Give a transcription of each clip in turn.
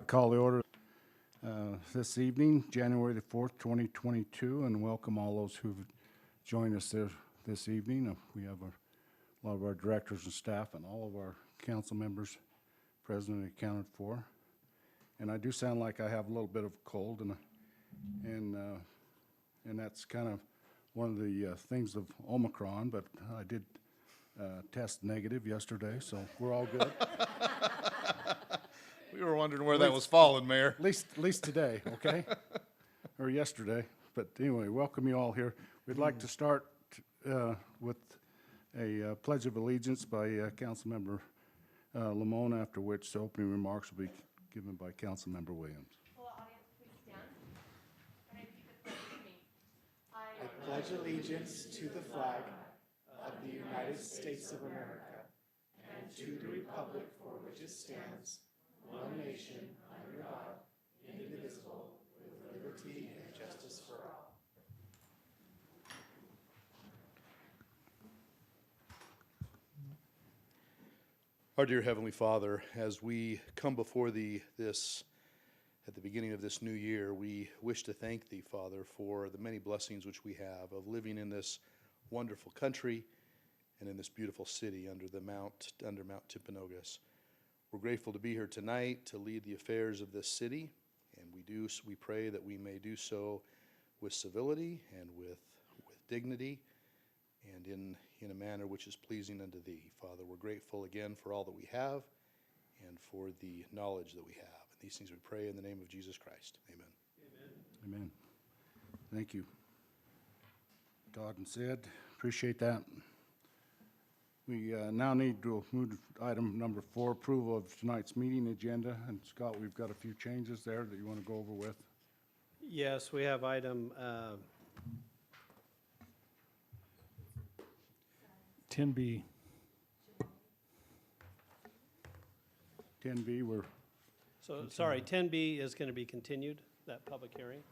Call the order this evening, January the 4th, 2022, and welcome all those who've joined us there this evening. We have a lot of our directors and staff and all of our council members present and accounted for. And I do sound like I have a little bit of a cold, and that's kind of one of the things of Omicron, but I did test negative yesterday, so we're all good. We were wondering where that was falling, Mayor. At least today, okay? Or yesterday. But anyway, welcome you all here. We'd like to start with a Pledge of Allegiance by Councilmember Lamone, after which the opening remarks will be given by Councilmember Williams. Hello, audience, please stand. And repeat the pledge with me. I pledge allegiance to the flag of the United States of America and to the republic for which it stands, one nation, under God, indivisible, with liberty and justice for all. Our dear Heavenly Father, as we come before Thee at the beginning of this new year, we wish to thank Thee, Father, for the many blessings which we have of living in this wonderful country and in this beautiful city under Mount Timpanogos. We're grateful to be here tonight to lead the affairs of this city, and we pray that we may do so with civility and with dignity and in a manner which is pleasing unto Thee. Father, we're grateful again for all that we have and for the knowledge that we have. And these things we pray in the name of Jesus Christ. Amen. Amen. Amen. Thank you, Todd and Sid. Appreciate that. We now need to move to item number 4, approval of tonight's meeting agenda. And Scott, we've got a few changes there that you want to go over with. Yes, we have item 10B. 10B, we're, sorry, 10B is going to be continued, that public hearing.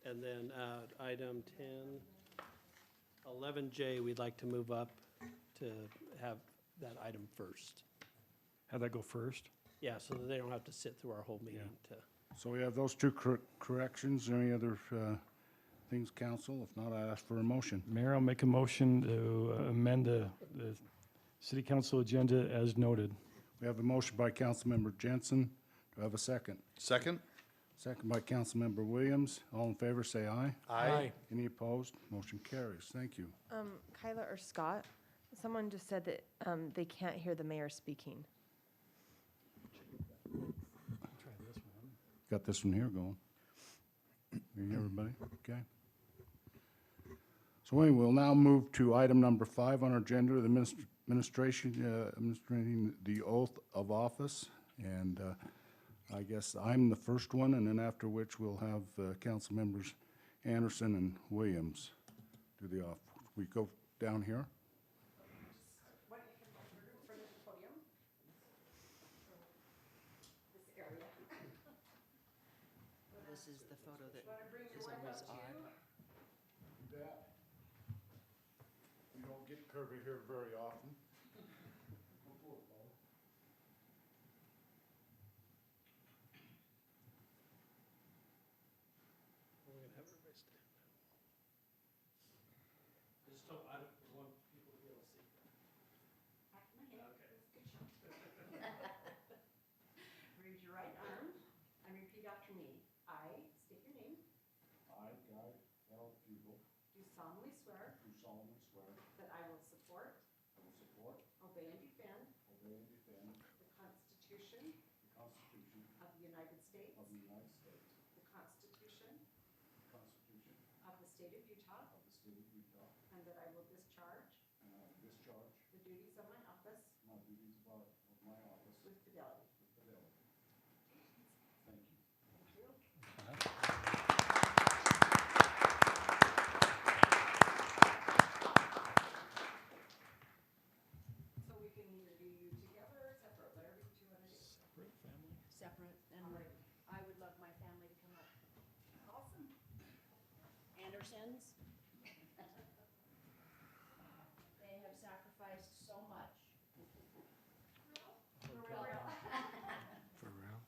And then item 11J, we'd like to move up to have that item first. How'd that go first? Yeah, so that they don't have to sit through our whole meeting to. so we have those two corrections. Any other things, council? If not, I ask for a motion. Mayor, I'll make a motion to amend the city council agenda as noted. We have a motion by Councilmember Jensen. Do I have a second? Second? Second by Councilmember Williams. All in favor, say aye. Aye. Any opposed? Motion carries. Thank you. Kyla or Scott, someone just said that they can't hear the mayor speaking. Got this one here going. You hear everybody? Okay. So anyway, we'll now move to item number 5 on our agenda, the administrating the oath of office. And I guess I'm the first one, and then after which we'll have council members Anderson and Williams do the oath. We go down here. Why don't you come in front of the podium? This area. This is the photo that is always odd. You don't get Kirby here very often. We're going to have everybody stand. I don't want people to be able to see. Raise your right arm and repeat after me. I state your name. I, Guy L. Bugle, Do solemnly swear do solemnly swear that I will support, I will support, obey, and defend obey, and defend the Constitution the Constitution of the United States, of the United States, the Constitution the Constitution of the State of Utah, of the State of Utah, and that I will discharge and I will discharge the duties of my office my duties of my office with fidelity. with fidelity. Thank you. Thank you. So we can either do you together or separate, whatever you two want to do. Separate family. Separate, and I would love my family to come up. Awesome. Andersons. They have sacrificed so much. For real. For real?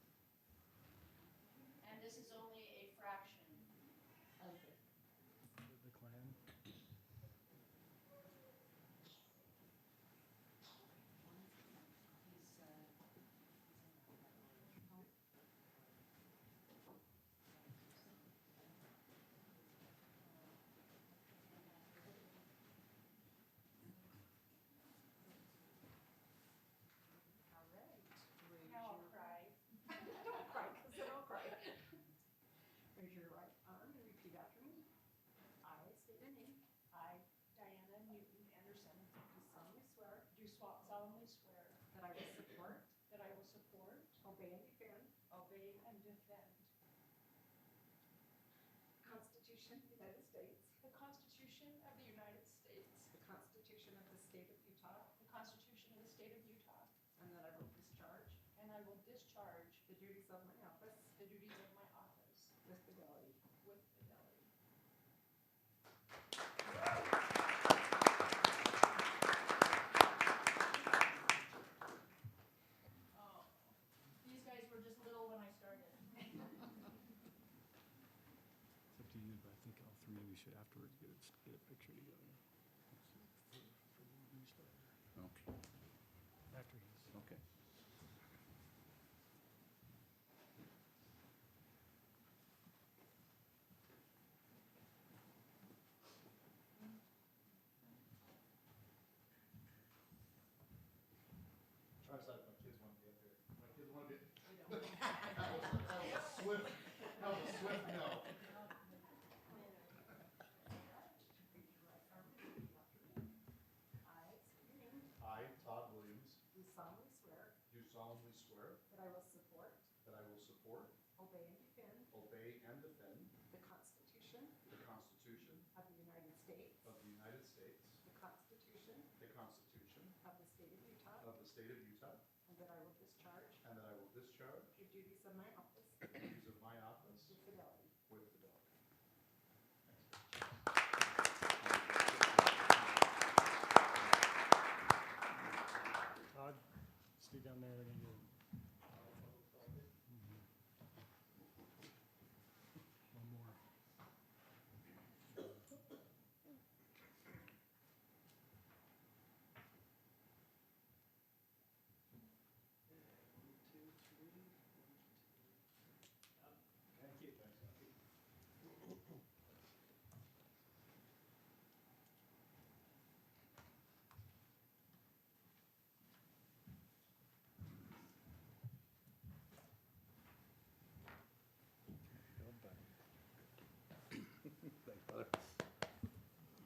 and defend the Constitution of the United States, the Constitution of the United States, the Constitution of the State of Utah, the Constitution of the State of Utah, and that I will discharge the duties of my office with fidelity. These guys were just little when I started. It's up to you, but I think all three of you should afterwards get a picture together. For the new starter. Okay. After he's. Okay. Try to my kids want to be up here. My kids want to be. That was a swift no. I, Todd Williams, Do solemnly swear do solemnly swear that I will support, that I will support, obey, and defend obey, and defend the Constitution the Constitution of the United States, of the United States, the Constitution the Constitution of the State of Utah, of the State of Utah, and that I will discharge and that I will discharge the duties of my office the duties of my office with fidelity. with fidelity. Todd, stay down there and you. One more.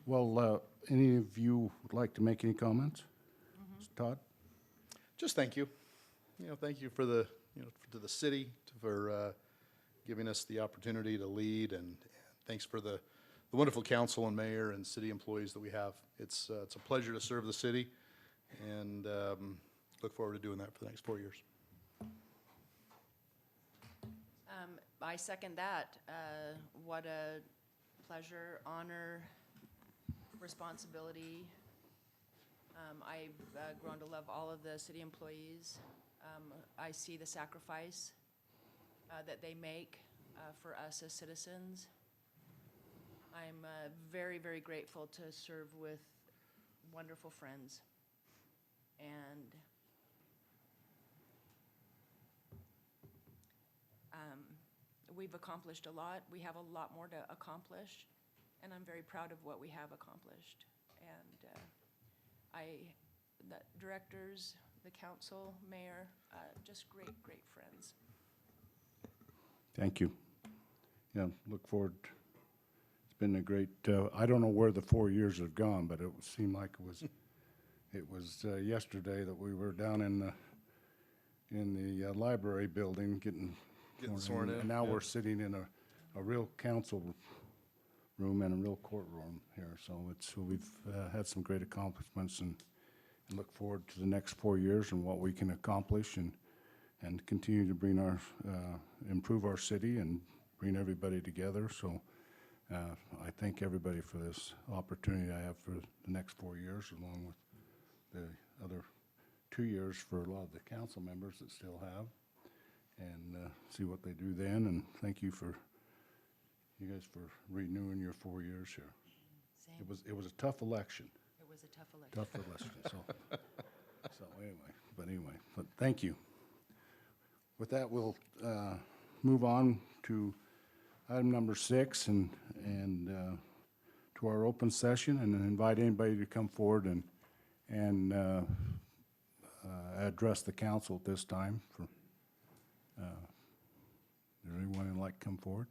Well, any of you would like to make any comments? Todd? Just thank you. Thank you for the, to the city for giving us the opportunity to lead, and thanks for the wonderful council and mayor and city employees that we have. It's a pleasure to serve the city, and look forward to doing that for the next 4 years. I second that. What a pleasure, honor, responsibility. I've grown to love all of the city employees. I see the sacrifice that they make for us as citizens. I'm very, very grateful to serve with wonderful friends. And we've accomplished a lot. We have a lot more to accomplish, and I'm very proud of what we have accomplished. And the directors, the council, mayor, just great, great friends. Thank you. Yeah, look forward. It's been a great, I don't know where the 4 years have gone, but it seemed like it was yesterday that we were down in the library building getting Sworn in, and now yeah. we're sitting in a real council room and a real courtroom here. So we've had some great accomplishments, and look forward to the next 4 years and what we can accomplish, and continue to bring improve our city and bring everybody together. So I thank everybody for this opportunity I have for the next 4 years, along with the other 2 years for a lot of the council members that still have, and see what they do then. And thank you guys for renewing your 4 years here. Same. It was a tough election. It was a tough election. Tough election, so anyway, but thank you. With that, we'll move on to item number 6 and to our open session, and then invite anybody to come forward and address the council at this time. Is there anyone who'd like to come forward?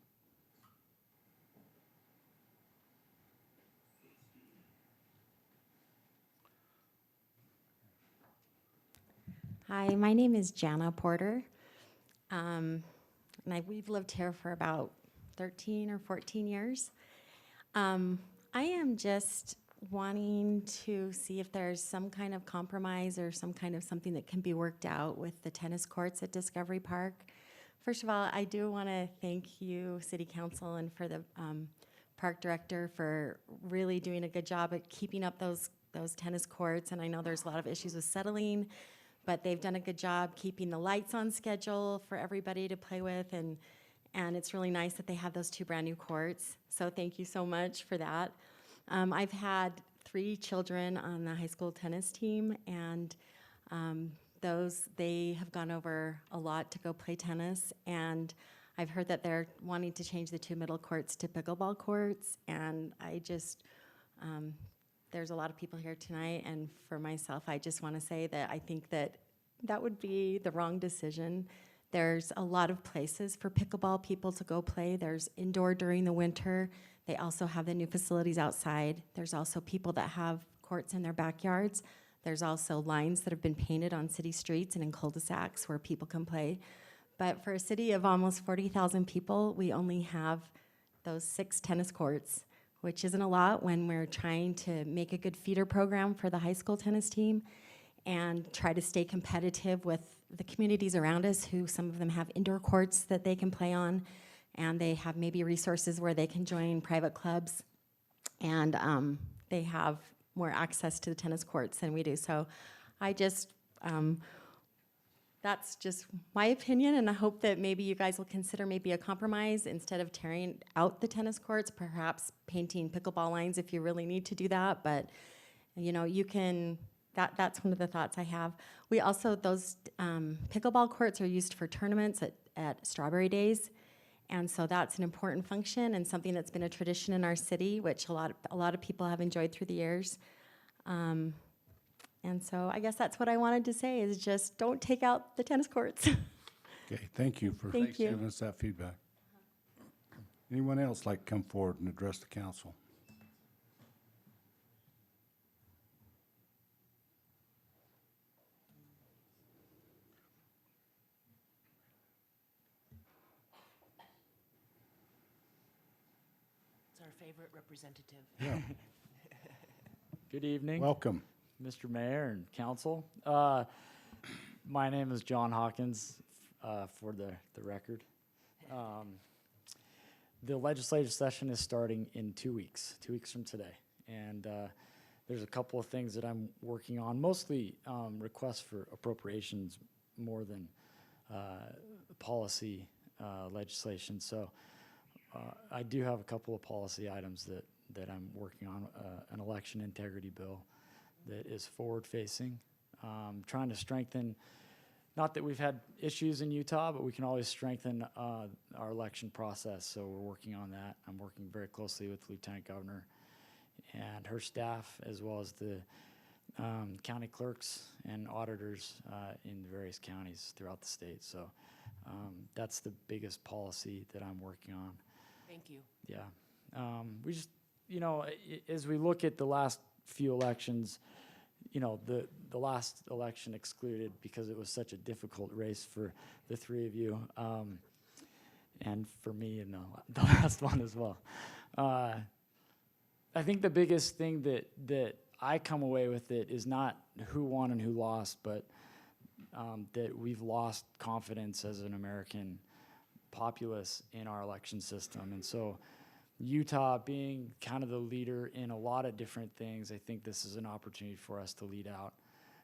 Hi, my name is Jana Porter. and we've lived here for about 13 or 14 years. I am just wanting to see if there's some kind of compromise or some kind of something that can be worked out with the tennis courts at Discovery Park. First of all, I do want to thank you, City Council, and for the Park Director for really doing a good job at keeping up those tennis courts. And I know there's a lot of issues with settling, but they've done a good job keeping the lights on schedule for everybody to play with, and it's really nice that they have those 2 brand new courts. So thank you so much for that. I've had 3 children on the high school tennis team, and they have gone over a lot to go play tennis, and I've heard that they're wanting to change the 2 middle courts to pickleball courts, and I just, there's a lot of people here tonight, and for myself, I just want to say that I think that that would be the wrong decision. There's a lot of places for pickleball people to go play. There's indoor during the winter. They also have the new facilities outside. There's also people that have courts in their backyards. There's also lines that have been painted on city streets and in cul-de-sacs where people can play. But for a city of almost 40,000 people, we only have those 6 tennis courts, which isn't a lot when we're trying to make a good feeder program for the high school tennis team and try to stay competitive with the communities around us, who some of them have indoor courts that they can play on, and they have maybe resources where they can join private clubs, and they have more access to the tennis courts than we do. So I just, that's just my opinion, and I hope that maybe you guys will consider maybe a compromise. Instead of tearing out the tennis courts, perhaps painting pickleball lines if you really need to do that. But you know, you can, that's one of the thoughts I have. We also, those pickleball courts are used for tournaments at Strawberry Days, and so that's an important function and something that's been a tradition in our city, which a lot of people have enjoyed through the years. And so I guess that's what I wanted to say, is just don't take out the tennis courts. Okay, thank you for Thank you. giving us that feedback. Anyone else like to come forward and address the council? It's our favorite representative. Yeah, Good evening, welcome. Mr. Mayor and council. My name is John Hawkins, for the record. The legislative session is starting in 2 weeks from today. And there's a couple of things that I'm working on, mostly requests for appropriations more than policy legislation. So I do have a couple of policy items that I'm working on, an election integrity bill that is forward-facing, trying to strengthen, not that we've had issues in Utah, but we can always strengthen our election process, so we're working on that. I'm working very closely with Lieutenant Governor and her staff, as well as the county clerks and auditors in the various counties throughout the state. So that's the biggest policy that I'm working on. Thank you. Yeah. We just, you know, as we look at the last few elections, you know, the last election excluded because it was such a difficult race for the 3 of you, and for me in the last one as well. I think the biggest thing that I come away with it is not who won and who lost, but that we've lost confidence as an American populace in our election system. And so Utah being kind of the leader in a lot of different things, I think this is an opportunity for us to lead out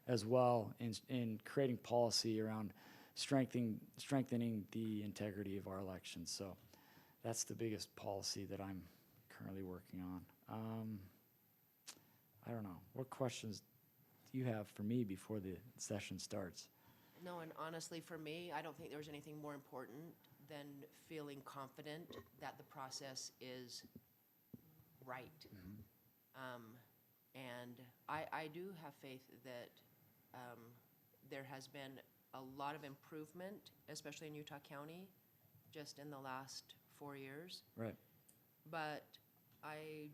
as well in creating policy around strengthening the integrity of our elections. So that's the biggest policy that I'm currently working on. I don't know. What questions do you have for me before the session starts? No, and honestly, for me, I don't think there was anything more important than feeling confident that the process is right. And I do have faith that there has been a lot of improvement, especially in Utah County, just in the last 4 years. Right. But I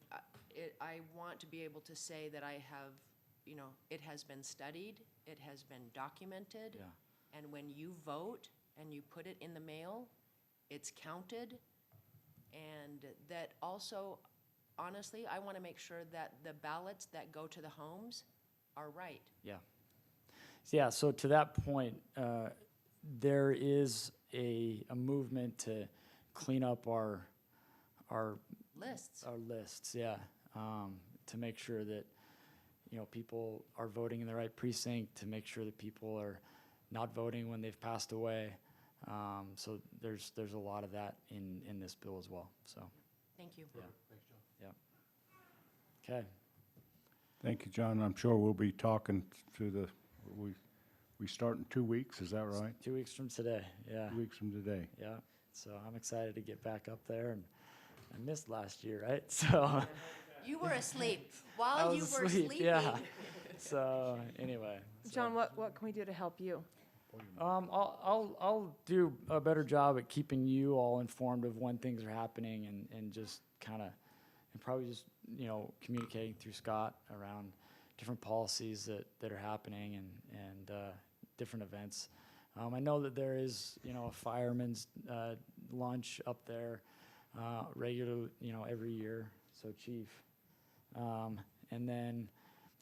want to be able to say that I have, you know, it has been studied, it has been documented. Yeah. And when you vote and you put it in the mail, it's counted, and that also, honestly, I want to make sure that the ballots that go to the homes are right. Yeah. Yeah, so to that point, there is a movement to clean up our Lists. lists, yeah, to make sure that, you know, people are voting in the right precinct, to make sure that people are not voting when they've passed away. So there's a lot of that in this bill as well, so, Thank you. yeah. Okay, Thank you, John. I'm sure we'll be talking to we start in 2 weeks, is that right? 2 weeks from today, yeah, 2 weeks from today. yeah. So I'm excited to get back up there, and I missed last year, right? So You were asleep I while was you were asleep, sleeping. yeah. So anyway. John, what can we do to help you? I'll do a better job at keeping you all informed of when things are happening, and just kind of, and probably just, you know, communicating through Scott around different policies that are happening, and different events. I know that there is, you know, a fireman's lunch up there regular, you know, every year. So chief, and then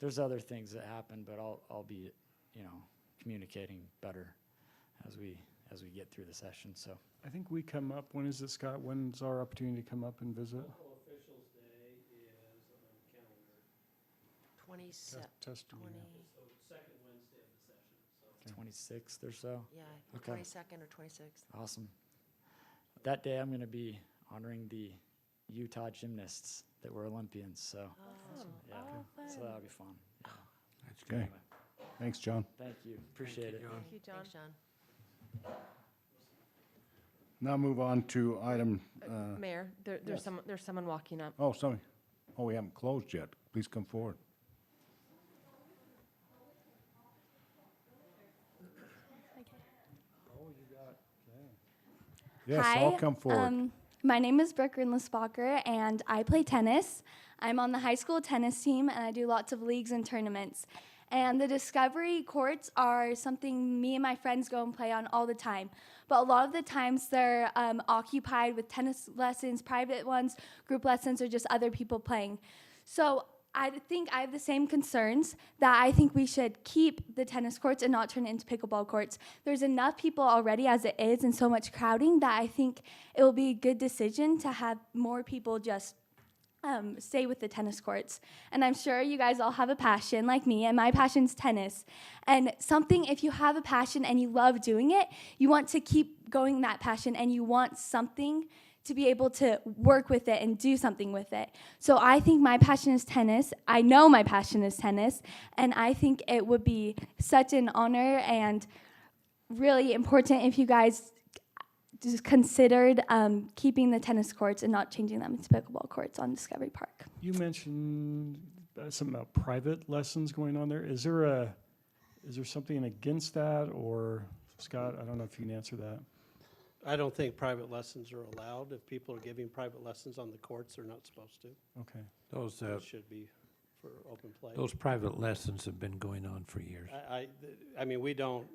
there's other things that happen, but I'll be, you know, communicating better as we get through the session. So I think we come up, when is it, Scott? When's our opportunity to come up and visit? Local officials' day is on the calendar, 27, Testimony. 20, so second Wednesday of the session, so. 26th or so. yeah, Okay. 22nd or 26th. Awesome. That day I'm going to be honoring the Utah gymnasts that were Olympians. So yeah, so that'll be fun. Yeah. That's okay. Anyway, Thanks, John. thank you. Appreciate it. Thank you, John. Thanks, John. Now move on to item, Mayor, there's someone walking up. oh, sorry. Oh, we haven't closed yet. Please come forward. Yes, Hi, all come forward. My name is Brooke Rinlesbacher, and I play tennis. I'm on the high school tennis team, and I do lots of leagues and tournaments. And the Discovery courts are something me and my friends go and play on all the time. But a lot of the times they're occupied with tennis lessons, private ones, group lessons, or just other people playing. So I think I have the same concerns that I think we should keep the tennis courts and not turn it into pickleball courts. There's enough people already as it is and so much crowding that I think it will be a good decision to have more people just stay with the tennis courts. And I'm sure you guys all have a passion like me, and my passion's tennis. And something, if you have a passion and you love doing it, you want to keep going that passion, and you want something to be able to work with it and do something with it. So I think my passion is tennis. I know my passion is tennis, and I think it would be such an honor and really important if you guys just considered keeping the tennis courts and not changing them into pickleball courts on Discovery Park. You mentioned something about private lessons going on there. Is there something against that, or Scott, I don't know if you can answer that. I don't think private lessons are allowed. If people are giving private lessons on the courts, they're not supposed to. Okay. It should be for open play. Those private lessons have been going on for years. I mean, we don't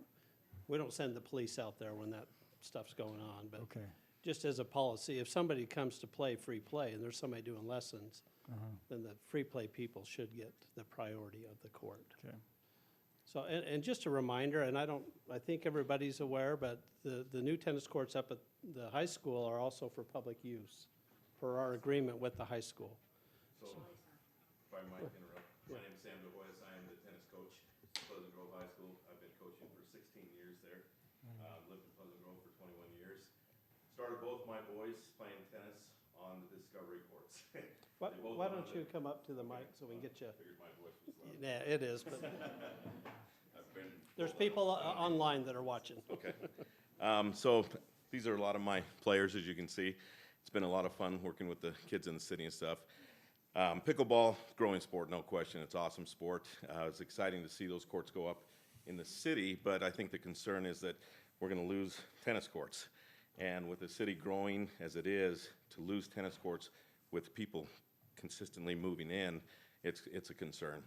send the police out there when that stuff's going on, but Okay. just as a policy, if somebody comes to play free play and there's somebody doing lessons, then the free play people should get the priority of the court. Okay. So, and just a reminder, and I think everybody's aware, but the new tennis courts up at the high school are also for public use, per our agreement with the high school. So, if I might interrupt, my name is Sam DeHoyes. I am the tennis coach at Pleasant Grove High School. I've been coaching for 16 years there. Lived in Pleasant Grove for 21 years. Started both my boys playing tennis on the Discovery courts. Why don't you come up to the mic so we can get you? Figured my voice was loud. Yeah, it is, but I've been there's people online that are watching. Okay. So these are a lot of my players, as you can see. It's been a lot of fun working with the kids in the city and stuff. Pickleball, growing sport, no question. It's an awesome sport. It's exciting to see those courts go up in the city, but I think the concern is that we're going to lose tennis courts. And with the city growing as it is, to lose tennis courts with people consistently moving in, it's a concern.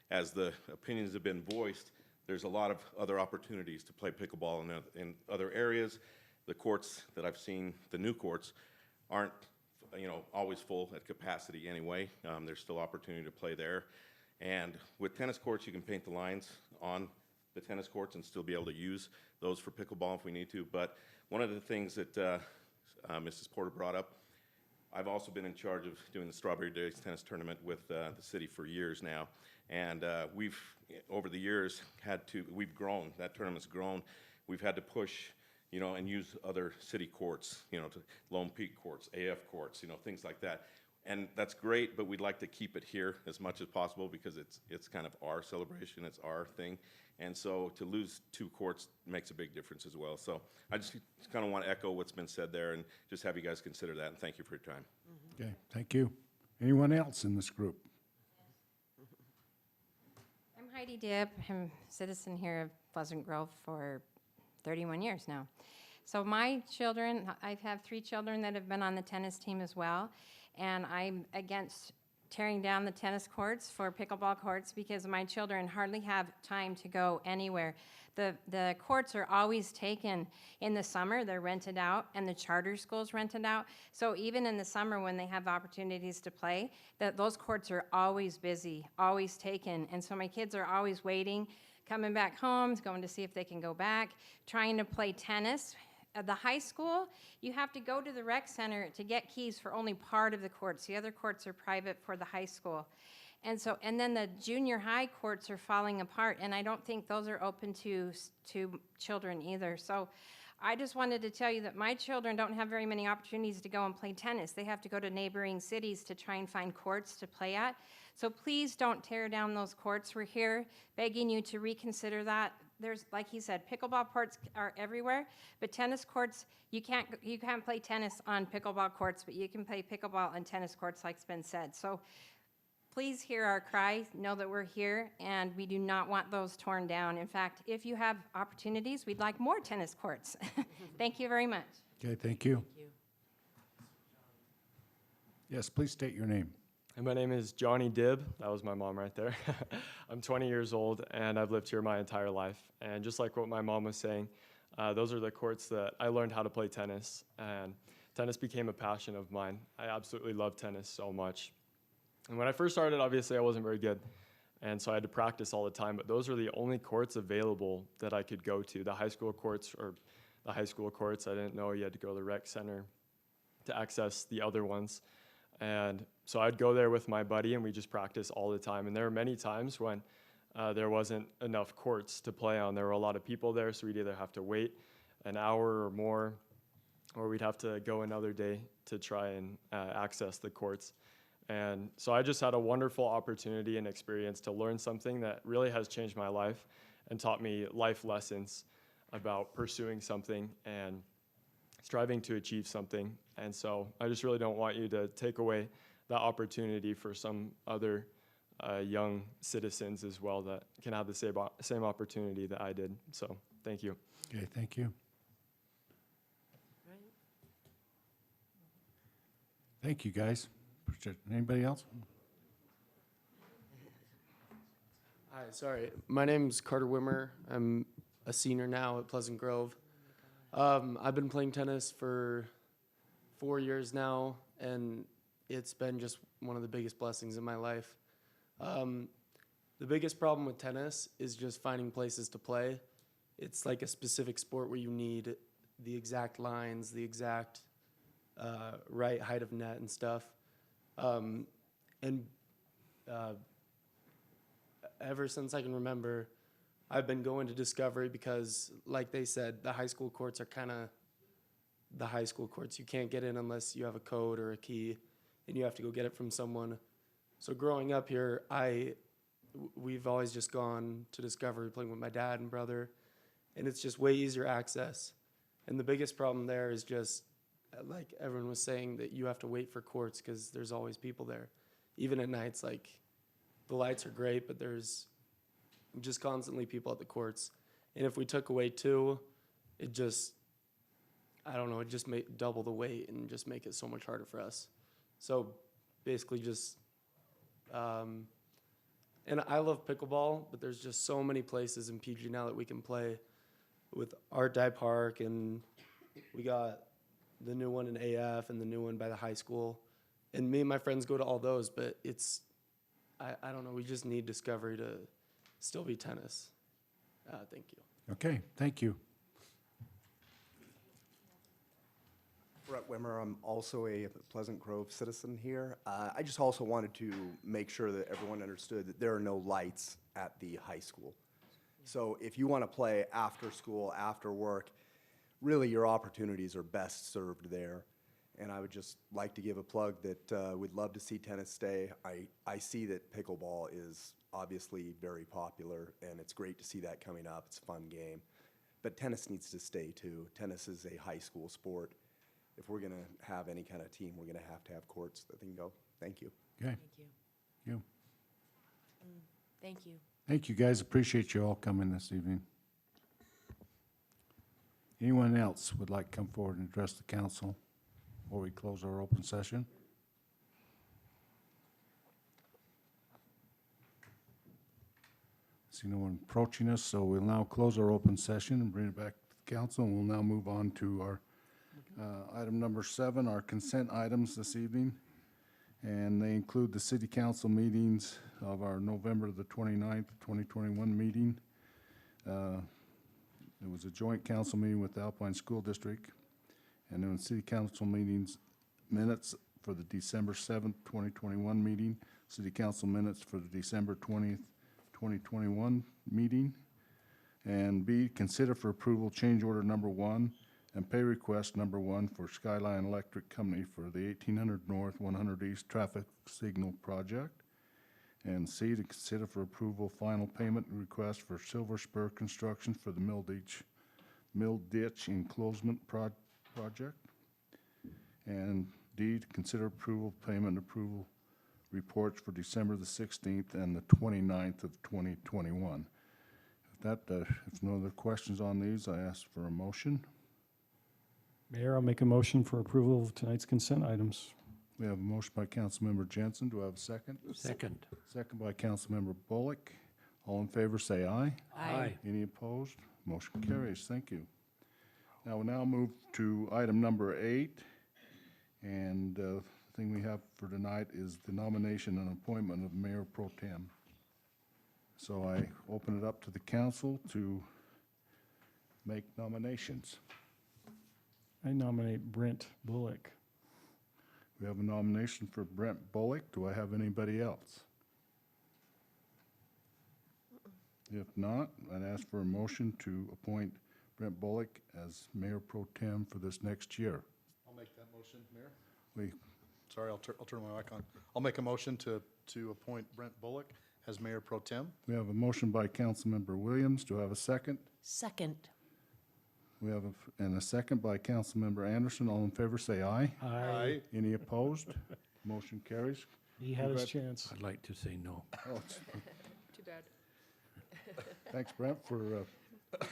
As the opinions have been voiced, there's a lot of other opportunities to play pickleball in other areas. the courts that I've seen, the new courts, aren't, always full at capacity anyway. There's still opportunity to play there. And with tennis courts, you can paint the lines on the tennis courts and still be able to use those for pickleball if we need to. But one of the things that Mrs. Porter brought up, I've also been in charge of doing the Strawberry Days tennis tournament with the city for years now. And we've, over the years, we've grown. That tournament's grown. We've had to push, and use other city courts, to Lone Peak courts, AF courts, things like that. And that's great, but we'd like to keep it here as much as possible because it's kind of our celebration, it's our thing. And so to lose 2 courts makes a big difference as well. So I just kind of want to echo what's been said there and just have you guys consider that, and thank you for your time. Okay, thank you. Anyone else in this group? I'm Heidi Dibb. I'm a citizen here of Pleasant Grove for 31 years now. So my children, I have 3 children that have been on the tennis team as well, and I'm against tearing down the tennis courts for pickleball courts because my children hardly have time to go anywhere. The courts are always taken in the summer, they're rented out, and the charter schools rented out. So even in the summer when they have opportunities to play, those courts are always busy, always taken. And so my kids are always waiting, coming back home, going to see if they can go back, trying to play tennis. At the high school, you have to go to the rec center to get keys for only part of the courts. The other courts are private for the high school. And then the junior high courts are falling apart, and I don't think those are open to children either. So I just wanted to tell you that my children don't have very many opportunities to go and play tennis. They have to go to neighboring cities to try and find courts to play at. So please don't tear down those courts. We're here begging you to reconsider that. There's, like he said, pickleball courts are everywhere, but tennis courts, you can't play tennis on pickleball courts, but you can play pickleball on tennis courts, like's been said. So please hear our cry, know that we're here, and we do not want those torn down. In fact, if you have opportunities, we'd like more tennis courts. Thank you very much. Okay, thank you. Yes, please state your name. And my name is Johnny Dibb. That was my mom right there. I'm 20 years old, and I've lived here my entire life. And just like what my mom was saying, those are the courts that I learned how to play tennis, and tennis became a passion of mine. I absolutely love tennis so much. And when I first started, obviously, I wasn't very good, and so I had to practice all the time, but those are the only courts available that I could go to. The high school courts, I didn't know you had to go to the rec center to access the other ones. And so I'd go there with my buddy, and we just practice all the time. And there were many times when there wasn't enough courts to play on. There were a lot of people there, so we'd either have to wait an hour or more, or we'd have to go another day to try and access the courts. And so I just had a wonderful opportunity and experience to learn something that really has changed my life and taught me life lessons about pursuing something and striving to achieve something. And so I just really don't want you to take away that opportunity for some other young citizens as well that can have the same opportunity that I did. So thank you. Okay, thank you. Thank you, guys. Appreciate it. Anybody else? Hi, sorry. My name's Carter Wimmer. I'm a senior now at Pleasant Grove. I've been playing tennis for 4 years now, and it's been just one of the biggest blessings in my life. The biggest problem with tennis is just finding places to play. It's like a specific sport where you need the exact lines, the exact right height of net and stuff. Ever since I can remember, I've been going to Discovery because, like they said, the high school courts are kind of the high school courts. You can't get in unless you have a code or a key, and you have to go get it from someone. So growing up here, we've always just gone to Discovery, playing with my dad and brother, and it's just way easier access. And the biggest problem there is just, like everyone was saying, that you have to wait for courts because there's always people there. Even at nights, like, the lights are great, but there's just constantly people at the courts. And if we took away two, it just, I don't know, it just make double the weight and just make it so much harder for us. So basically just, and I love pickleball, but there's just so many places in PG now that we can play with Art Dye Park and We got the new one in AF and the new one by the high school. And me and my friends go to all those, but it's, I don't know, we just need Discovery to still be tennis. Thank you. Okay, thank you. Brett Wimmer, I'm also a Pleasant Grove citizen here. I just also wanted to make sure that everyone understood that there are no lights at the high school. So if you want to play after school, after work, really your opportunities are best served there. And I would just like to give a plug that we'd love to see tennis stay. I see that pickleball is obviously very popular, and it's great to see that coming up. It's a fun game. But tennis needs to stay too. Tennis is a high school sport. If we're going to have any kind of team, we're going to have courts that can go. Thank you. Okay, Thank you. you. Thank you. Thank you, guys. Appreciate you all coming this evening. Anyone else would like to come forward and address the council before we close our open session? See no one approaching us, so we'll now close our open session and bring it back to the council, and we'll now move on to our item number 7, our consent items this evening. And they include the city council meetings of our November the 29th, 2021 meeting. It was a joint council meeting with the Alpine School District. And then city council meetings minutes for the December 7th, 2021 meeting, city council minutes for the December 20th, 2021 meeting. And B, consider for approval change order number 1 and pay request number 1 for Skyline Electric Company for the 1800 North, 100 East traffic signal project. And C, to consider for approval final payment request for Silver Spur Construction for the Mill Ditch Enclosement project. And D, to consider approval payment approval reports for December the 16th and the 29th of 2021. If no other questions on these, I ask for a motion. Mayor, I'll make a motion for approval of tonight's consent items. We have a motion by Councilmember Jensen. Do I have a second? Second. Second by Councilmember Bullock. All in favor, say aye. Aye. Any opposed? Motion carries. Thank you. Now, we'll now move to item number 8. And the thing we have for tonight is the nomination and appointment of Mayor Pro Tem. So I open it up to the council to make nominations. I nominate Brent Bullock. We have a nomination for Brent Bullock. Do I have anybody else? If not, I'd ask for a motion to appoint Brent Bullock as Mayor Pro Tem for this next year. I'll make that motion, Mayor. Sorry, I'll turn my mic on. I'll make a motion to appoint Brent Bullock as Mayor Pro Tem. We have a motion by Councilmember Williams. Do I have a second? Second. We have a second by Councilmember Anderson. All in favor, say aye. Aye. Any opposed? Motion carries. He had his Congrat- chance. I'd like to say no. Oh, it's- Too bad. Thanks, Brent, for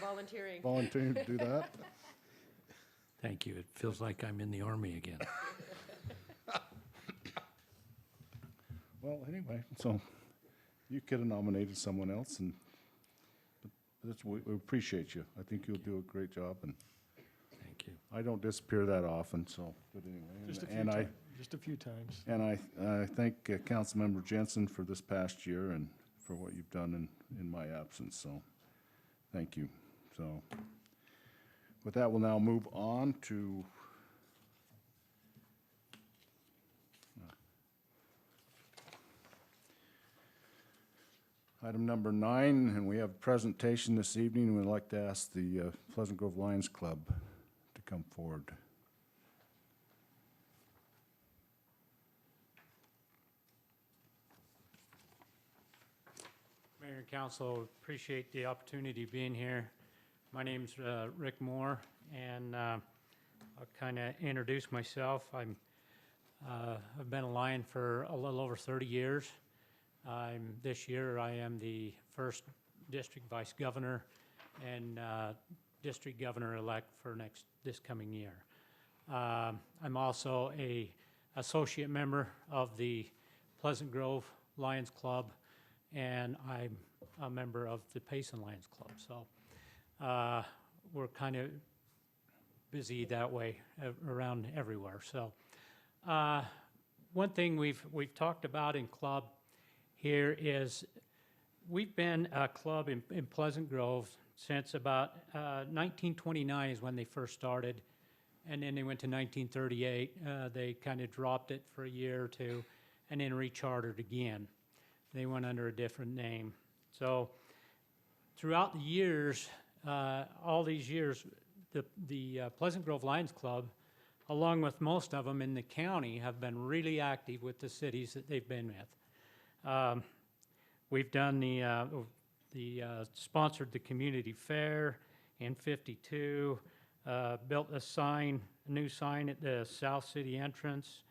Volunteering. volunteering to do that. Thank you. It feels like I'm in the Army again. Well, anyway, so you could have nominated someone else, but we appreciate you. I think you'll do a great job, and Thank you. I don't disappear that often, so, but anyway. Just a few times. And I thank Councilmember Jensen for this past year and for what you've done in my absence, so thank you. So with that, we'll now move on to item number 9, and we have a presentation this evening. We'd like to ask the Pleasant Grove Lions Club to come forward. Mayor and Council, appreciate the opportunity being here. My name's Rick Moore, and I'll kind of introduce myself. I've been a Lion for a little over 30 years. This year I am the first district vice governor and district governor-elect for this coming year. I'm also a associate member of the Pleasant Grove Lions Club, and I'm a member of the Payson Lions Club. So we're kind of busy that way around everywhere. So one thing we've talked about in club here is we've been a club in Pleasant Grove since about 1929 is when they first started, and then they went to 1938. They kind of dropped it for a year or two, and then rechartered again. They went under a different name. So throughout the years, all these years, the Pleasant Grove Lions Club, along with most of them in the county, have been really active with the cities that they've been with. We've done sponsored the community fair in '52, built a new sign at the South City entrance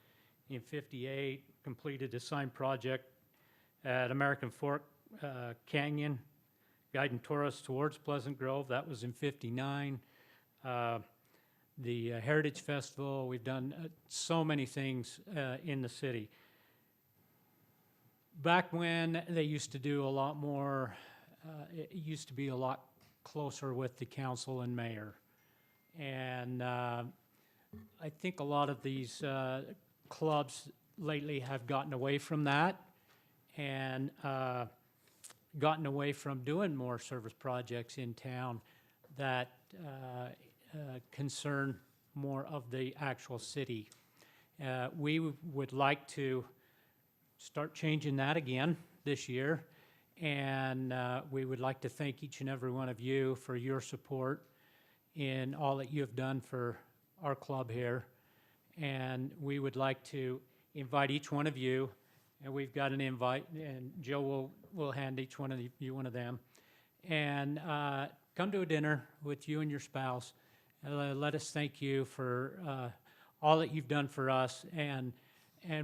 in '58, completed a sign project at American Fork Canyon, guiding tourists towards Pleasant Grove. That was in '59. The Heritage Festival, we've done so many things in the city. Back when they used to do a lot more, it used to be a lot closer with the council and mayor. And I think a lot of these clubs lately have gotten away from that and gotten away from doing more service projects in town that concern more of the actual city. We would like to start changing that again this year, and we would like to thank each and every one of you for your support in all that you have done for our club here. And we would like to invite each one of you, and we've got an invite, and Joe will hand each one of you one of them, and come to a dinner with you and your spouse. Let us thank you for all that you've done for us, and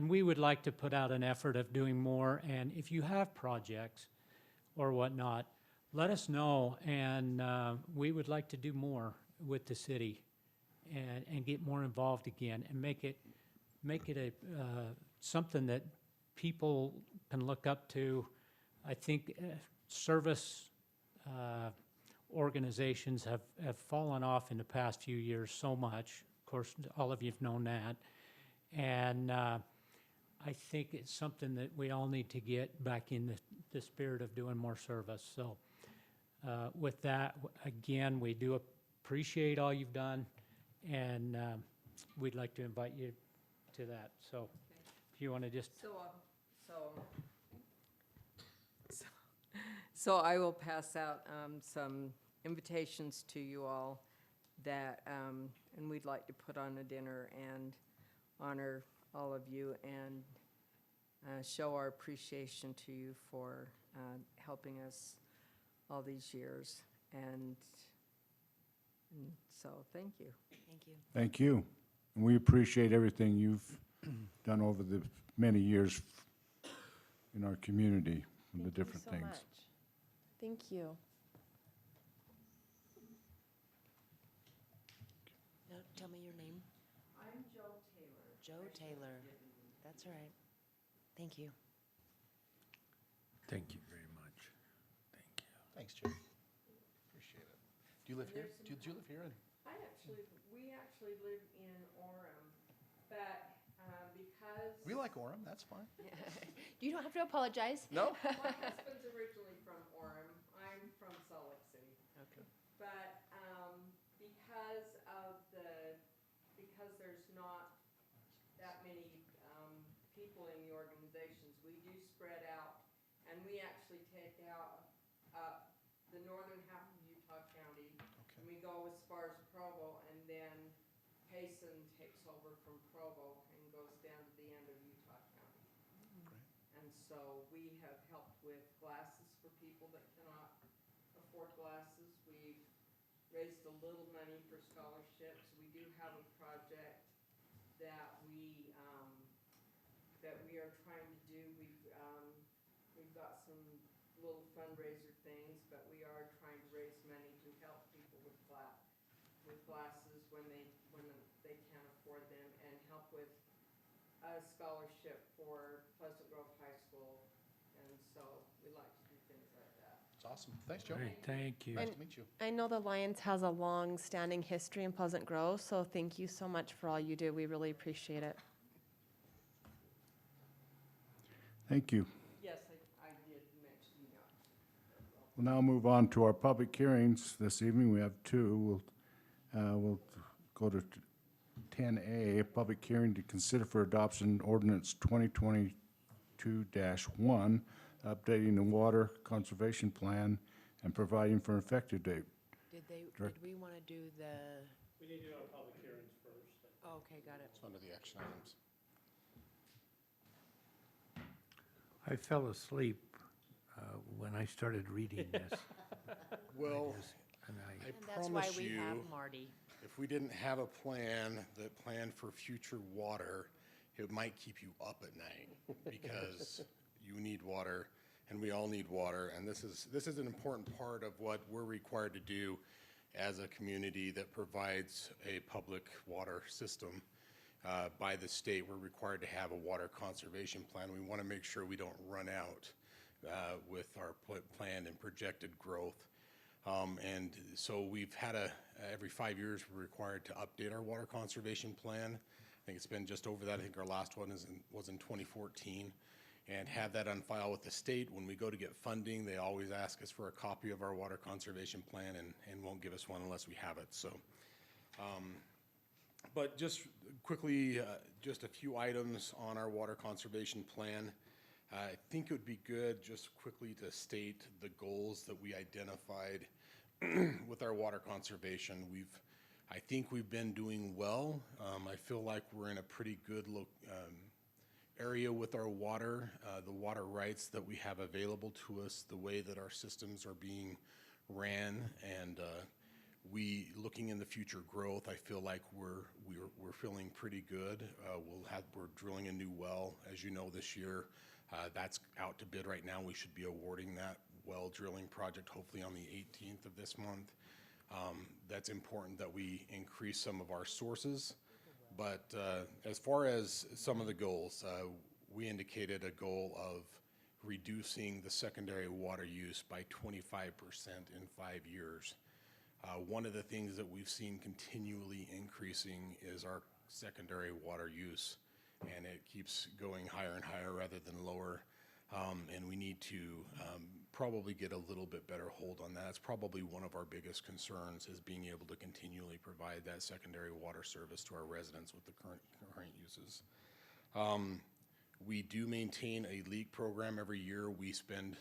we would like to put out an effort of doing more. And if you have projects or whatnot, let us know, and we would like to do more with the city and get more involved again and make it a something that people can look up to. I think service organizations have fallen off in the past few years so much. Of course, all of you have known that. And I think it's something that we all need to get back in the spirit of doing more service. So with that, again, we do appreciate all you've done, and we'd like to invite you to that. So if you want to just... So I will pass out some invitations to you all that, and we'd like to put on a dinner and honor all of you and show our appreciation to you for helping us all these years. And so thank you. Thank you. Thank you. And we appreciate everything you've done over the many years in our community and the different Thank you so things. much. Thank you. No, tell me your name. I'm Joe Taylor. Joe Taylor. That's all right. Thank you. Thank you very much. Thank you. Thanks, Jim. Appreciate it. Do you live here? Do you live here? We actually live in Orem, but because... We like Orem, that's fine. You don't have to apologize. No? My husband's originally from Orem. I'm from Salt Lake City. Okay. But because there's not that many people in the organizations, we do spread out, and we actually take out the northern half of Utah County, and we go as far as Provo, and then Payson takes over from Provo and goes down to the end of Utah County. Great. And so we have helped with glasses for people that cannot afford glasses. We've raised a little money for scholarships. We do have a project that we are trying to do. We've got some little fundraiser things, but we are trying to raise money to help people with glasses when they can't afford them, and help with a scholarship for Pleasant Grove High School. And so we like to do things like that. It's awesome. Thanks, Joe. Great, thank you. Nice to meet you. I know the Lions has a long-standing history in Pleasant Grove, so thank you so much for all you do. We really appreciate it. Thank you. Yes, I did mention that. We'll now move on to our public hearings this evening. We have two. We'll go to 10A, public hearing to consider for adoption ordinance 2022-1, updating the water conservation plan and providing for an effective date. Did Direct- we want to do the, We need to do our public hearings first. oh, okay, got it. It's under the action items. I fell asleep when I started reading this. Well, And I, I And that's why promise we you, have Marty. if we didn't have a plan that planned for future water, it might keep you up at night because you need water and we all need water. And this is an important part of what we're required to do as a community that provides a public water system. By the state, we're required to have a water conservation plan. We want to make sure we don't run out with our planned and projected growth. And so we've had every 5 years, we're required to update our water conservation plan. I think it's been just over that. I think our last one was in 2014. And have that on file with the state. When we go to get funding, they always ask us for a copy of our water conservation plan and won't give us one unless we have it. So, but just quickly, just a few items on our water conservation plan. I think it would be good just quickly to state the goals that we identified with our water conservation. I think we've been doing well. I feel like we're in a pretty good area with our water, the water rights that we have available to us, the way that our systems are being ran, and looking in the future growth, I feel like we're feeling pretty good. We're drilling a new well, as you know, this year. That's out to bid right now. We should be awarding that well drilling project hopefully on the 18th of this month. That's important that we increase some of our sources. But as far as some of the goals, we indicated a goal of reducing the secondary water use by 25% in 5 years. One of the things that we've seen continually increasing is our secondary water use, and it keeps going higher and higher rather than lower. And we need to probably get a little bit better hold on that. It's probably one of our biggest concerns is being able to continually provide that secondary water service to our residents with the current uses. We do maintain a leak program every year. We spend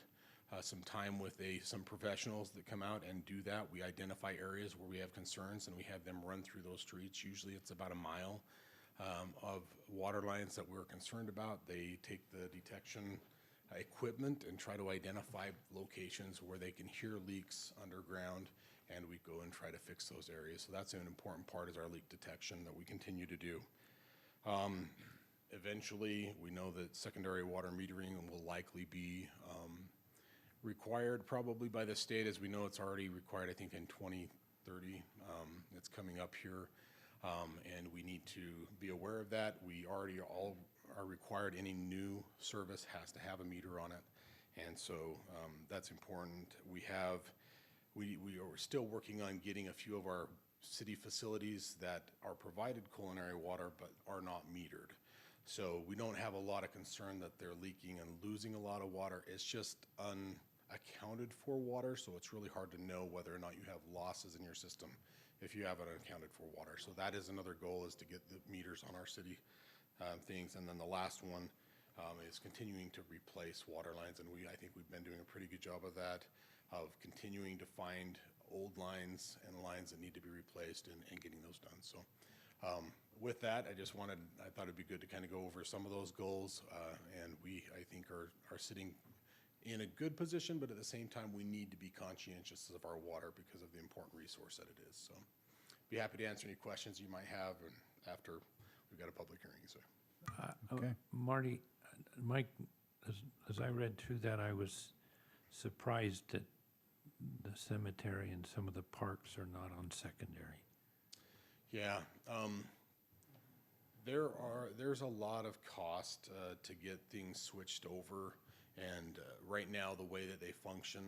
some time with some professionals that come out and do that. We identify areas where we have concerns and we have them run through those streets. Usually it's about a mile of water lines that we're concerned about. They take the detection equipment and try to identify locations where they can hear leaks underground, and we go and try to fix those areas. So that's an important part is our leak detection that we continue to do. Eventually, we know that secondary water metering will likely be required probably by the state. As we know, it's already required, I think, in 2030. It's coming up here, and we need to be aware of that. We already all are required. Any new service has to have a meter on it, and so that's important. We are still working on getting a few of our city facilities that are provided culinary water but are not metered. So we don't have a lot of concern that they're leaking and losing a lot of water. It's just unaccounted for water, so it's really hard to know whether or not you have losses in your system if you have unaccounted for water. So that is another goal, is to get the meters on our city things. And then the last one is continuing to replace water lines, and I think we've been doing a pretty good job of that, of continuing to find old lines and lines that need to be replaced and getting those done. So with that, I thought it'd be good to kind of go over some of those goals, and I think are sitting in a good position, but at the same time, we need to be conscientious of our water because of the important resource that it is. So be happy to answer any questions you might have after we've got a public hearing. So. Okay. Marty, Mike, as I read through that, I was surprised that the cemetery and some of the parks are not on secondary. Yeah, there's a lot of cost to get things switched over, and right now the way that they function,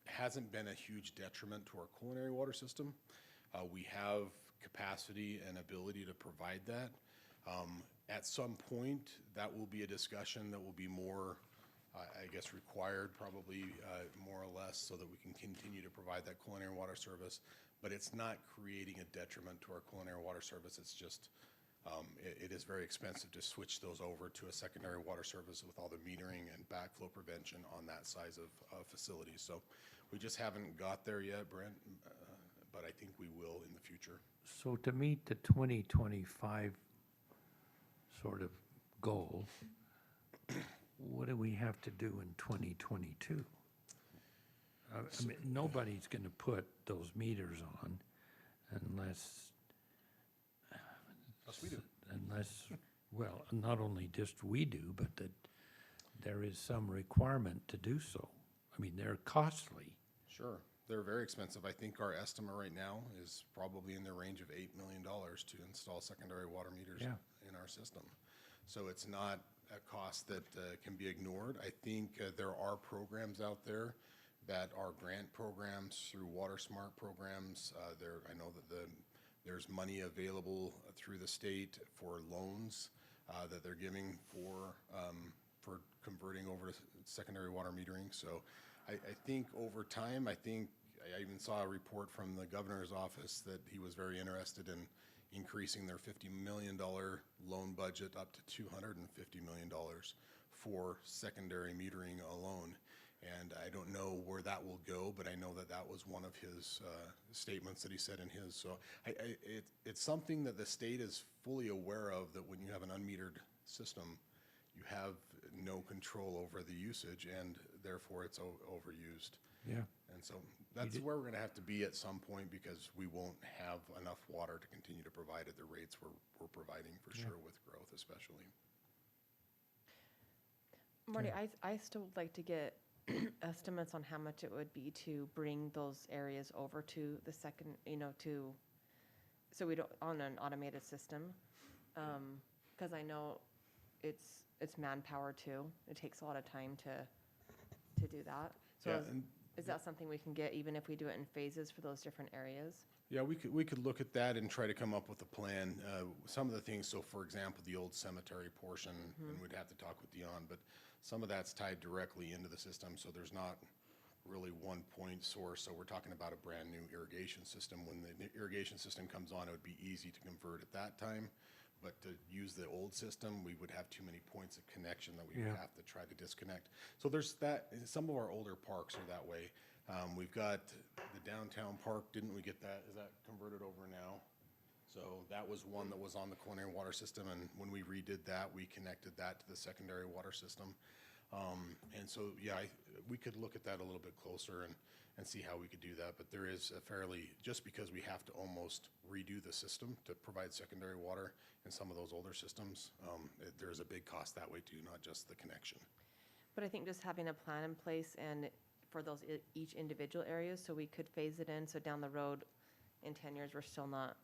hasn't been a huge detriment to our culinary water system. We have capacity and ability to provide that. At some point, that will be a discussion that will be more, I guess, required probably more or less so that we can continue to provide that culinary water service. But it's not creating a detriment to our culinary water service. It's just, it is very expensive to switch those over to a secondary water service with all the metering and backflow prevention on that size of facilities. So we just haven't got there yet, Brent, but I think we will in the future. So to meet the 2025 sort of goal, what do we have to do in 2022? I mean, nobody's going to put those meters on unless, Yes, we do. well, not only just we do, but that there is some requirement to do so. I mean, they're costly. Sure. They're very expensive. I think our estimate right now is probably in the range of $8 million to install secondary water meters in our system. So it's not a cost that can be ignored. I think there are programs out there that are grant programs through Water Smart programs. I know that there's money available through the state for loans that they're giving for converting over to secondary water metering. So I think over time, I even saw a report from the governor's office that he was very interested in increasing their $50 million loan budget up to $250 million for secondary metering alone. And I don't know where that will go, but I know that that was one of his statements that he said in his. So it's something that the state is fully aware of, that when you have an unmetered system, you have no control over the usage, and therefore it's overused. Yeah. And so that's where we're going to have to be at some point, because we won't have enough water to continue to provide at the rates we're providing for sure, with growth especially. Marty, I still would like to get estimates on how much it would be to bring those areas over to the second, so we don't, on an automated system. Because I know it's manpower too. It takes a lot of time to do that. So is that something we can get even if we do it in phases for those different areas? Yeah, we could look at that and try to come up with a plan. Some of the things, so for example, the old cemetery portion, and we'd have to talk with Dion, but some of that's tied directly into the system, so there's not really one point source. So we're talking about a brand new irrigation system. When the irrigation system comes on, it would be easy to convert at that time. But to use the old system, we would have too many points of connection that we would have to try to disconnect. So there's that. Some of our older parks are that way. We've got the downtown park. Didn't we get that? Is that converted over now? So that was one that was on the culinary water system, and when we redid that, we connected that to the secondary water system. And so, we could look at that a little bit closer and see how we could do that. But there is a fairly, just because we have to almost redo the system to provide secondary water in some of those older systems, there's a big cost that way too, not just the connection. But I think just having a plan in place and for those each individual areas, so we could phase it in, so down the road in 10 years, we're still not,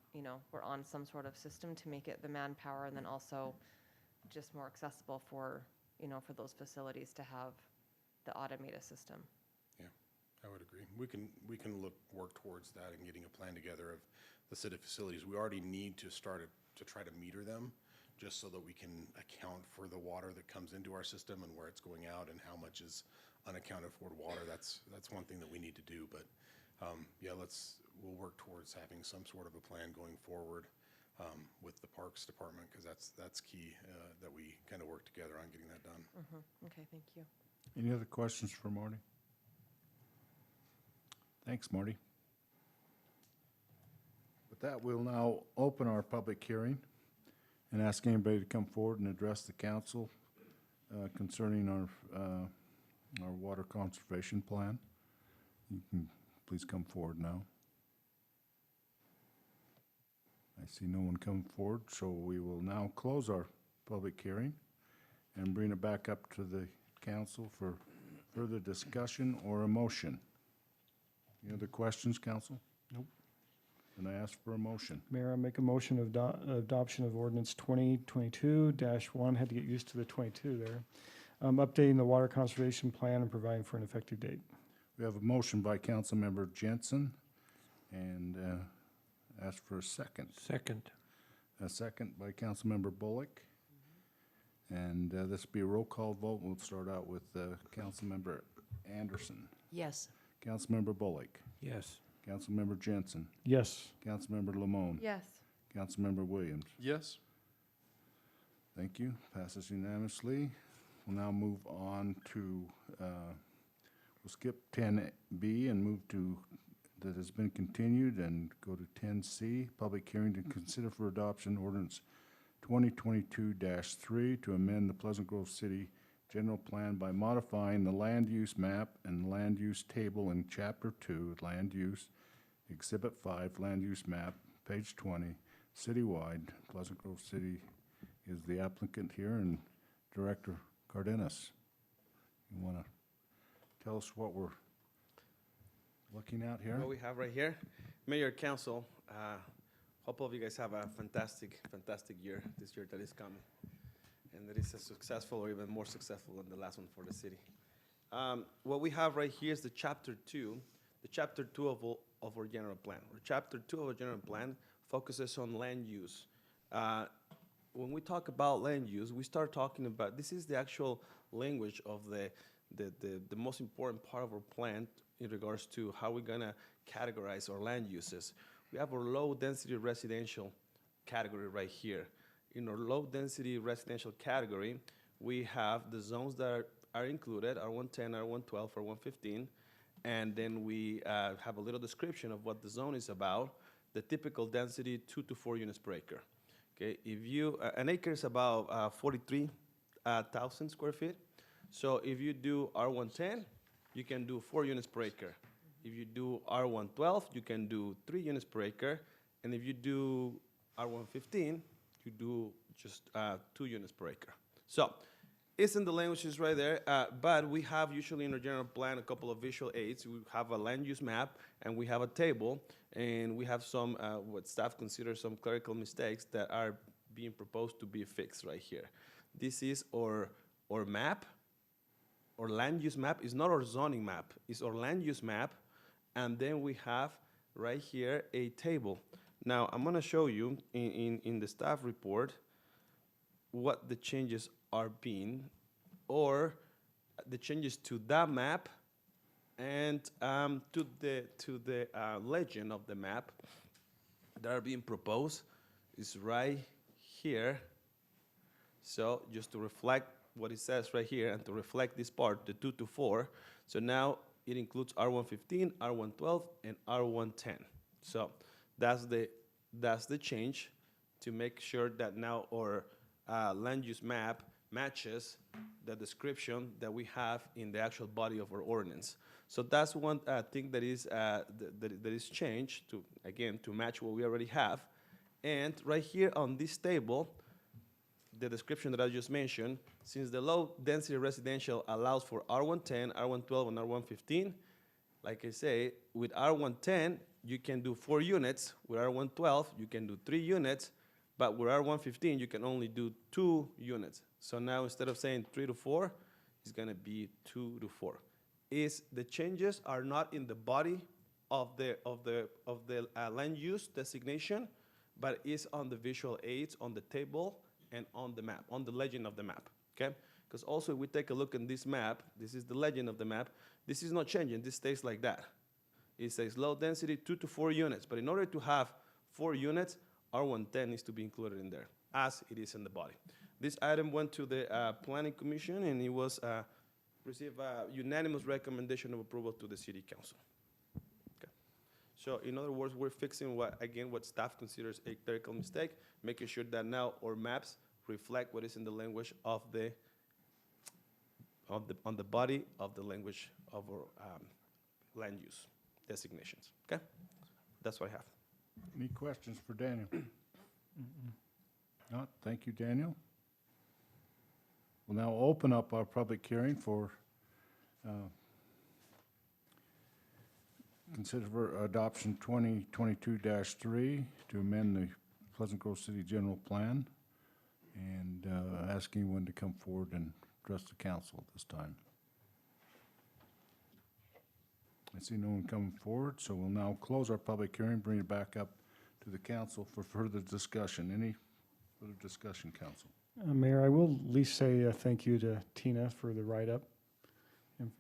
we're on some sort of system to make it the manpower, and then also just more accessible for, for those facilities to have the automated system. Yeah, I would agree. We can work towards that and getting a plan together of the city facilities. We already need to start to try to meter them, just so that we can account for the water that comes into our system and where it's going out and how much is unaccounted for water. That's one thing that we need to do. But we'll work towards having some sort of a plan going forward with the Parks Department, because that's key, that we kind of work together on getting that done. Okay, thank you. Any other questions for Marty? Thanks, Marty. With that, we'll now open our public hearing and ask anybody to come forward and address the council concerning our water conservation plan. You can please come forward now. I see no one come forward, so we will now close our public hearing and bring it back up to the council for further discussion or a motion. Any other questions, council? Nope. Then I ask for a motion. Mayor, I make a motion of adoption of ordinance 2022-1, had to get used to the 22 there, updating the water conservation plan and providing for an effective date. We have a motion by Councilmember Jensen and ask for a second. Second. A second by Councilmember Bullock. And this will be a roll call vote. We'll start out with Councilmember Anderson. Yes. Councilmember Bullock. Yes. Councilmember Jensen. Yes. Councilmember Lamone. Yes. Councilmember Williams. Yes. Thank you. Passes unanimously. We'll now move on to, we'll skip 10B and move to, that has been continued, and go to 10C, public hearing to consider for adoption ordinance 2022-3 to amend the Pleasant Grove City General Plan by modifying the land use map and land use table in Chapter 2, Land Use, Exhibit 5, Land Use Map, page 20, citywide. Pleasant Grove City is the applicant here, and Director Cardenas, you want to tell us what we're looking at here? What we have right here, Mayor, Council, hope all of you guys have a fantastic year this year that is coming, and that is as successful or even more successful than the last one for the city. What we have right here is the Chapter 2 of our general plan. Or Chapter 2 of our general plan focuses on land use. When we talk about land use, we start talking about, this is the actual language of the most important part of our plan in regards to how we're gonna categorize our land uses. We have our low-density residential category right here. In our low-density residential category, we have the zones that are included, R110, R112, R115, and then we have a little description of what the zone is about. The typical density, 2 to 4 units per acre. Okay, if you, an acre is about 43,000 square feet. So if you do R110, you can do 4 units per acre. If you do R112, you can do 3 units per acre. And if you do R115, you do just 2 units per acre. So it's in the languages right there, but we have usually in our general plan a couple of visual aids. We have a land use map, and we have a table, and we have some, what staff considers some clerical mistakes that are being proposed to be fixed right here. This is our map. Our land use map is not our zoning map, it's our land use map, and then we have right here a table. Now, I'm gonna show you in the staff report what the changes are being, or the changes to that map and to the legend of the map that are being proposed is right here. So just to reflect what it says right here and to reflect this part, the 2 to 4. So now it includes R115, R112, and R110. So that's the change to make sure that now our land use map matches the description that we have in the actual body of our ordinance. So that's one thing that is changed to, again, to match what we already have. And right here on this table, the description that I just mentioned, since the low-density residential allows for R110, R112, and R115, like I say, with R110, you can do 4 units. With R112, you can do 3 units. But with R115, you can only do 2 units. So now instead of saying 3 to 4, it's going to be 2 to 4. The changes are not in the body of the land use designation, but is on the visual aids, on the table, and on the map, on the legend of the map, okay? Because also if we take a look in this map, this is the legend of the map, this is not changing, this stays like that. It says low density, 2 to 4 units, but in order to have 4 units, R110 needs to be included in there, as it is in the body. This item went to the Planning Commission, and it was received a unanimous recommendation of approval to the City Council. Okay. So in other words, we're fixing what staff considers a clerical mistake, making sure that now our maps reflect what is in the language of on the body of the language of our land use designations. Okay, that's what I have. Any questions for Daniel? Not. Thank you, Daniel. We'll now open up our public hearing for consider for adoption 2022-3 to amend the Pleasant Grove City General Plan, and ask anyone to come forward and address the council at this time? I see no one coming forward, so we'll now close our public hearing, bring it back up to the council for further discussion. Any further discussion, council? Mayor, I will at least say thank you to Tina for the write-up,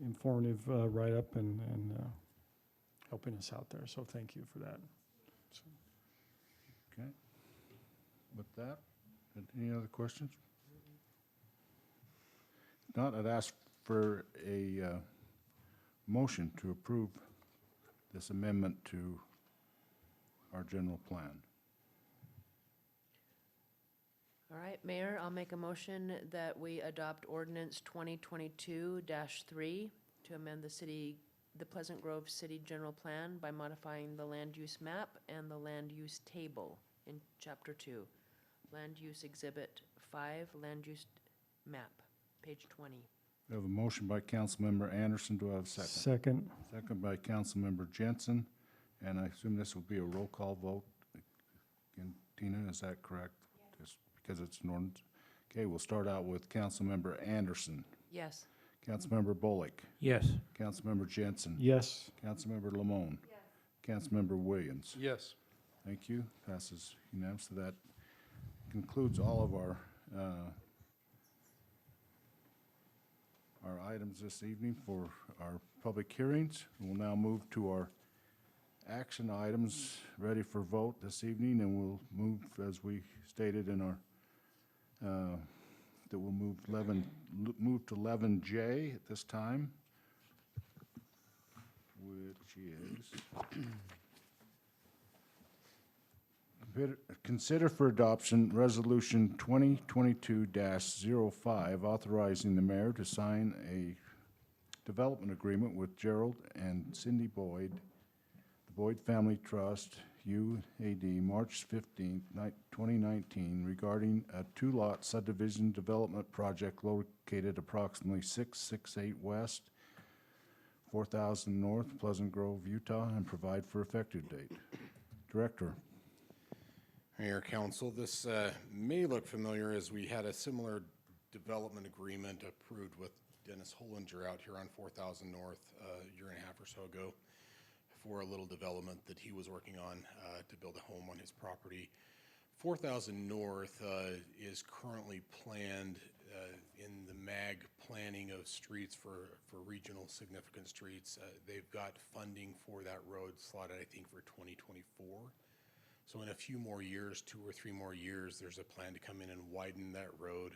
informative write-up and helping us out there. So thank you for that. Okay. With that, any other questions? If not, I'd ask for a motion to approve this amendment to our general plan. All right, Mayor, I'll make a motion that we adopt ordinance 2022-3 to amend the Pleasant Grove City General Plan by modifying the land use map and the land use table in Chapter 2. Land Use Exhibit 5, Land Use Map, page 20. We have a motion by Councilmember Anderson. Do I have a second? Second. Second by Councilmember Jensen, and I assume this will be a roll call vote. Again, Tina, is that correct? Just because it's an ordinance. Okay, we'll start out with Councilmember Anderson. Yes. Councilmember Bullock. Yes. Councilmember Jensen. Yes. Councilmember Lamone. Yes. Councilmember Williams. Yes. Thank you. Passes unanimously. That concludes all of our items this evening for our public hearings. We'll now move to our action items ready for vote this evening, and we'll move, as we stated in our, that we'll move to 11J at this time, which is consider for adoption Resolution 2022-05, authorizing the mayor to sign a development agreement with Gerald and Cindy Boyd, the Boyd Family Trust, UAD, March 15th, 2019, regarding a two-lot subdivision development project located approximately 668 West, 4000 North, Pleasant Grove, Utah, and provide for effective date. Director. Mayor, Council, this may look familiar as we had a similar development agreement approved with Dennis Hollinger out here on 4000 North a year and a half or so ago for a little development that he was working on to build a home on his property. 4000 North is currently planned in the MAG planning of streets for regional significant streets. They've got funding for that road slotted, I think, for 2024. So in a few more years, 2 or 3 more years, there's a plan to come in and widen that road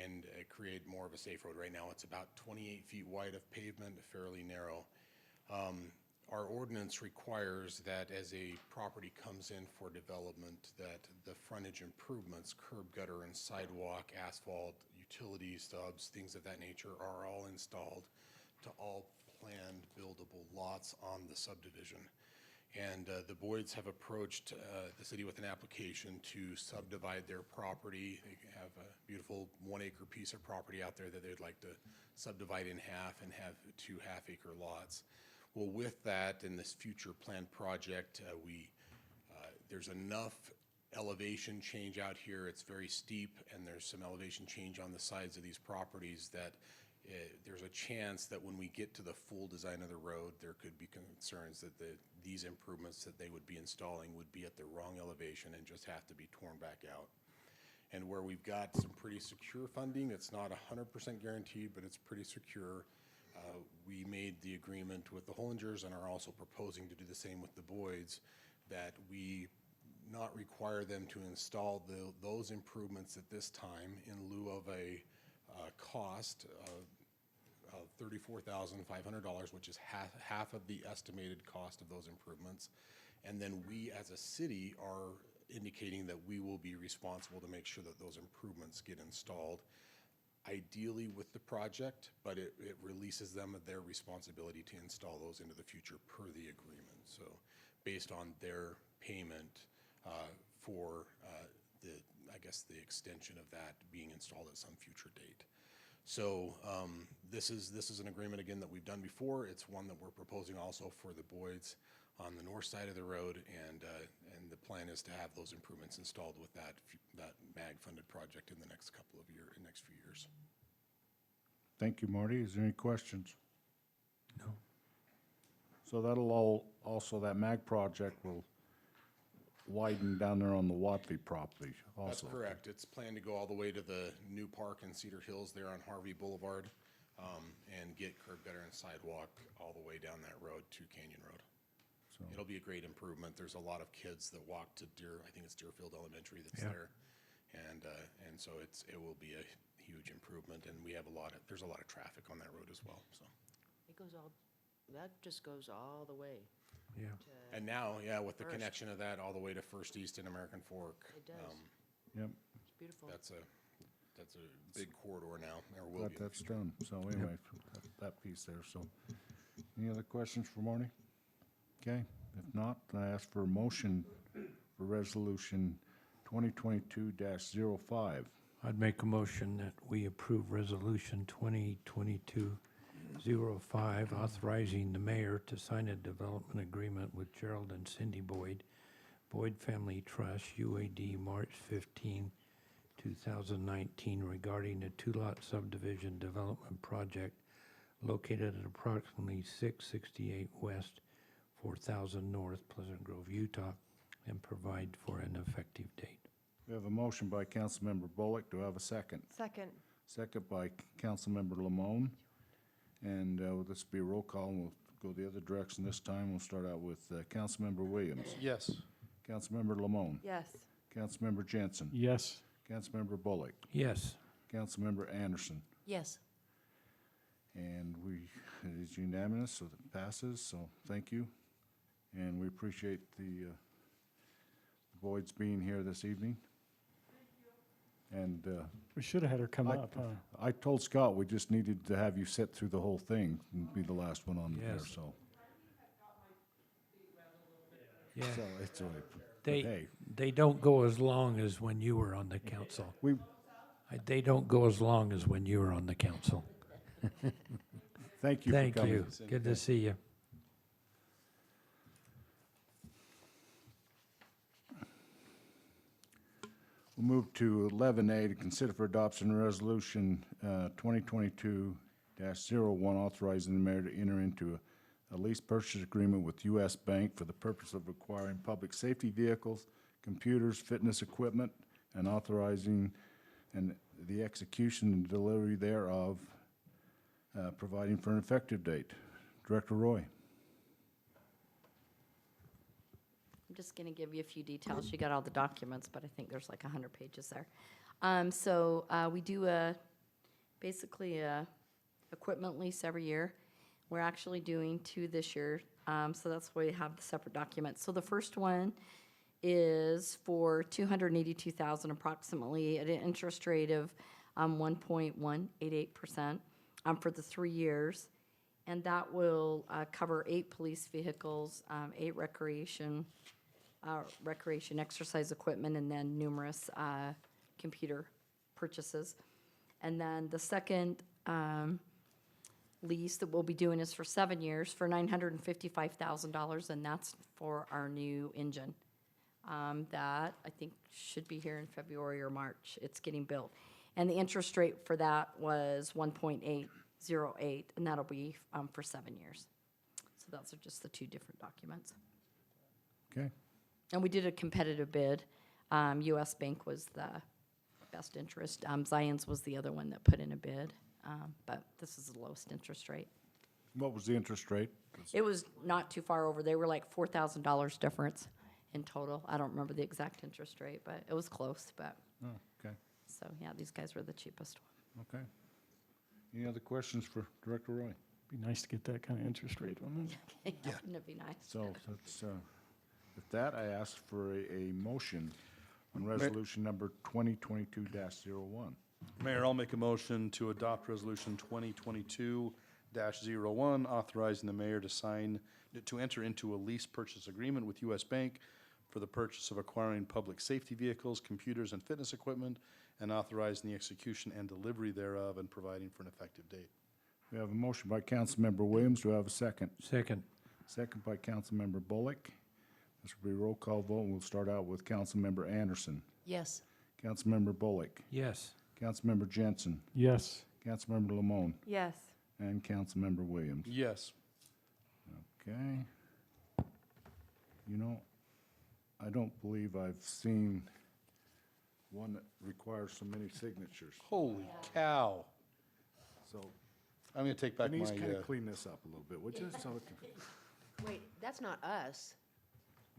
and create more of a safe road. Right now, it's about 28 feet wide of pavement, fairly narrow. Our ordinance requires that as a property comes in for development, that the frontage improvements, curb, gutter, and sidewalk, asphalt, utility stubs, things of that nature are all installed to all planned buildable lots on the subdivision. And the Boyds have approached the city with an application to subdivide their property. They have a beautiful 1 acre piece of property out there that they'd like to subdivide in half and have 2 half-acre lots. Well, with that and this future planned project, there's enough elevation change out here. It's very steep, and there's some elevation change on the sides of these properties that there's a chance that when we get to the full design of the road, there could be concerns that these improvements that they would be installing would be at the wrong elevation and just have to be torn back out. And where we've got some pretty secure funding, it's not 100% guaranteed, but it's pretty secure. We made the agreement with the Hollingers and are also proposing to do the same with the Boyds, that we not require them to install those improvements at this time in lieu of a cost of $34,500, which is half of the estimated cost of those improvements. And then we as a city are indicating that we will be responsible to make sure that those improvements get installed, ideally with the project, but it releases them of their responsibility to install those into the future per the agreement. So based on their payment for the extension of that being installed at some future date. So this is an agreement, again, that we've done before. It's one that we're proposing also for the Boyds on the north side of the road, and the plan is to have those improvements installed with that MAG funded project in the next few years. Thank you, Marty. Is there any questions? No. So that'll also, that MAG project will widen down there on the Watley property That's also. correct. It's planned to go all the way to the new park in Cedar Hills there on Harvey Boulevard, and get curb gutter and sidewalk all the way down that road to Canyon Road. So- It'll be a great improvement. There's a lot of kids that walk to I think it's Deerfield Elementary that's Yeah. there. And so it will be a huge improvement, and there's a lot of traffic on that road as well, so. It goes that just goes all the way Yeah. to. And now, yeah, with the First. connection of that all the way to First East and American Fork. It does. Yep, It's beautiful. That's a big corridor now, or will glad be. that's done. So anyway, that piece there, so. Any other questions for Marty? Okay, if not, I ask for a motion for resolution 2022-05. I'd make a motion that we approve Resolution 2022-05, authorizing the mayor to sign a development agreement with Gerald and Cindy Boyd, Boyd Family Trust, UAD, March 15, 2019, regarding a two-lot subdivision development project located at approximately 668 West, 4000 North, Pleasant Grove, Utah, and provide for an effective date. We have a motion by Councilmember Bullock. Do I have a second? Second. Second by Councilmember Lamone. And this will be a roll call, and we'll go the other direction this time. We'll start out with Councilmember Williams. Yes. Councilmember Lamone. Yes. Councilmember Jensen. Yes. Councilmember Bullock. Yes. Councilmember Anderson. Yes. And it is unanimous, so it passes, so thank you. And we appreciate the Boyds being here this evening. And We should have had her come up, huh? I told Scott we just needed to have you sit through the whole thing and be the last one on there, Yes. so. Yeah. So it's all right. But hey, They don't go as long as when you were on the council. They don't go as long as when you were on the council. thank you for Thank coming. you. Good to see you. We'll move to 11A to consider for adoption resolution 2022-01, authorizing the mayor to enter into a lease purchase agreement with U.S. Bank for the purpose of acquiring public safety vehicles, computers, fitness equipment, and authorizing the execution and delivery thereof, providing for an effective date. Director Roy. I'm just going to give you a few details. You got all the documents, but I think there's like 100 pages there. We do basically a equipment lease every year. We're actually doing 2 this year, so that's why we have the separate documents. So the first one is for $282,000 approximately at an interest rate of 1.188% for the 3 years. And that will cover 8 police vehicles, 8 recreation exercise equipment, and then numerous computer purchases. And then the second lease that we'll be doing is for 7 years for $955,000, and that's for our new engine. That I think should be here in February or March. It's getting built. And the interest rate for that was 1.808, and that'll be for 7 years. So those are just the 2 different documents. Okay. And we did a competitive bid. U.S. Bank was the best interest. Zions was the other one that put in a bid, but this is the lowest interest rate. What was the interest rate? It was not too far over. They were like $4,000 difference in total. I don't remember the exact interest rate, but it was close. But Oh, okay, so yeah, these guys were the cheapest one. okay. Any other questions for Director Roy? Be nice to get that kind of interest rate, wouldn't it? Yeah, wouldn't it be nice? So that's, with that, I ask for a motion on resolution number 2022-01. Mayor, I'll make a motion to adopt Resolution 2022-01, authorizing the mayor to enter into a lease purchase agreement with U.S. Bank for the purchase of acquiring public safety vehicles, computers, and fitness equipment, and authorizing the execution and delivery thereof, and providing for an effective date. We have a motion by Councilmember Williams. Do I have a second? Second. Second by Councilmember Bullock. This will be a roll call vote, and we'll start out with Councilmember Anderson. Yes. Councilmember Bullock. Yes. Councilmember Jensen. Yes. Councilmember Lamone, Yes. and Councilmember Williams. Yes. Okay. You know, I don't believe I've seen one that requires so many signatures. Holy cow. So I'm going to take back Denise, my, kind of clean this up a little bit, would you? So, Wait, that's not us.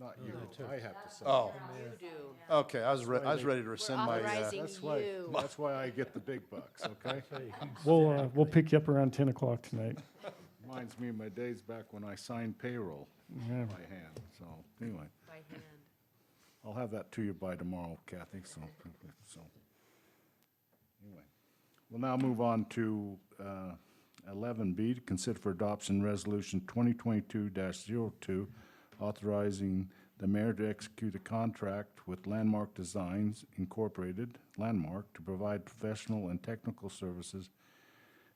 not you, I have to say. oh, You do. okay, I was ready to rescind my, authorizing That's why, you. that's why I get the big bucks, okay? We'll pick you up around 10 o'clock tonight. Reminds me of my days back when I signed payroll Yeah. by hand, so, anyway. By hand. I'll have that to you by tomorrow, Kathy, so, anyway. We'll now move on to 11B, to consider for adoption Resolution 2022-02, authorizing the mayor to execute a contract with Landmark Designs Incorporated, Landmark, to provide professional and technical services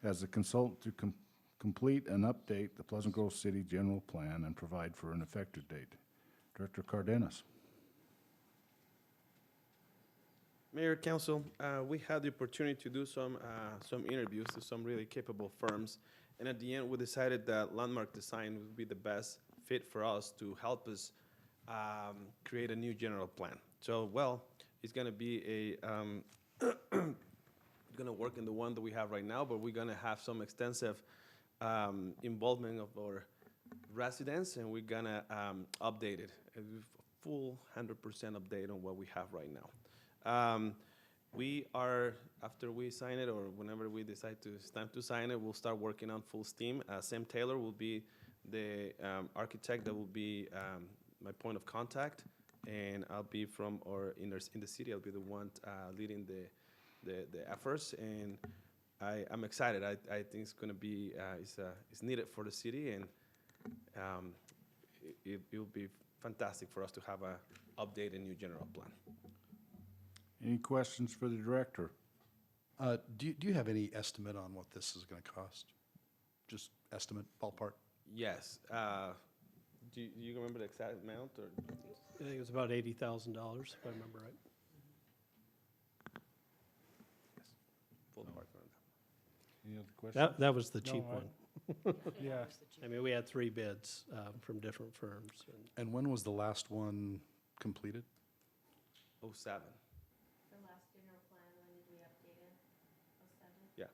as a consultant to complete and update the Pleasant Grove City General Plan and provide for an effective date. Director Cardenas. Mayor, Council, we had the opportunity to do some interviews to some really capable firms, and at the end, we decided that Landmark Design would be the best fit for us to help us create a new general plan. So, well, it's going to be it's going to work in the one that we have right now, but we're going to have some extensive involvement of our residents, and we're going to update it, a full 100% update on what we have right now. We are, after we sign it, or whenever we decide it's time to sign it, we'll start working on full steam. Sam Taylor will be the architect that will be my point of contact, and I'll be from, or in the city, I'll be the one leading the efforts, and I'm excited. I think it's going to be, it's needed for the city, and it'll be fantastic for us to have a updated new general plan. Any questions for the director? Do you have any estimate on what this is going to cost? Just estimate, ballpark? Yes. Do you remember the exact amount, or? I think it was about $80,000, if I remember right. Full park on Any other questions? That was the No, cheap I- one. Yeah. I mean, we had 3 bids from different firms. And when was the last one completed? that? 07. The last general plan, when did we update it? 07? Yeah.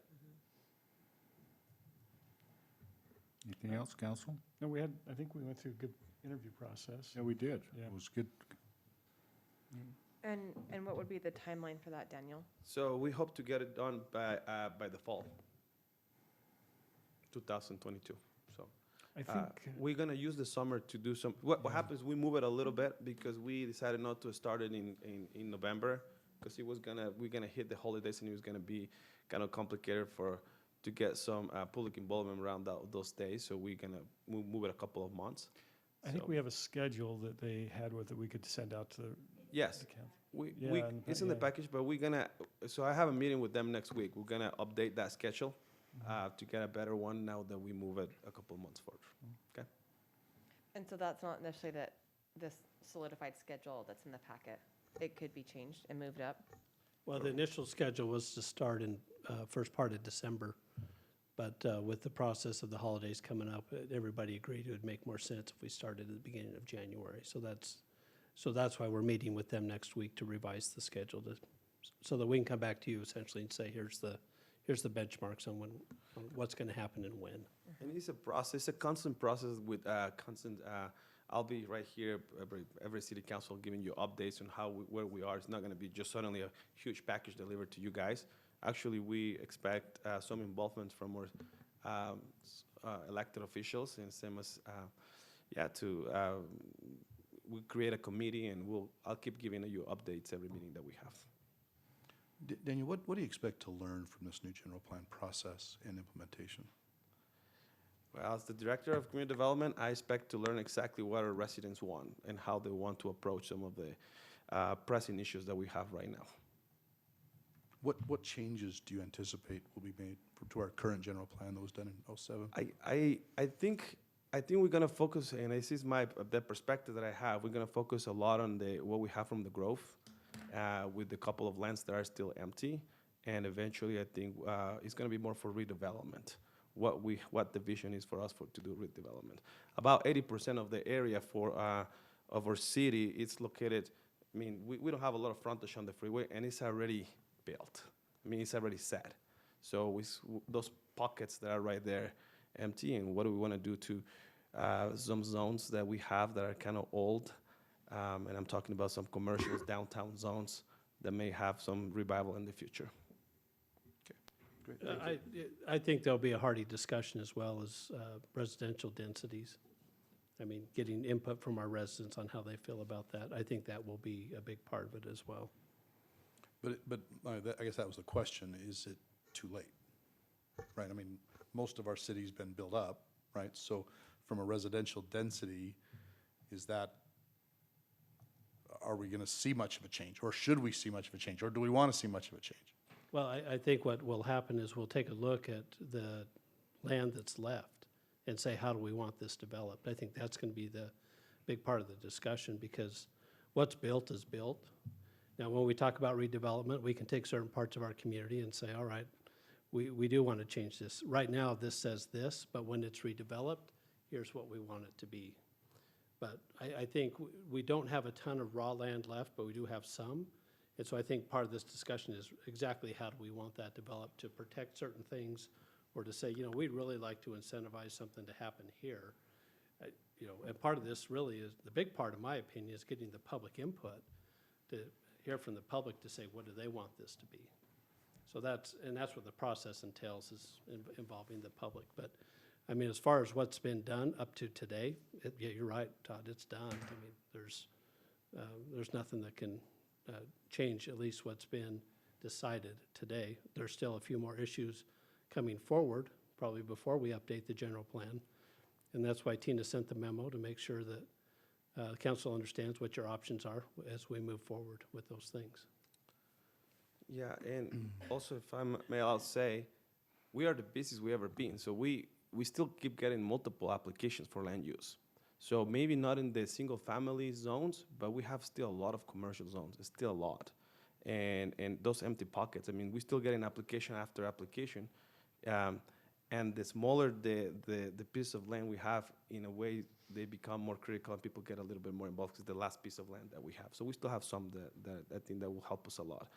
Anything else, council? No, I think we went through a good interview process. Yeah, we did. Yeah. It was good. And what would be the timeline for that, Daniel? So we hope to get it done by the fall, 2022. So I think, we're gonna use the summer to do some. What happens? We move it a little bit because we decided not to start it in November, because we're gonna hit the holidays, and it was gonna be kind of complicated to get some public involvement around those days. So we're gonna move it a couple of months. I think So- we have a schedule that they had with it we could send out to the Yes. council. We it's in the package, but we're gonna, so I have a meeting with them next week. We're gonna update that schedule to get a better one now that we move it a couple of months forward. Okay? And so that's not necessarily this solidified schedule that's in the packet. It could be changed and moved up. Well, the initial schedule was to start in first part of December, but with the process of the holidays coming up, everybody agreed it would make more sense if we started at the beginning of January. So that's why we're meeting with them next week to revise the schedule, so that we can come back to you essentially and say, here's the benchmarks on what's going to happen and when. And it's a process, a constant process with constant. I'll be right here every city council giving you updates on where we are. It's not going to be just suddenly a huge package delivered to you guys. Actually, we expect some involvement from our elected officials, and same as we create a committee, and I'll keep giving you updates every meeting that we have. Daniel, what do you expect to learn from this new general plan process and implementation? Well, as the director of community development, I expect to learn exactly what our residents want and how they want to approach some of the pressing issues that we have right now. What changes do you anticipate will be made to our current general plan that was done in 07? I think we're gonna focus, and this is the perspective that I have. We're gonna focus a lot on what we have from the growth, with a couple of lands that are still empty, and eventually I think it's going to be more for redevelopment. What the vision is for us to do redevelopment. About 80% of the area of our city, it's located. I mean, we don't have a lot of frontage on the freeway, and it's already built. I mean, it's already set. So those pockets that are right there empty, and what do we want to do to some zones that we have that are kind of old, and I'm talking about some commercial downtown zones that may have some revival in the future. Great, thank you. I think there'll be a hearty discussion as well as residential densities. I mean, getting input from our residents on how they feel about that. I think that will be a big part of it as well. But I guess that was the question, is it too late? Right, I mean, most of our city's been built up, right? So from a residential density, are we gonna see much of a change? Or should we see much of a change? Or do we wanna see much of a change? Well, I think what will happen is we'll take a look at the land that's left and say, how do we want this developed? I think that's going to be the big part of the discussion, because what's built is built. Now, when we talk about redevelopment, we can take certain parts of our community and say, all right, we do want to change this. Right now, this says this, but when it's redeveloped, here's what we want it to be. But I think we don't have a ton of raw land left, but we do have some. And so I think part of this discussion is exactly how do we want that developed to protect certain things, or to say, we'd really like to incentivize something to happen here. And part of this really is, the big part, in my opinion, is getting the public input, to hear from the public to say, what do they want this to be? So that's what the process entails, is involving the public. But I mean, as far as what's been done up to today, yeah, you're right, Todd, it's done. I mean, there's nothing that can change at least what's been decided today. There's still a few more issues coming forward, probably before we update the general plan. And that's why Tina sent the memo, to make sure that the council understands what your options are as we move forward with those things. Yeah, and also, if I may I'll say, we are the busiest we ever been. So we still keep getting multiple applications for land use. So maybe not in the single family zones, but we have still a lot of commercial zones. It's still a lot. And those empty pockets, I mean, we're still getting application after application. And the smaller the piece of land we have, in a way, they become more critical, and people get a little bit more involved, because it's the last piece of land that we have. So we still have some that I think that will help us a lot.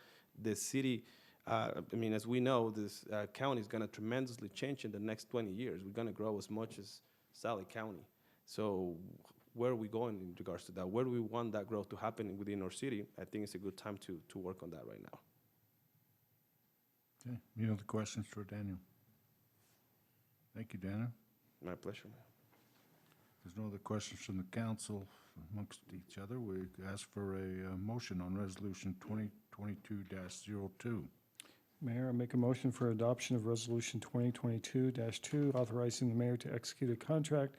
The city, I mean, as we know, this county is going to tremendously change in the next 20 years. We're going to grow as much as Sally County. So where are we going in regards to that? Where do we want that growth to happen within our city? I think it's a good time to work on that right now. Okay, any other questions for Daniel? Thank you, Daniel. My pleasure. There's no other questions from the council amongst each other. We ask for a motion on Resolution 2022-02. Mayor, I make a motion for adoption of Resolution 2022-2, authorizing the mayor to execute a contract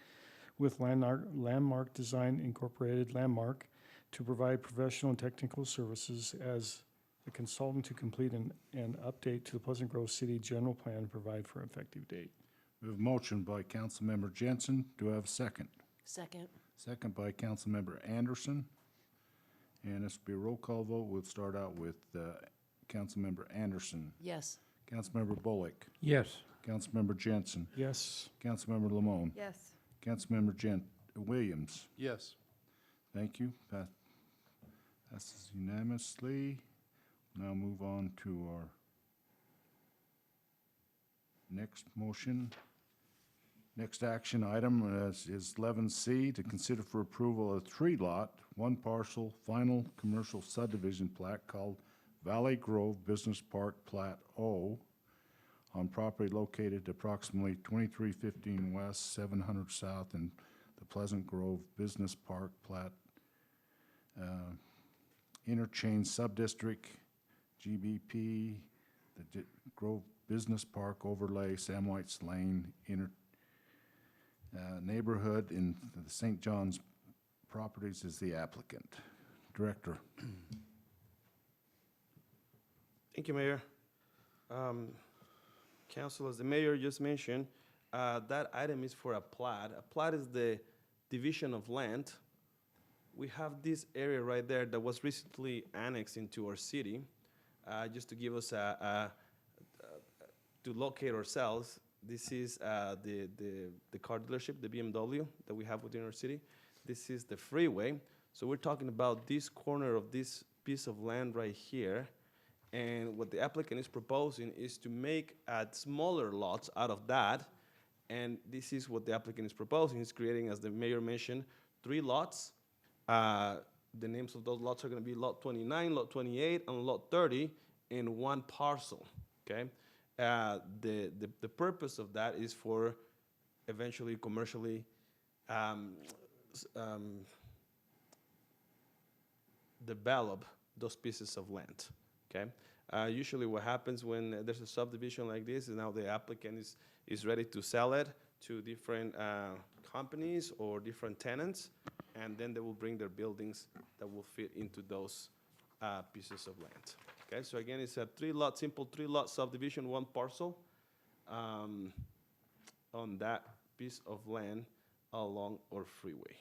with Landmark Design Incorporated, Landmark, to provide professional and technical services as a consultant to complete an update to the Pleasant Grove City General Plan and provide for an effective date. We have a motion by Councilmember Jensen. Do I have a second? Second. Second by Councilmember Anderson. And this will be a roll call vote. We'll start out with Councilmember Anderson. Yes. Councilmember Bullock. Yes. Councilmember Jensen. Yes. Councilmember Lamone. Yes. Councilmember Williams. Yes. Thank you. Passes unanimously. Now move on to our next motion. Next action item is 11C, to consider for approval a 3-lot, 1 parcel, final commercial subdivision plat called Valley Grove Business Park Plat O, on property located approximately 2315 West, 700 South in the Pleasant Grove Business Park Plat Interchange Subdistrict, GBP, the Grove Business Park Overlay, Sam White's Lane, neighborhood in the St. John's Properties is the applicant. Director. Thank you, Mayor. Council, as the mayor just mentioned, that item is for a plat. A plat is the division of land. We have this area right there that was recently annexed into our city. just to give us to locate ourselves, this is the car dealership, the BMW that we have within our city. This is the freeway. So we're talking about this corner of this piece of land right here. And what the applicant is proposing is to make smaller lots out of that. And this is what the applicant is proposing. He's creating, as the mayor mentioned, 3 lots. The names of those lots are going to be Lot 29, Lot 28, and Lot 30 in one parcel, okay? The purpose of that is for eventually commercially develop those pieces of land, okay? Usually what happens when there's a subdivision like this is now the applicant is ready to sell it to different companies or different tenants, and then they will bring their buildings that will fit into those pieces of land. Okay, so again, it's a simple 3-lot subdivision, 1 parcel on that piece of land along our freeway.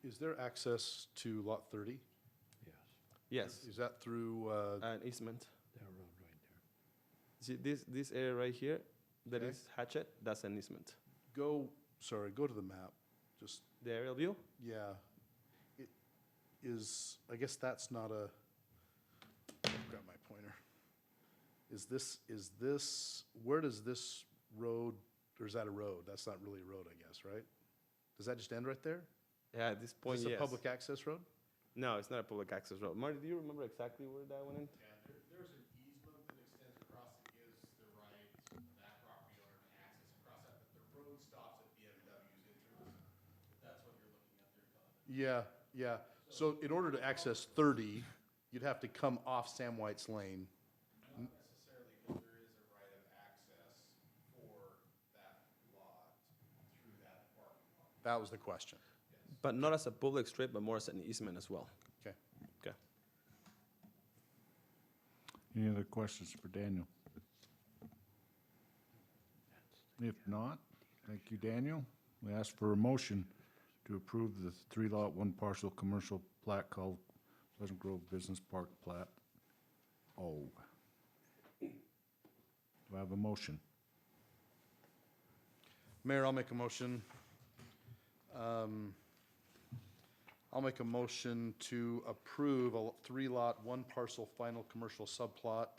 Is there access to Lot 30? Yes, Is that through, an easement. That road right there. See this area right here that Okay. is hatchet, that's an easement. go to the map, just, The aerial view? yeah. It is, I guess that's not a, I've got my pointer. Is this, where does this road, or is that a road? That's not really a road, I guess, right? Does that just end right there? Yeah, at this point, Is this yes. a public access road? No, it's not a public access road. Marty, do you remember exactly where that went in? Yeah, there's an easement that extends across that gives the right of that property owner to access across that, but the road stops at BMW's entrance. If that's what you're looking at there, Todd. Yeah. So in order to access 30, you'd have to come off Sam White's lane. Not necessarily, because there is a right of access for that lot through that parking lot. That was the question. But not as a public street, but more as an easement as well. Okay. Okay. Any other questions for Daniel? If not, thank you, Daniel. We ask for a motion to approve the 3-lot, 1 parcel commercial plat called Pleasant Grove Business Park Plat O. Do I have a motion? Mayor, I'll make a motion. I'll make a motion to approve a 3-lot, 1 parcel final commercial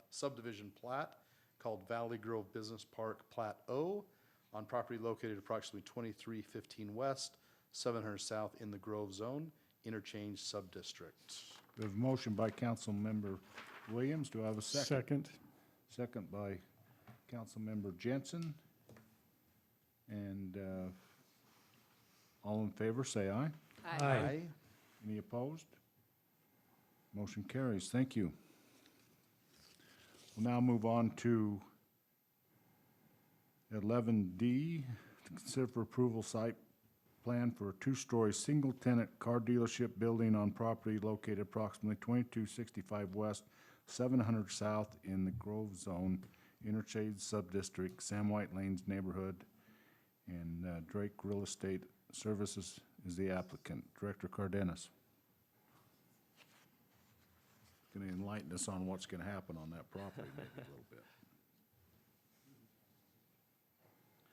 subdivision plat called Valley Grove Business Park Plat O on property located approximately 2315 West, 700 South in the Grove Zone, Interchange Subdistrict. We have a motion by Councilmember Williams. Do I have a second? Second. Second by Councilmember Jensen. And all in favor, say aye. Aye. Any opposed? Motion carries. Thank you. We'll now move on to 11D, to consider for approval site plan for a 2-story single-tenant car dealership building on property located approximately 2265 West, 700 South in the Grove Zone, Interchange Subdistrict, Sam White Lanes neighborhood, and Drake Real Estate Services is the applicant. Director Cardenas. Going to enlighten us on what's going to happen on that property maybe a little bit.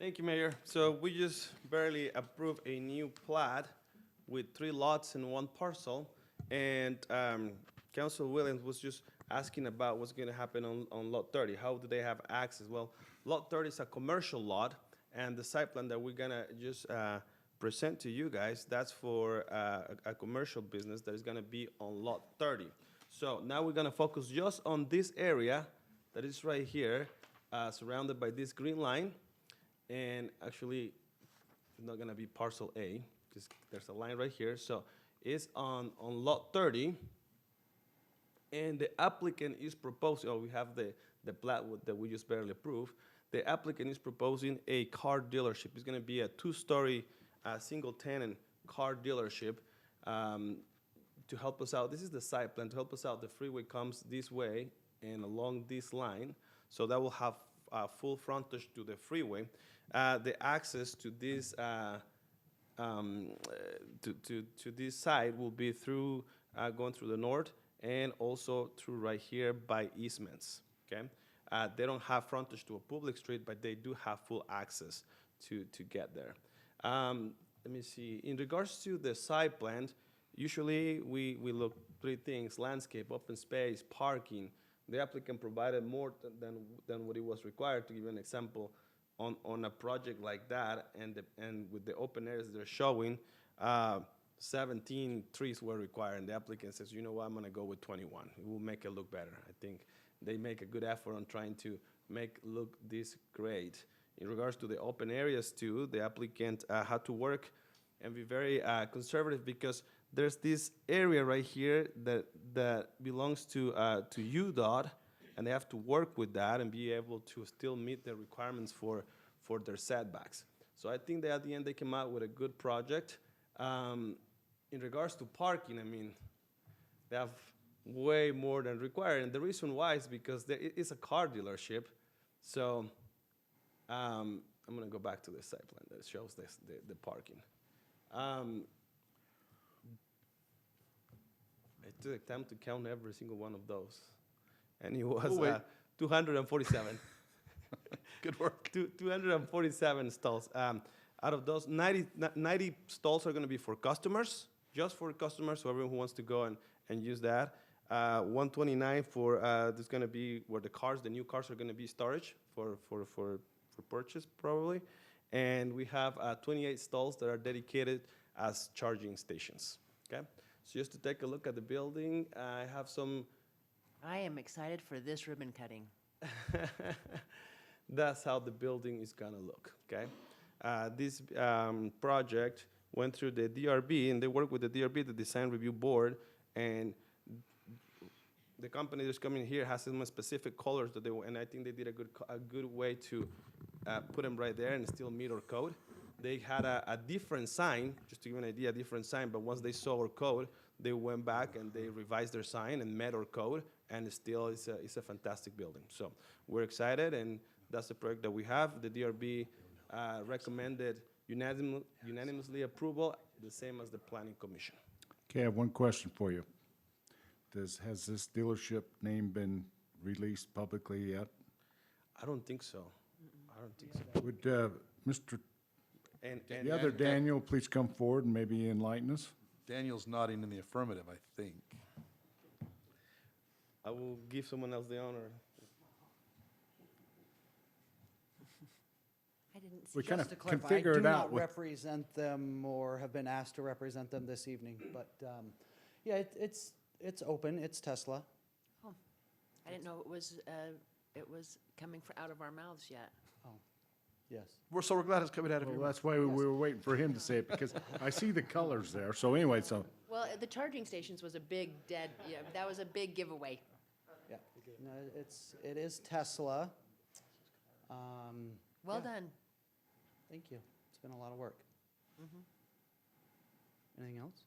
Thank you, Mayor. So we just barely approved a new plat with 3 lots and 1 parcel. And Council Williams was just asking about what's going to happen on Lot 30. How do they have access? Well, Lot 30 is a commercial lot, and the site plan that we're going to just present to you guys, that's for a commercial business that is going to be on Lot 30. So now we're going to focus just on this area that is right here, surrounded by this green line. And actually, it's not going to be parcel A, because there's a line right here. So it's on Lot 30. And the applicant is proposing, we have the plat that we just barely approved. The applicant is proposing a car dealership. It's going to be a 2-story single-tenant car dealership to help us out. This is the site plan. To help us out, the freeway comes this way and along this line. So that will have full frontage to the freeway. The access to this to this side will be through going through the north and also through right here by easements, okay? They don't have frontage to a public street, but they do have full access to get there. Let me see, in regards to the site plan, usually we look three things: landscape, open space, parking. The applicant provided more than what it was required. To give you an example, on a project like that, and with the open areas they're showing, 17 trees were required, and the applicant says, you know what, I'm gonna go with 21. It will make it look better. I think they make a good effort on trying to make look this great. In regards to the open areas too, the applicant had to work and be very conservative, because there's this area right here that belongs to Udot, and they have to work with that and be able to still meet the requirements for their setbacks. So I think that at the end they came out with a good project. In regards to parking, I mean, they have way more than required, and the reason why is because it's a car dealership. So I'm gonna go back to the site plan that shows the parking. I took time to count every single one of those, and it was 247. Good work. 247 stalls. Out of those, 90 stalls are going to be for customers, just for customers, so everyone who wants to go and use that. 129 for there's going to be where the new cars are going to be storage for purchase probably, and we have 28 stalls that are dedicated as charging stations. Okay, so just to take a look at the building, I have some. I am excited for this ribbon cutting. That's how the building is gonna look, okay? This project went through the DRB, and they work with the DRB, the Design Review Board, and the company that's coming here has some specific colors that and I think they did a good way to put them right there and still meet our code. They had a different sign, just to give you an idea, a different sign, but once they saw our code, they went back and they revised their sign and met our code, and still it's a fantastic building. So we're excited, and that's the project that we have. The DRB recommended unanimously approval, the same as the Planning Commission. Okay, I have one question for you. Has this dealership name been released publicly yet? I don't think so. I don't think so. Would Mr. And The other Daniel please come forward and maybe enlighten us? Daniel's nodding in the affirmative, I think. I will give someone else the honor. I didn't see. We kind of Just to clarify, can figure I it do out not with. represent them or have been asked to represent them this evening, but yeah, it's open, it's Tesla. Oh, I didn't know it was coming out of our mouths yet. Yes. We're glad it's coming out of Well, your mouth. that's why we were waiting for him to say it, because I see the colors there. So anyway, Well, the charging stations was a big that was a big giveaway. Yeah, no, it is Tesla. Well Yeah. done. Thank you. It's been a lot of work. Anything else?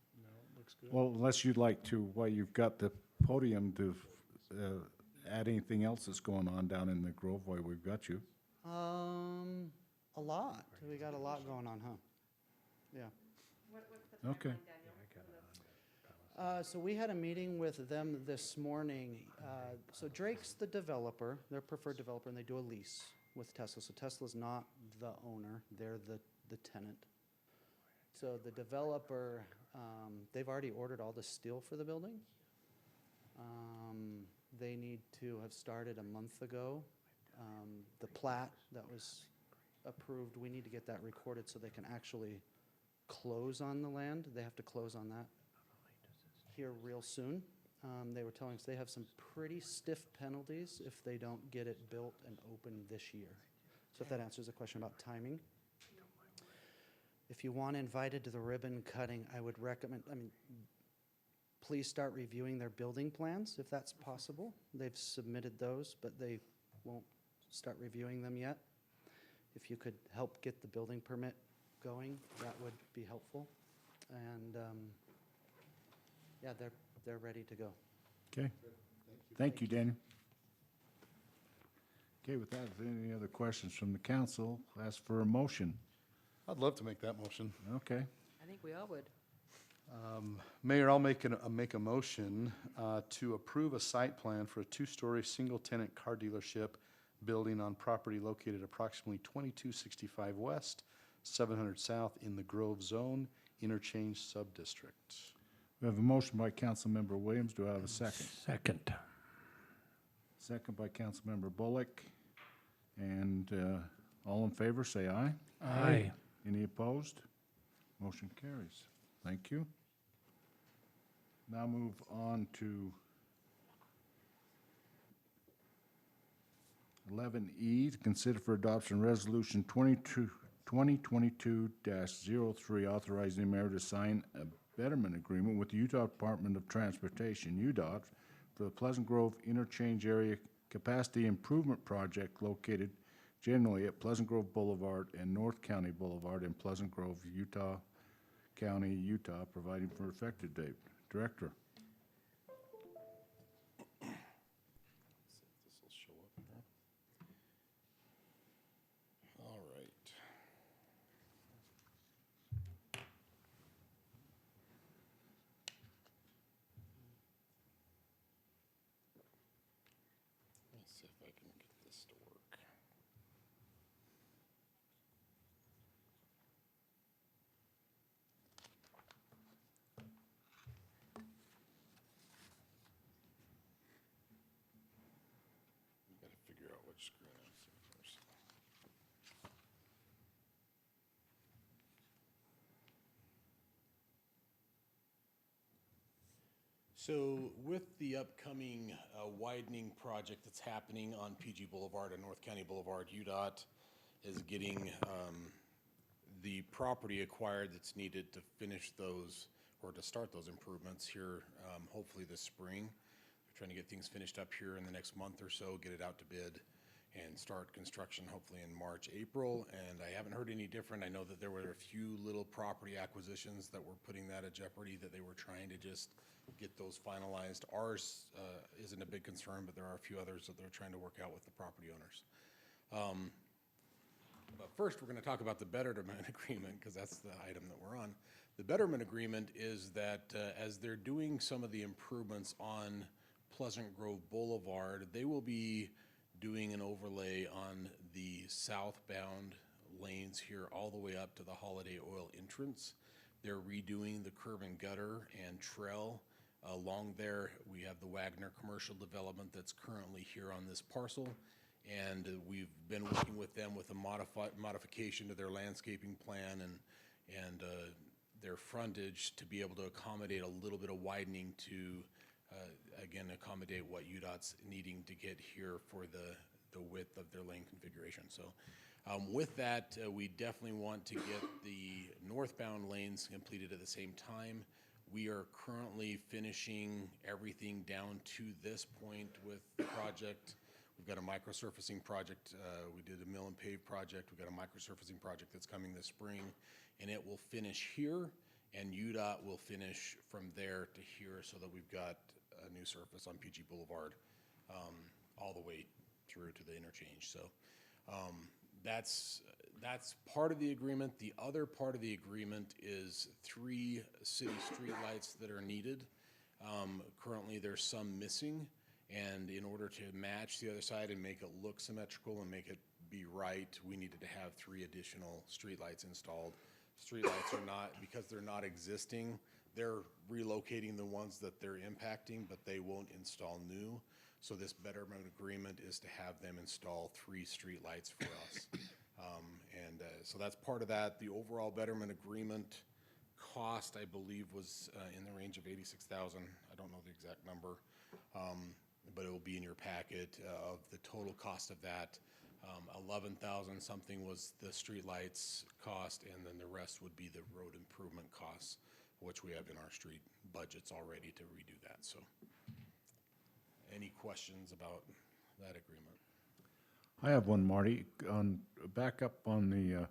well, unless you'd like to, while you've got the podium, to add anything else that's going on down in the Grove while we've got you. A lot. We got a lot going on, huh? Yeah. Okay. So we had a meeting with them this morning. So Drake's the developer, their preferred developer, and they do a lease with Tesla. So Tesla's not the owner, they're the tenant. So the developer, they've already ordered all the steel for the building. They need to have started a month ago. The plat that was approved, we need to get that recorded so they can actually close on the land. They have to close on that here real soon. They were telling us they have some pretty stiff penalties if they don't get it built and open this year. So if that answers the question about timing. If you want invited to the ribbon cutting, I would recommend, please start reviewing their building plans if that's possible. They've submitted those, but they won't start reviewing them yet. If you could help get the building permit going, that would be helpful. And yeah, they're ready to go. Okay. Thank you, Daniel. Okay, with that, if there are any other questions from the council, ask for a motion. I'd love to make that motion. Okay. I think we all would. Mayor, I'll make a motion to approve a site plan for a two-story, single-tenant car dealership building on property located approximately 2265 West, 700 South in the Grove Zone, Interchange Subdistrict. We have a motion by Councilmember Williams. Do I have a second? Second. Second by Councilmember Bullock. And all in favor, say aye. Aye. Any opposed? Motion carries. Thank you. Now move on to 11E, to consider for adoption Resolution 2022-03, authorizing the mayor to sign a betterment agreement with the Utah Department of Transportation, Udot, for the Pleasant Grove Interchange Area Capacity Improvement Project located generally at Pleasant Grove Boulevard and North County Boulevard in Pleasant Grove, Utah County, Utah, providing for effective date. Director. See if this will show up here. All right. Let's see if I can get this to work. Got to figure out which screen I'm seeing first. So with the upcoming widening project that's happening on PG Boulevard and North County Boulevard, UDOT is getting the property acquired that's needed to finish those or to start those improvements here, hopefully this spring. We're trying to get things finished up here in the next month or so, get it out to bid and start construction hopefully in March, April. And I haven't heard any different. I know that there were a few little property acquisitions that were putting that at jeopardy, that they were trying to just get those finalized. Ours isn't a big concern, but there are a few others that they're trying to work out with the property owners. But first, we're going to talk about the Betterment agreement, because that's the item that we're on. The Betterment agreement is that as they're doing some of the improvements on Pleasant Grove Boulevard, they will be doing an overlay on the southbound lanes here all the way up to the Holiday Oil entrance. They're redoing the curb and gutter and trail along there. We have the Wagner commercial development that's currently here on this parcel, and we've been working with them with a modification to their landscaping plan and their frontage to be able to accommodate a little bit of widening to again accommodate what UDOT's needing to get here for the width of their lane configuration. So with that, we definitely want to get the northbound lanes completed at the same time. We are currently finishing everything down to this point with the project. We've got a microsurfacing project. We did a mill and pave project. We've got a microsurfacing project that's coming this spring, and it will finish here, and UDOT will finish from there to here so that we've got a new surface on PG Boulevard all the way through to the interchange. So that's part of the agreement. The other part of the agreement is 3 city streetlights that are needed. Currently, there's some missing, and in order to match the other side and make it look symmetrical and make it be right, we needed to have 3 additional streetlights installed. Streetlights are not, because they're not existing, they're relocating the ones that they're impacting, but they won't install new. So this Betterment agreement is to have them install 3 streetlights for us. So that's part of that. The overall Betterment agreement cost, I believe, was in the range of $86,000. I don't know the exact number, but it will be in your packet of the total cost of that. 11,000 something was the streetlights cost, and then the rest would be the road improvement costs, which we have in our street budgets already to redo that. So any questions about that agreement? I have one, Marty. Back up on the,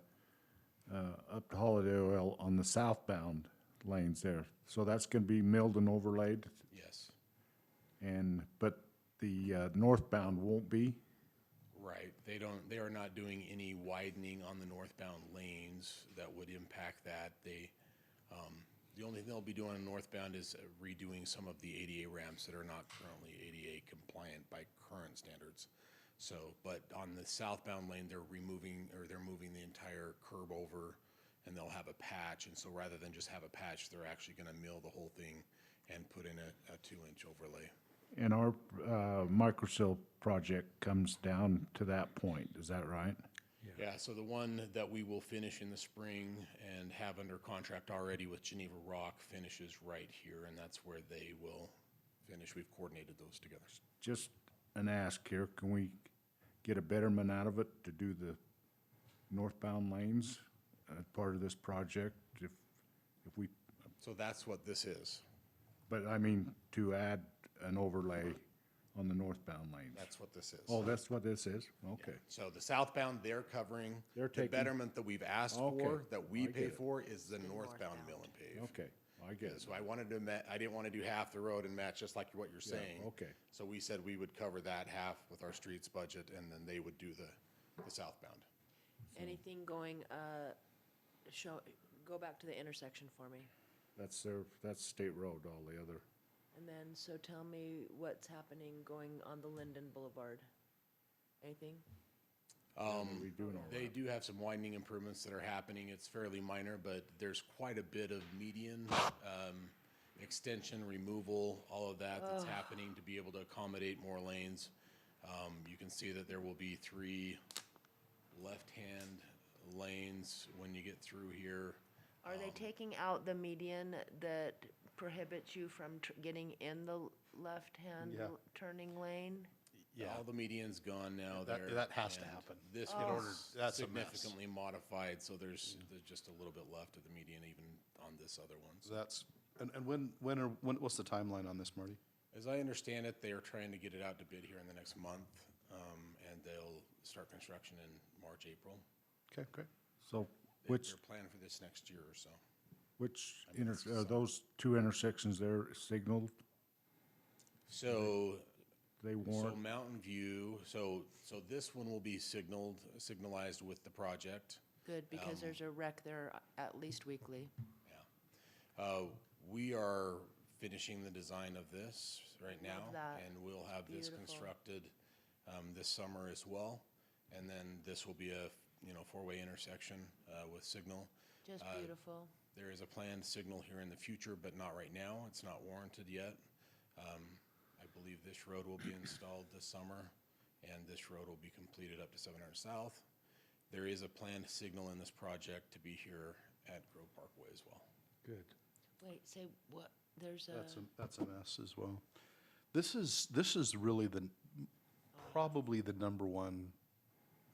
up to Holiday Oil on the southbound lanes there. So that's going to be milled and overlaid? Yes. But the northbound won't be? Right. They are not doing any widening on the northbound lanes that would impact that. The only thing they'll be doing on northbound is redoing some of the ADA ramps that are not currently ADA compliant by current standards. So, but on the southbound lane, they're moving the entire curb over, and they'll have a patch. And so rather than just have a patch, they're actually gonna mill the whole thing and put in a 2-inch overlay. And our microsill project comes down to that point, is that right? Yeah, so the one that we will finish in the spring and have under contract already with Geneva Rock finishes right here, and that's where they will finish. We've coordinated those together. Just an ask here, can we get a betterment out of it to do the northbound lanes as part of this project? If we, So that's what this is. but I mean, to add an overlay on the northbound lanes. That's what this is. Oh, that's what this is? Okay. So the southbound, they're covering. They're The taking- betterment that we've asked Okay, for, that we I pay get it. for, is the northbound mill and pave. Okay, I get it. So I wanted to I didn't want to do half the road and match just like what you're Yeah, saying. okay. So we said we would cover that half with our streets budget, and then they would do the southbound. Anything going, go back to the intersection for me. That's state road, all the other. And then, so tell me what's happening going on the Linden Boulevard. Anything? We do know They do have some widening improvements that are happening. It's fairly minor, but there's quite a bit of median, extension, removal, all of that's happening to be able to accommodate more lanes. You can see that there will be 3 left-hand lanes when you get through here. Are they taking out the median that prohibits you from getting in the left-hand Yeah. turning lane? Yeah, all the median's gone now That- there. that has to and happen. This In order- was that's a mess. significantly modified, so there's just a little bit left of the median even on this other one. So That's, and what's the timeline on this, Marty? as I understand it, they are trying to get it out to bid here in the next month, and they'll start construction in March, April. Okay, great. So They're which planning for this next year or so. are those 2 intersections there signaled? So They So warrant? Mountain View, so this one will be signalized with the project. Good, because there's a wreck there at least weekly. We are finishing the design of this right now. Love that. And we'll have this Beautiful. constructed this summer as well. And then this will be a, 4-way intersection with signal. Just beautiful. There is a planned signal here in the future, but not right now. It's not warranted yet. I believe this road will be installed this summer, and this road will be completed up to 700 South. There is a planned signal in this project to be here at Grove Parkway as well. Good. Wait, say what, there's a, That's a mess as well. This is really probably the number one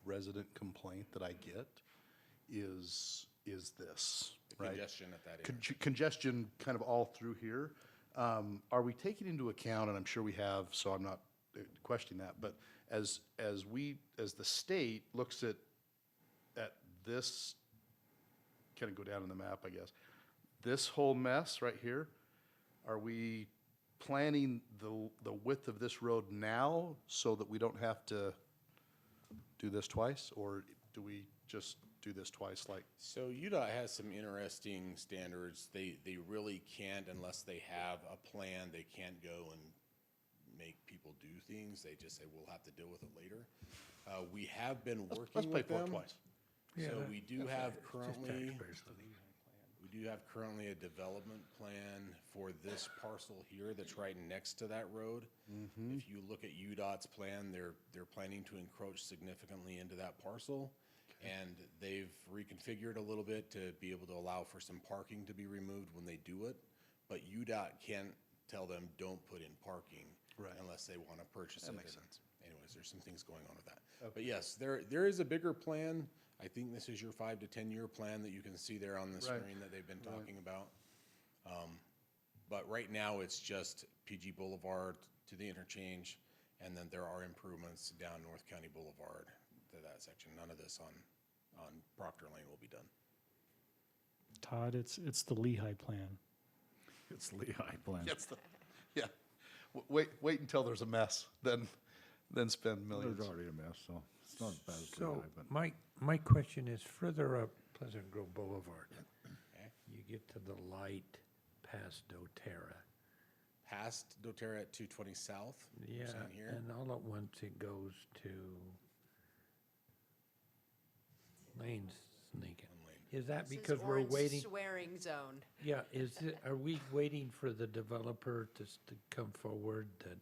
resident complaint that I get is this, The right? congestion at that intersection. Congestion kind of all through here. Are we taking into account, and I'm sure we have, so I'm not questioning that, but as the state looks at this, kind of go down in the map, I guess, this whole mess right here, are we planning the width of this road now so that we don't have to do this twice, or do we just do this twice like? So Udot has some interesting standards. They really can't, unless they have a plan, they can't go and make people do things. They just say, we'll have to deal with it later. We have been working Let's pay with for it them. twice. So we do have currently a development plan for this parcel here that's right next to that road. If you look at UDOT's plan, they're planning to encroach significantly into that parcel. And they've reconfigured a little bit to be able to allow for some parking to be removed when they do it. But UDOT can't tell them, don't put in parking unless they want to purchase it. That makes And sense. Anyways, there's some things going on with that. But yes, there is a bigger plan. I think this is your 5 to 10 year plan that you can see there on the Right. screen that they've been talking about. But right now, it's just PG Boulevard to the interchange, and then there are improvements down North County Boulevard to that section. None of this on Proctor Lane will be done. Todd, it's the Lehigh plan. It's Lehigh plan. Yeah. Wait until there's a mess, then spend millions. There's already a mess, so it's not as bad as So Lehigh, but. my question is further up Pleasant Grove Boulevard. Okay. You get to the light past doTERRA. Past doTERRA at 220 South? you're Yeah, saying here? and all at once it goes to Lane's Lincoln. Is that This is because we're orange waiting? swearing zone. Yeah, are we waiting for the developer to come forward that?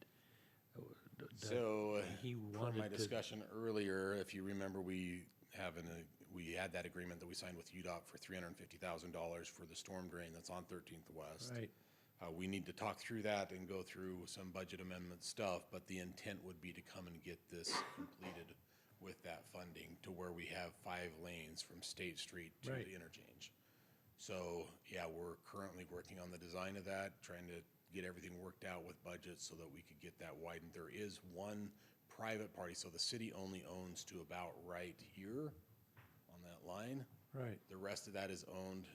So, he per wanted my to- discussion earlier, if you remember, we had that agreement that we signed with Udot for $350,000 for the storm drain that's on 13th West. Right. We need to talk through that and go through some budget amendment stuff, but the intent would be to come and get this completed with that funding to where we have 5 lanes from State Street to Right. the interchange. So, yeah, we're currently working on the design of that, trying to get everything worked out with budgets so that we could get that widened. There is one private party, so the city only owns to about right here on that line. Right. The rest of that is owned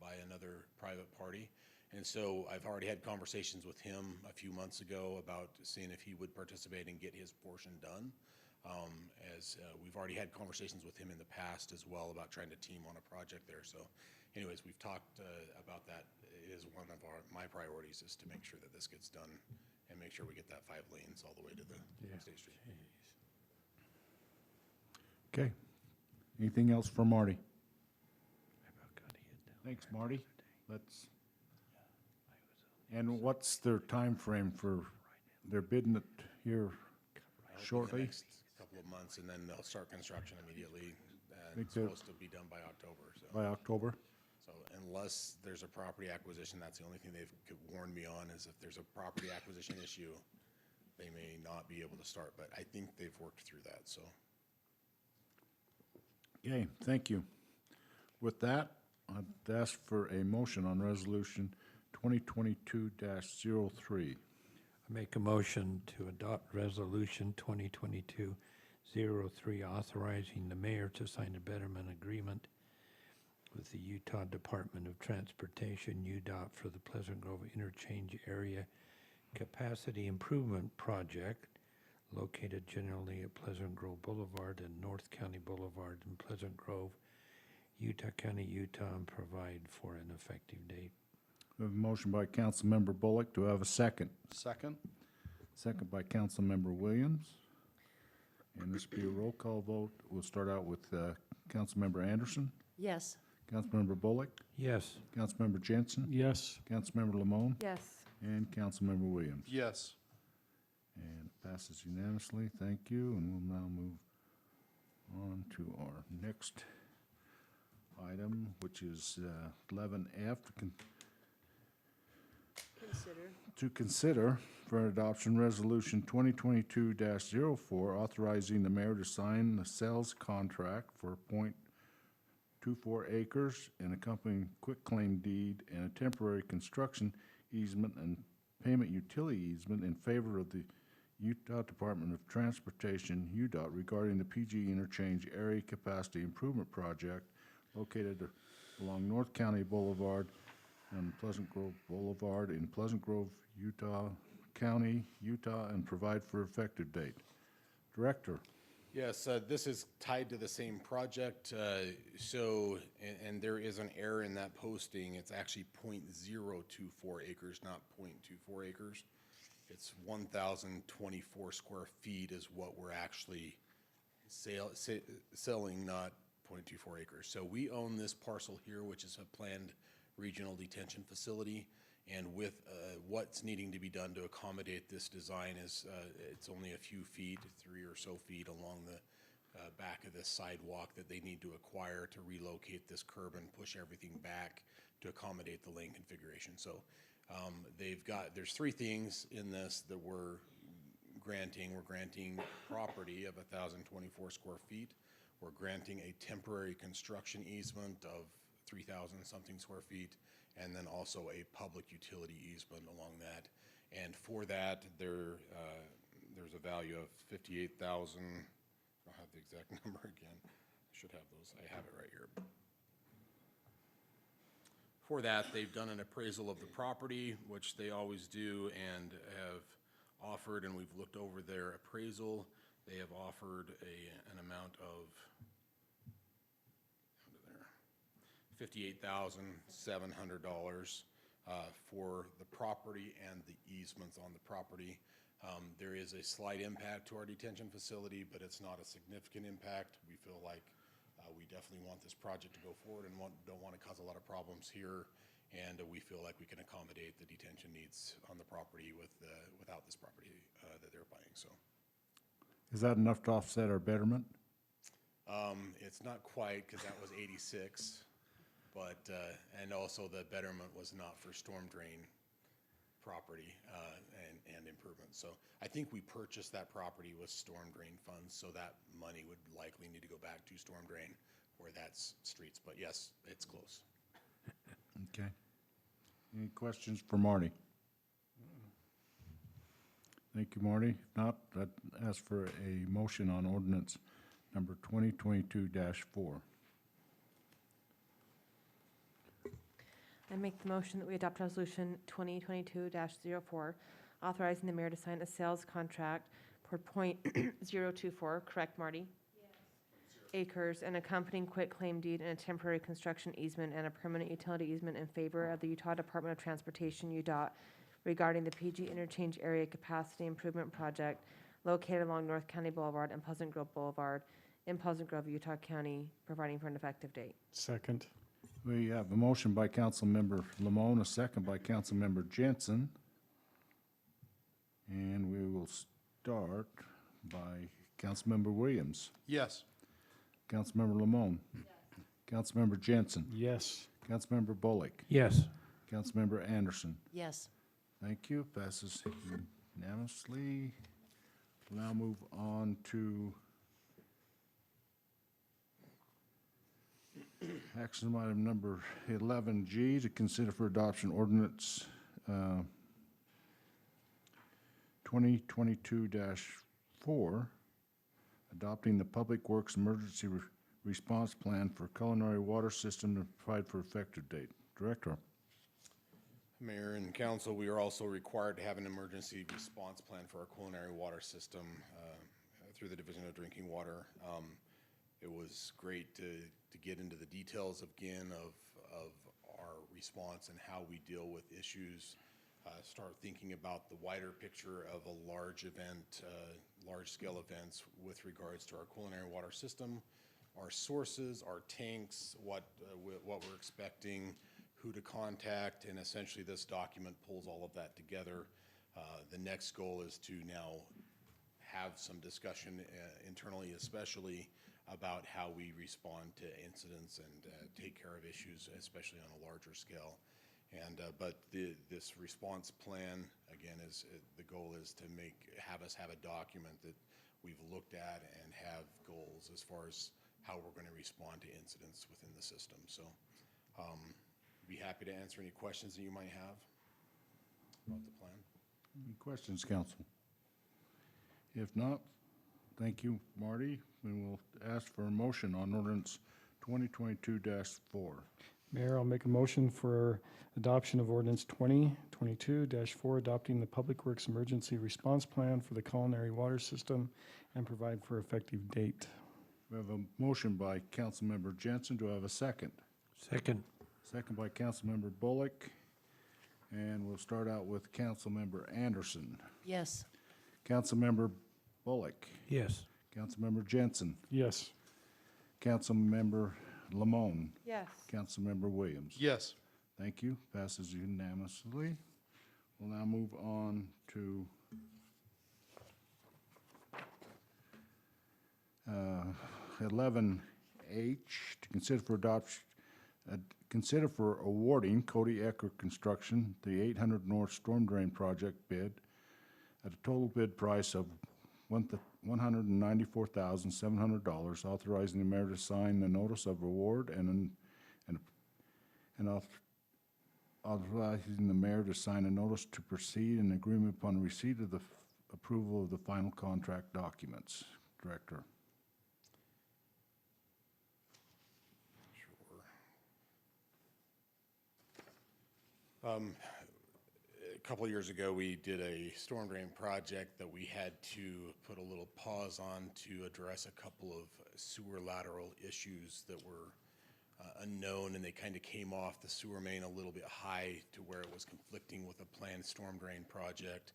by another private party. And so I've already had conversations with him a few months ago about seeing if he would participate and get his portion done. We've already had conversations with him in the past as well about trying to team on a project there. So anyways, we've talked about that. It is one of my priorities is to make sure that this gets done and make sure we get that 5 lanes all the way to the State Street. Okay. Anything else for Marty? Thanks, Marty. And what's their time frame for, they're bidding it here Hopefully shortly? the next couple of months, and then they'll start construction immediately. Think It's they're- supposed to be done by October, so. By October? So unless there's a property acquisition, that's the only thing they've warned me on, is if there's a property acquisition issue, they may not be able to start, but I think they've worked through that, so. Okay, thank you. With that, I'd ask for a motion on Resolution 2022-03. I make a motion to adopt Resolution 2022-03, authorizing the mayor to sign a betterment agreement with the Utah Department of Transportation, UDOT, for the Pleasant Grove Interchange Area Capacity Improvement Project located generally at Pleasant Grove Boulevard and North County Boulevard in Pleasant Grove, Utah County, Utah, and provide for an effective date. We have a motion by Councilmember Bullock. Do I have a second? Second? Second by Councilmember Williams. And this will be a roll call vote. We'll start out with Councilmember Anderson, Yes. Councilmember Bullock, Yes. Councilmember Jensen, Yes. Councilmember Lamone, Yes. and Councilmember Williams. Yes. And passes unanimously. Thank you. And we'll now move on to our next item, which is 11F, to consider for adoption Resolution 2022-04, authorizing the mayor to sign the sales contract for .24 acres and accompanying quitclaim deed and a temporary construction easement and payment utility easement in favor of the Utah Department of Transportation, UDOT, regarding the PG Interchange Area Capacity Improvement Project located along North County Boulevard and Pleasant Grove Boulevard in Pleasant Grove, Utah County, Utah, and provide for effective date. Director. Yes, this is tied to the same project, and there is an error in that posting. It's actually .024 acres, not .24 acres. It's 1,024 square feet is what we're actually selling, not .24 acres. So we own this parcel here, which is a planned regional detention facility. And with what's needing to be done to accommodate this design is it's only a few feet, 3 or so feet along the back of this sidewalk that they need to acquire to relocate this curb and push everything back to accommodate the lane configuration. So there's 3 things in this that we're granting. We're granting property of 1,024 square feet. We're granting a temporary construction easement of 3,000 something square feet, and then also a public utility easement along that. And for that, there's a value of $58,000. I don't have the exact number again. I should have those. I have it right here. For that, they've done an appraisal of the property, which they always do, and have offered, and we've looked over their appraisal. They have offered an amount of $58,700 for the property and the easements on the property. There is a slight impact to our detention facility, but it's not a significant impact. We feel like we definitely want this project to go forward and don't want to cause a lot of problems here. And we feel like we can accommodate the detention needs on the property without this property that they're buying. So Is that enough to offset our betterment? it's not quite, because that was 86, but and also the betterment was not for storm drain property and improvements. So I think we purchased that property with storm drain funds, so that money would likely need to go back to storm drain, where that's streets. But yes, it's close. Okay. Any questions for Marty? Thank you, Marty. If not, I'd ask for a motion on ordinance number 2022-4. I make the motion that we adopt resolution 2022-04, authorizing the mayor to sign a sales contract for .024, correct, Marty? Yes. Acres, an accompanying quitclaim deed and a temporary construction easement and a permanent utility easement in favor of the Utah Department of Transportation, Udot, regarding the PG Interchange Area Capacity Improvement Project located along North County Boulevard and Pleasant Grove Boulevard in Pleasant Grove, Utah County, providing for an effective date. Second. We have a motion by Councilmember Lamone, a second by Councilmember Jensen. And we will start by Councilmember Williams. Yes. Councilmember Lamone. Yes. Councilmember Jensen. Yes. Councilmember Bullock. Yes. Councilmember Anderson. Yes. Thank you. Passes unanimously. We'll now move on to action item number 11G, to consider for adoption ordinance 2022-4, adopting the Public Works Emergency Response Plan for culinary water system to provide for effective date. Director. Mayor and council, we are also required to have an emergency response plan for our culinary water system through the Division of Drinking Water. It was great to get into the details again of our response and how we deal with issues. Start thinking about the wider picture of a large event, large-scale events with regards to our culinary water system, our sources, our tanks, what we're expecting, who to contact, and essentially this document pulls all of that together. The next goal is to now have some discussion internally, especially about how we respond to incidents and take care of issues, especially on a larger scale. And but this response plan, again, is the goal is to have us have a document that we've looked at and have goals as far as how we're going to respond to incidents within the system. So be happy to answer any questions that you might have about the plan. Any questions, council? If not, thank you, Marty. We will ask for a motion on ordinance 2022-4. Mayor, I'll make a motion for adoption of ordinance 2022-4, adopting the Public Works Emergency Response Plan for the culinary water system and provide for effective date. We have a motion by Councilmember Jensen. Do I have a second? Second. Second by Councilmember Bullock. And we'll start out with Councilmember Anderson. Yes. Councilmember Bullock. Yes. Councilmember Jensen. Yes. Councilmember Lamone. Yes. Councilmember Williams. Yes. Thank you. Passes unanimously. We'll now move on to 11H, to consider for adoption, consider for awarding Cody Ecker Construction the 800 North Storm Drain Project bid at a total bid price of $194,700, authorizing the mayor to sign the notice of award and authorizing the mayor to sign a notice to proceed in agreement upon receipt of the approval of the final contract documents. Director. Sure. A couple of years ago, we did a storm drain project that we had to put a little pause on to address a couple of sewer lateral issues that were unknown, and they kind of came off the sewer main a little bit high to where it was conflicting with a planned storm drain project.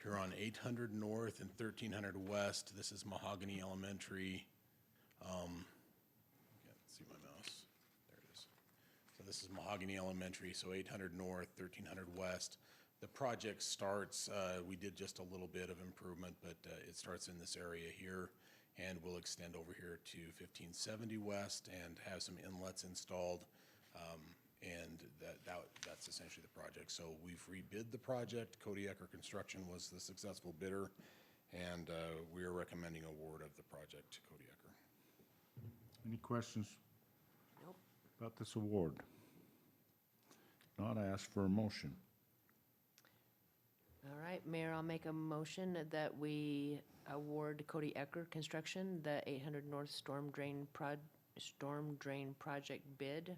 Here on 800 North and 1300 West, this is Mahogany Elementary. Can't see my mouse. There it is. So this is Mahogany Elementary, so 800 North, 1300 West. The project starts, we did just a little bit of improvement, but it starts in this area here and will extend over here to 1570 West and have some inlets installed. And that's essentially the project. So we've rebid the project. Cody Ecker Construction was the successful bidder, and we are recommending award of the project to Cody Ecker. Any questions Nope. about this award? Not ask for a motion. All right, Mayor, I'll make a motion that we award Cody Ecker Construction the 800 North Storm Drain Project bid,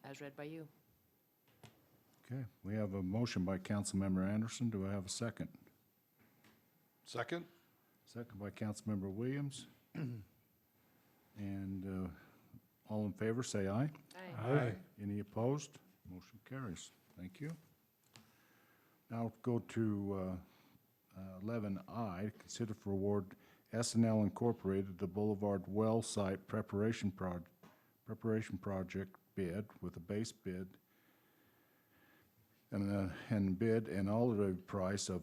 as read by you. Okay, we have a motion by Councilmember Anderson. Do I have a second? Second? Second by Councilmember Williams. And all in favor, say aye. Aye. Any opposed? Motion carries. Thank you. Now go to 11I, consider for award S&L Incorporated, the Boulevard Well Site Preparation Project bid with a base bid and bid and alternative price of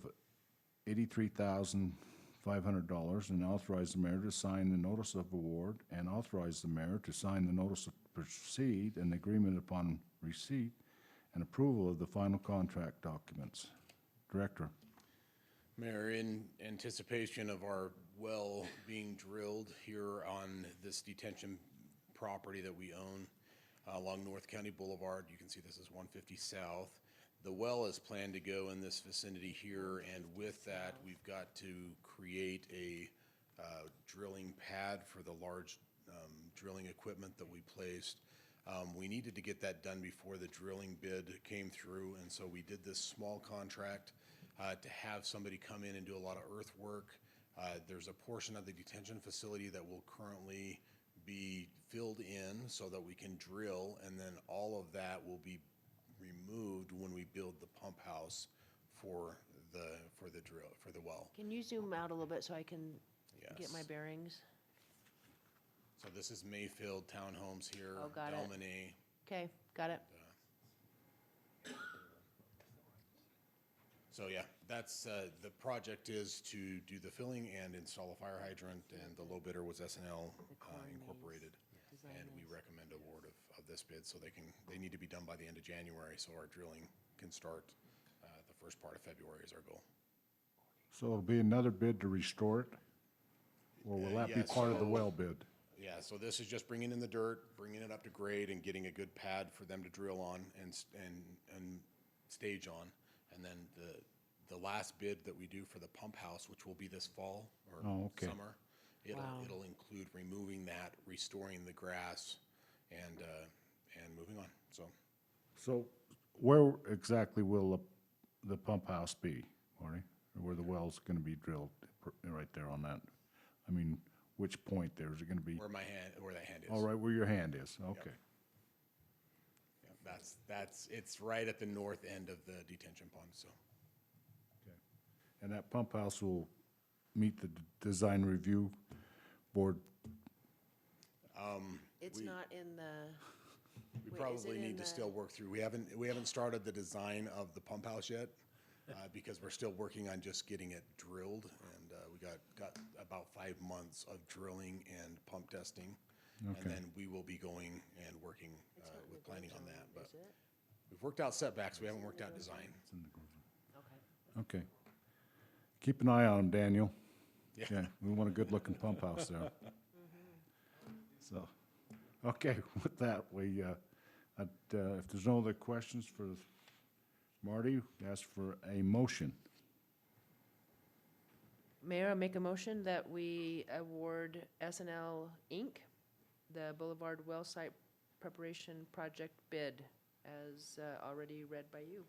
$83,500, and authorize the mayor to sign the notice of award and authorize the mayor to sign the notice of proceed and agreement upon receipt and approval of the final contract documents. Director. Mayor, in anticipation of our well being drilled here on this detention property that we own along North County Boulevard, you can see this is 150 South. The well is planned to go in this vicinity here, and with that, we've got to create a drilling pad for the large drilling equipment that we placed. We needed to get that done before the drilling bid came through, and so we did this small contract to have somebody come in and do a lot of earthwork. There's a portion of the detention facility that will currently be filled in so that we can drill, and then all of that will be removed when we build the pump house for the well. Can you zoom out a little bit so I can get Yes. my bearings? So this is Mayfield Townhomes here, Oh, got it. Delmany. Okay, got it. So yeah, that's, the project is to do the filling and install a fire hydrant, and the low bidder was S&L Incorporated. And we recommend award of this bid, so they need to be done by the end of January, so our drilling can start the first part of February is our goal. So it'll be another bid to restore it? Or will that be yes, part of the so- well bid? Yeah, so this is just bringing in the dirt, bringing it up to grade, and getting a good pad for them to drill on and stage on. And then the last bid that we do for the pump house, which will be this fall or Oh, okay. summer, Wow. it'll include removing that, restoring the grass, and moving on. So where exactly will the pump house be, Marty? Or where the well's gonna be drilled, right there on that? I mean, which point there? Is it gonna be? Where that hand is. All right, where your hand is, okay. Yeah, it's right at the north end of the detention pond, so. And that pump house will meet the design review board? It's not in the, We Wait, is probably it in need to the- still work through, we haven't started the design of the pump house yet, because we're still working on just getting it drilled, and we got about 5 months of drilling and pump testing. And Okay. then we will be going and working with planning on that, but is it? we've worked out setbacks, we haven't worked out design. Okay. Okay. Keep an eye on them, Daniel. Yeah. Okay, we want a good-looking pump house there. So, okay, with that, if there's no other questions for Marty, ask for a motion. Mayor, I make a motion that we award S&L Inc. the Boulevard Well Site Preparation Project bid, as already read by you.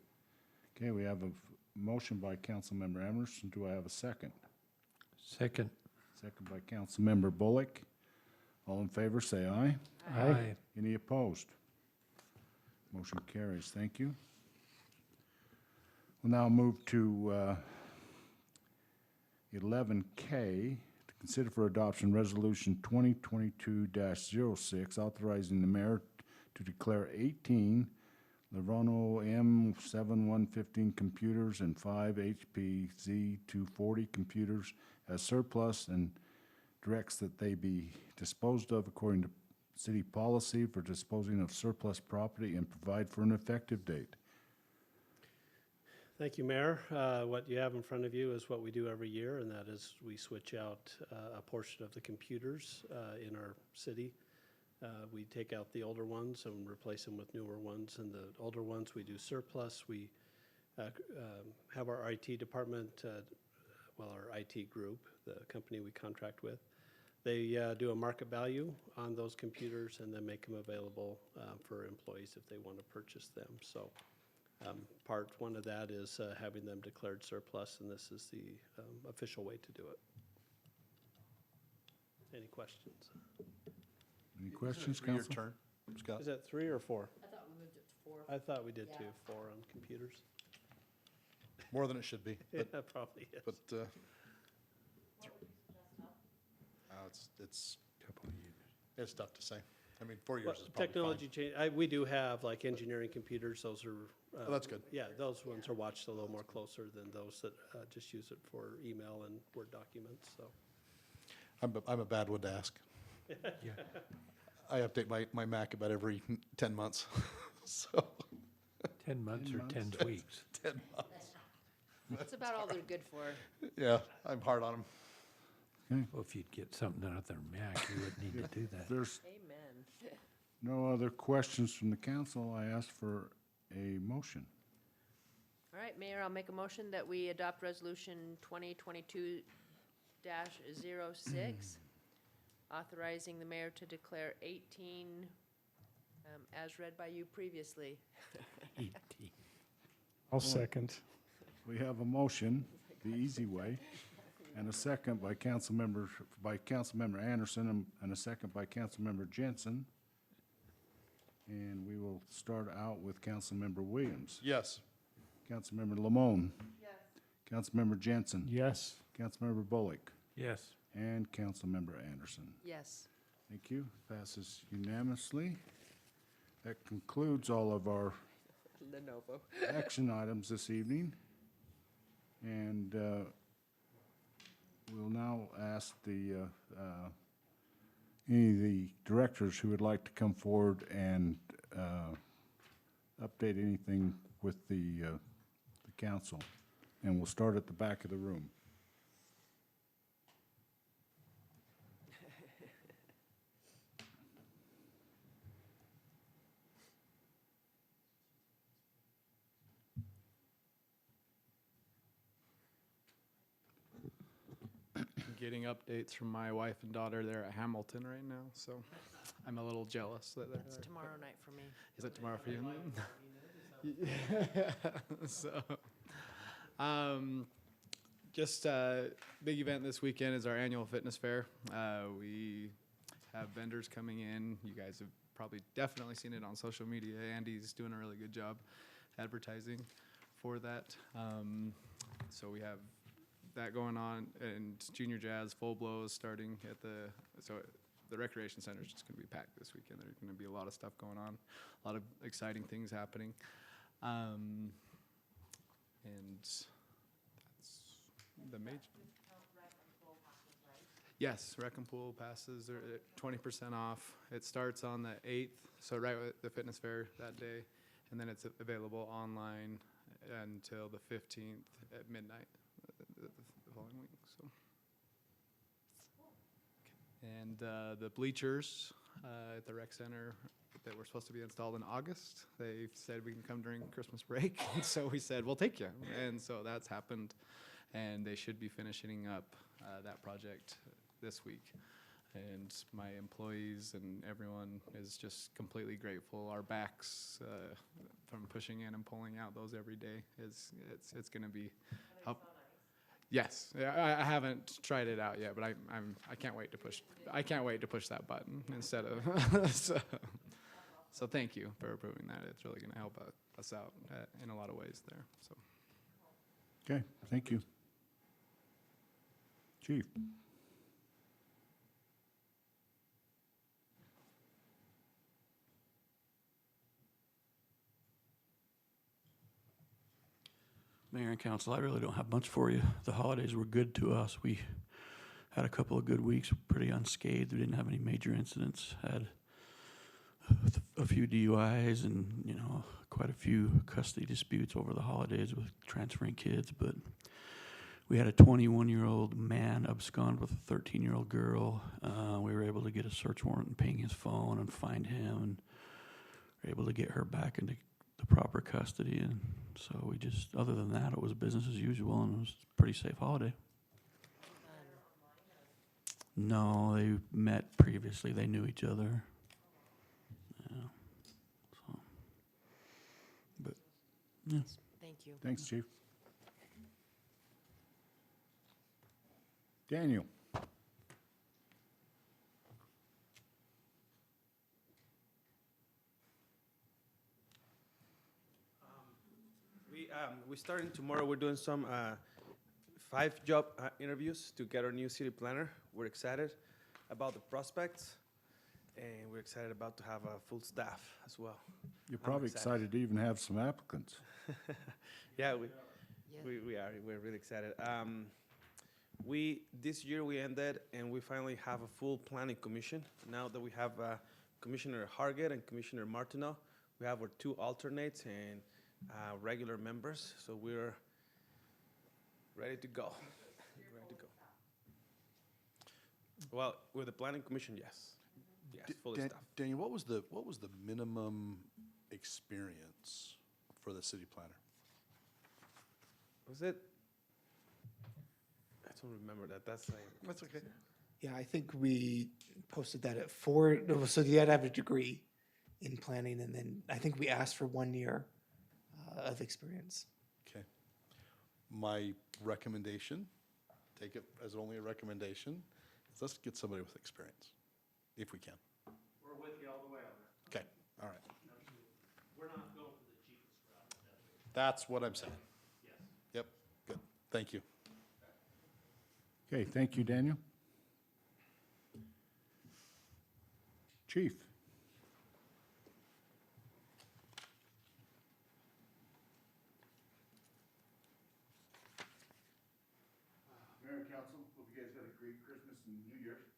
Okay, we have a motion by Councilmember Emerson. Do I have a second? Second. Second by Councilmember Bullock. All in favor, say aye. Aye. Any opposed? Motion carries. Thank you. We'll now move to 11K, to consider for adoption Resolution 2022-06, authorizing the mayor to declare 18 Lenovo M7115 computers and 5 HP Z240 computers as surplus and directs that they be disposed of according to city policy for disposing of surplus property and provide for an effective date. Thank you, Mayor. What you have in front of you is what we do every year, and that is we switch out a portion of the computers in our city. We take out the older ones and replace them with newer ones, and the older ones we do surplus. We have our IT department, our IT group, the company we contract with. They do a market value on those computers and then make them available for employees if they want to purchase them. So part one of that is having them declared surplus, and this is the official way to do it. Any questions? Any questions, Your council? turn, Scott. Is that 3 or 4? I thought we moved it to 4. I thought we did too, 4 on computers. More than it should be. Yeah, But, probably is. but it's tough to say. I mean, 4 years Well, is probably technology change, we do have like engineering computers, those are. Oh, that's good. Yeah, those ones are watched a little more closer than those that just use it for email and Word documents, so. I'm a bad one to ask. Yeah. I update my Mac about every 10 months. So 10 months 10 or months. 10 weeks. 10 months. That's about all they're good for. Yeah, I'm hard on them. Well, if you'd get something out of their Mac, you wouldn't need to do that. There's Amen. no other questions from the council. I ask for a motion. All right, Mayor, I'll make a motion that we adopt Resolution 2022-06, authorizing the mayor to declare 18, as read by you previously. 18. I'll second. We have a motion, the easy way, and a second by Councilmember Anderson and a second by Councilmember Jensen. And we will start out with Councilmember Williams. Yes. Councilmember Lamone. Yes. Councilmember Jensen. Yes. Councilmember Bullock. Yes. And Councilmember Anderson. Yes. Thank you. Passes unanimously. That concludes all of our Lenovo. action items this evening. And we'll now ask any of the directors who would like to come forward and update anything with the council. And we'll start at the back of the room. Getting updates from my wife and daughter. They're at Hamilton right now, so I'm a little jealous that they're That's there. tomorrow night for me. Is it tomorrow for you? So, just a big event this weekend is our annual fitness fair. We have vendors coming in. You guys have probably definitely seen it on social media. Andy's doing a really good job advertising for that. So we have that going on, and junior jazz full blows starting at the recreation center is just going to be packed this weekend. There's going to be a lot of stuff going on, a lot of exciting things happening, and that's the major. Yes, Rec and Pool passes are at 20% off. It starts on the 8th, so right with the fitness fair that day, and then it's available online until the 15th at midnight. The following week. So, and the bleachers at the rec center that were supposed to be installed in August, they said we can come during Christmas break, and so we said we'll take you, and so that's happened, and they should be finishing up that project this week. And my employees and everyone is just completely grateful. Our backs from pushing in and pulling out those every day it's going to be help. Yes, yeah, I haven't tried it out yet, but I can't wait to push. I can't wait to push that button instead of. So thank you for approving that. It's really going to help us out in a lot of ways there. So. Okay, thank you. Chief? Mayor and council, I really don't have much for you. The holidays were good to us. We had a couple of good weeks, pretty unscathed. We didn't have any major incidents. Had a few DUIs and, you know, quite a few custody disputes over the holidays with transferring kids, but we had a 21-year-old man abscond with a 13-year-old girl. We were able to get a search warrant and ping his phone and find him, and were able to get her back into the proper custody. And so we just, other than that, it was business as usual, and it was a pretty safe holiday. No, they met previously. They knew each other. Yeah. So, but, yeah. Thank you. Thanks, Chief. Daniel? We starting tomorrow. We're doing some 5 job interviews to get our new city planner. We're excited about the prospects, and we're excited about to have a full staff as well. You're probably excited to even have some applicants. Yeah, we are. We're really excited. This year we ended, and we finally have a full planning commission. Now that we have Commissioner Hargett and Commissioner Martineau, we have our 2 alternates and regular members, so we're ready to go. Ready to go. Well, with the planning commission, yes. Yes, fully staffed. Daniel, what was the minimum experience for the city planner? Was it? I don't remember that. That's okay. Yeah, I think we posted that at 4. No, so you had to have a degree in planning, and then I think we asked for 1 year of experience. Okay. My recommendation, take it as only a recommendation, is let's get somebody with experience, if we can. We're with you all the way on that. Okay, all right. We're not going for the cheapest route. That's what I'm saying. Yes. Yep, good. Thank you. Okay, thank you, Daniel. Chief? Mayor and council, hope you guys had a great Christmas and New Year's.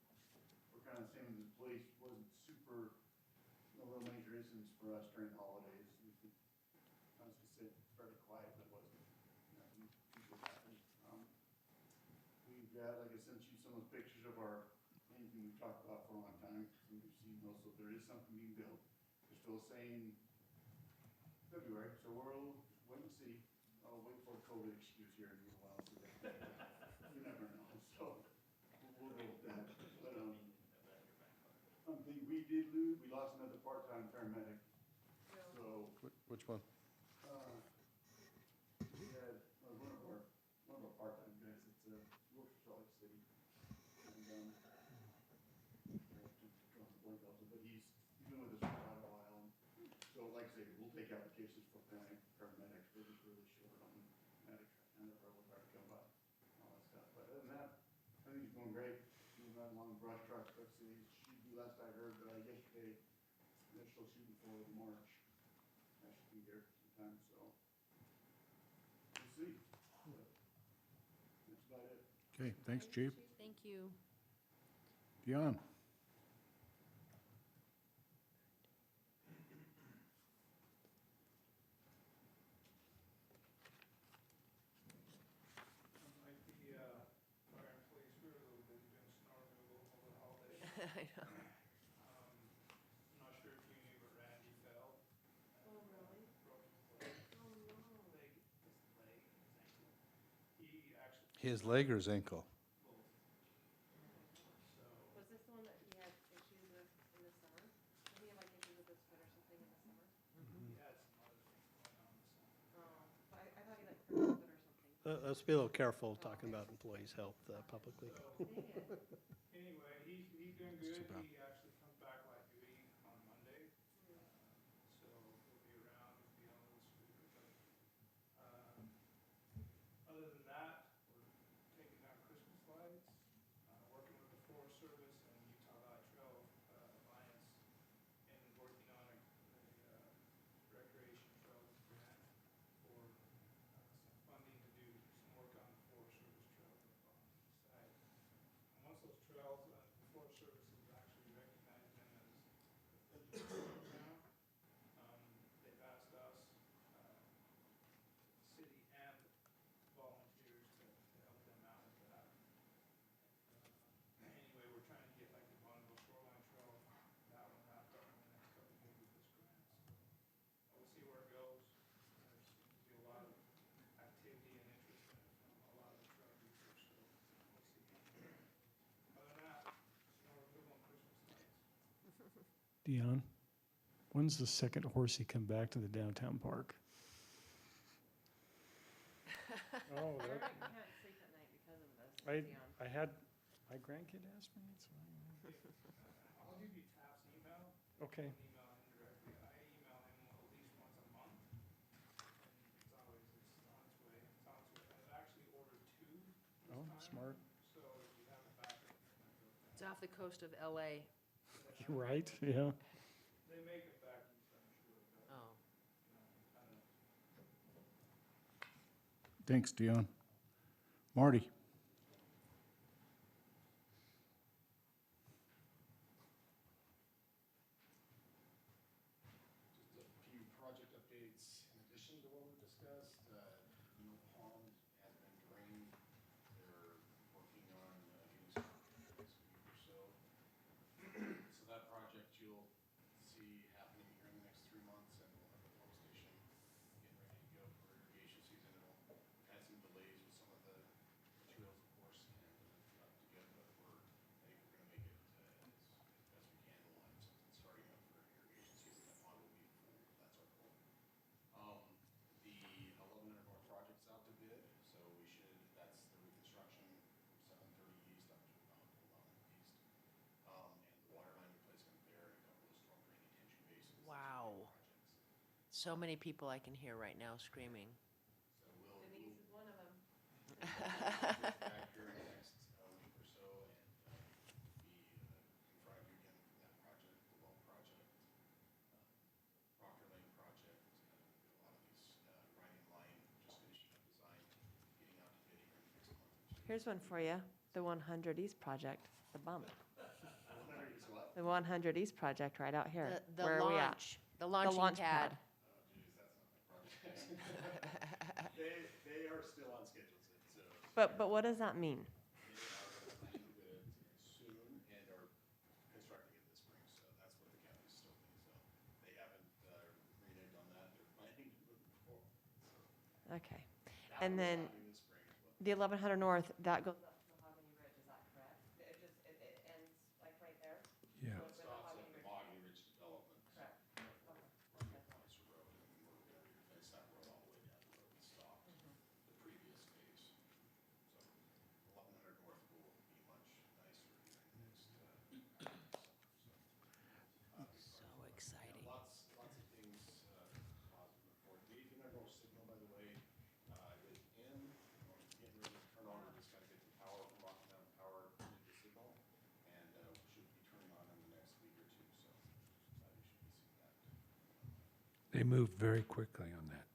We're kind of the same as this place, wasn't super, no real major incidents for us during the holidays. Honestly, said fairly quiet, but it wasn't, nothing too big happened. We've got, like I sent you some of the pictures of our, anything we've talked about for a long time, and you've seen those, so there is something being built. They're still saying February, so we'll wait and see. I'll wait for a COVID excuse here in a little while, so that you never know, so we'll go with that. But, we lost another part-time paramedic, so. Which one? We had, one of our part-time guys, it's, works for Salt Lake City. And, drawing a blank also, but he's been with us for quite a while. So like I say, we'll take applications for paramedics, we're just really short on medics, and they're really hard to come by, all that stuff. But other than that, I think he's going great. Moving right along, brush trucks, let's see, should be, last I heard, yesterday, they're still shooting for March. That should be here sometime, so. We'll see. But that's about it. Okay, thanks, Chief. Thank you. Dion? Like the fire and police, we were a little busy doing snow removal over the holidays. I know. I'm not sure if you knew, but Randy fell. Oh, really? Broke his leg. Oh, no. His leg and his ankle. He actually. His leg or his ankle? Both. So. Was this the one that he had issues with in the summer? Did he have like issues with his foot or something in the summer? He had some other things going on this summer. Oh, but I thought he like hurt his foot or something. Let's be a little careful talking about employees' health publicly. Anyway, he's doing good. He actually comes back like a week on Monday. So he'll be around, he'll be on a little scooter, but, other than that, we're taking down Christmas lights, working with the Forest Service and Utah Valley Trail Alliance, and working on a recreation trail grant for some funding to do some work on the Forest Service trails up on the east side. And once those trails, the Forest Service has actually recognized them as a now. They've asked us, city and volunteers to help them out with that. Anyway, we're trying to get like the Bonneville Shoreline Trail, that one wrapped up in the next couple of days with this grant. So we'll see where it goes. There seems to be a lot of activity and interest in it from a lot of the trail users, so we'll see. Other than that, we're good on Christmas lights. Dion, when's the second horsey come back to the downtown park? Oh, Eric can't sleep at night because of this, I Dion. had my grandkid ask me, so. I'll give you Tap's email. Okay. You can email him directly. I email him at least once a month. And it's on its way. It's on its way. I've actually ordered 2 this Oh, time. smart. So if you have a backup, you're gonna go with It's off the coast of LA. You're right, yeah. They make it back east, I'm sure, but, Oh. I don't know. Thanks, Dion. Marty? Just a few project updates in addition to what we've discussed. Mill Pond has been drained. They're working on getting started in the next week or so. So that project you'll see happening here in the next 3 months, and we'll have the pump station getting ready to go for irrigation season. It'll had some delays with some of the trails, of course, and up to get, but I think we're gonna make it as best we can. We'll have something starting up for irrigation season. That pond will be full. That's our goal. The 1100 North project's out to bid, so we should, that's the reconstruction from 730 East up to about 11 East. And the water line replacement there and a couple of storm drain detention basins. Wow. Projects. So many people I can hear right now screaming. So we'll Denise is one of them. back here in the next week or so and be in front of you again for that project, the well project, Proctor Lane project, a lot of these right in line, just finishing up design, getting out to bid here in the next month or two. Here's one for you, the 100 East project, the bump. The 100 East project right out here. The Where are we at? launch, the launching launch pad. Oh, geez, that's not my project. They are still on schedule, so But what does that mean? they are planning to bid soon and are constructing it this spring, so that's what the county still needs. So they haven't reneged on that. They're planning to move forward. So Okay. that And one's then happening this spring as well. the 1100 North, that goes up to Mahogany Ridge, is that correct? It just, it ends like right there? Yeah. It stops at the Mahogany Ridge Development. Correct. Running up Placer Road, and we're gonna replace that road all the way down to where we stopped the previous phase. So 1100 North will be much nicer here in the next summer, so. So exciting. Lots of things positive report. The 1800 North signal, by the way, is in, we're getting ready to turn on, we're just gotta get the power from Rocky Mountain Power to the signal, and we should be turning on in the next week or two, so you should be seeing that. They moved very quickly on that.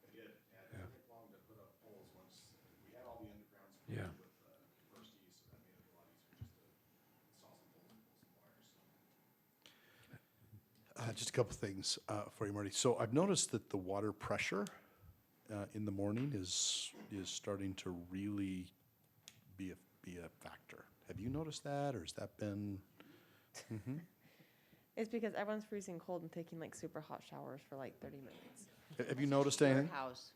They did, yeah, it didn't take long to put up poles once, we had all the undergrounds Yeah. with First East, so that made it a lot easier just to install some poles and pull some wires, so. Just a couple things for you, Marty. So I've noticed that the water pressure in the morning is starting to really be a factor. Have you noticed that, or has that been? It's because everyone's freezing cold and taking like super hot showers for like 30 minutes. Have you noticed Your anything? house.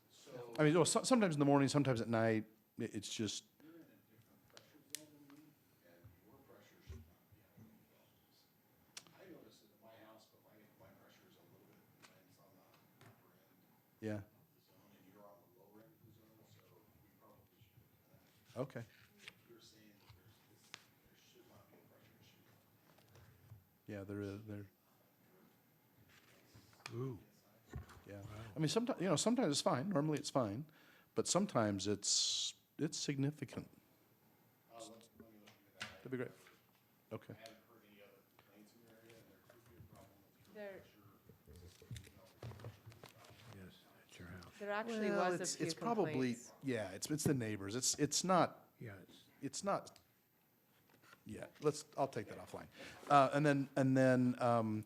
I mean, sometimes in the morning, sometimes at night. It's just. You're in a different pressure zone than me, and your pressure should not be having any problems. I notice it at my house, but my pressure is a little bit, depends on the upper end Yeah. of the zone, and you're on the lower end of the zone, so we probably Okay. Yeah, there. Ooh. Yeah. I mean, sometimes, sometimes it's fine. Normally it's fine, but sometimes it's significant. That'd be great. Okay. Yes, at your house. There actually Well, was a few it's probably, complaints. yeah, it's the neighbors. It's not, Yeah, yeah, I'll take that offline. And then,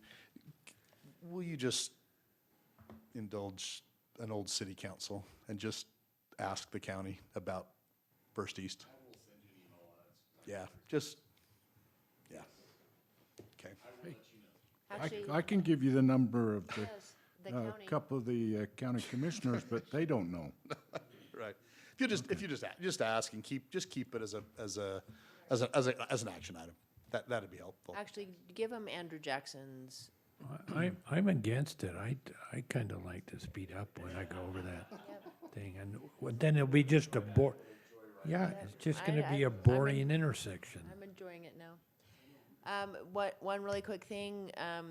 will you just indulge an old city council and just ask the county about First East? I will send you an email on it. Yeah, just, yeah. Okay. Actually, I can give you the number of the, yes, the county. couple of the county commissioners, but they don't know. Right. If you just ask and keep it as an action item, that'd be helpful. Actually, give them Andrew Jackson's. I'm against it. I kind of like to speed up when I go over that thing, and then it'll be just yeah, it's just going to be a boring intersection. I'm enjoying it now. One really quick thing, I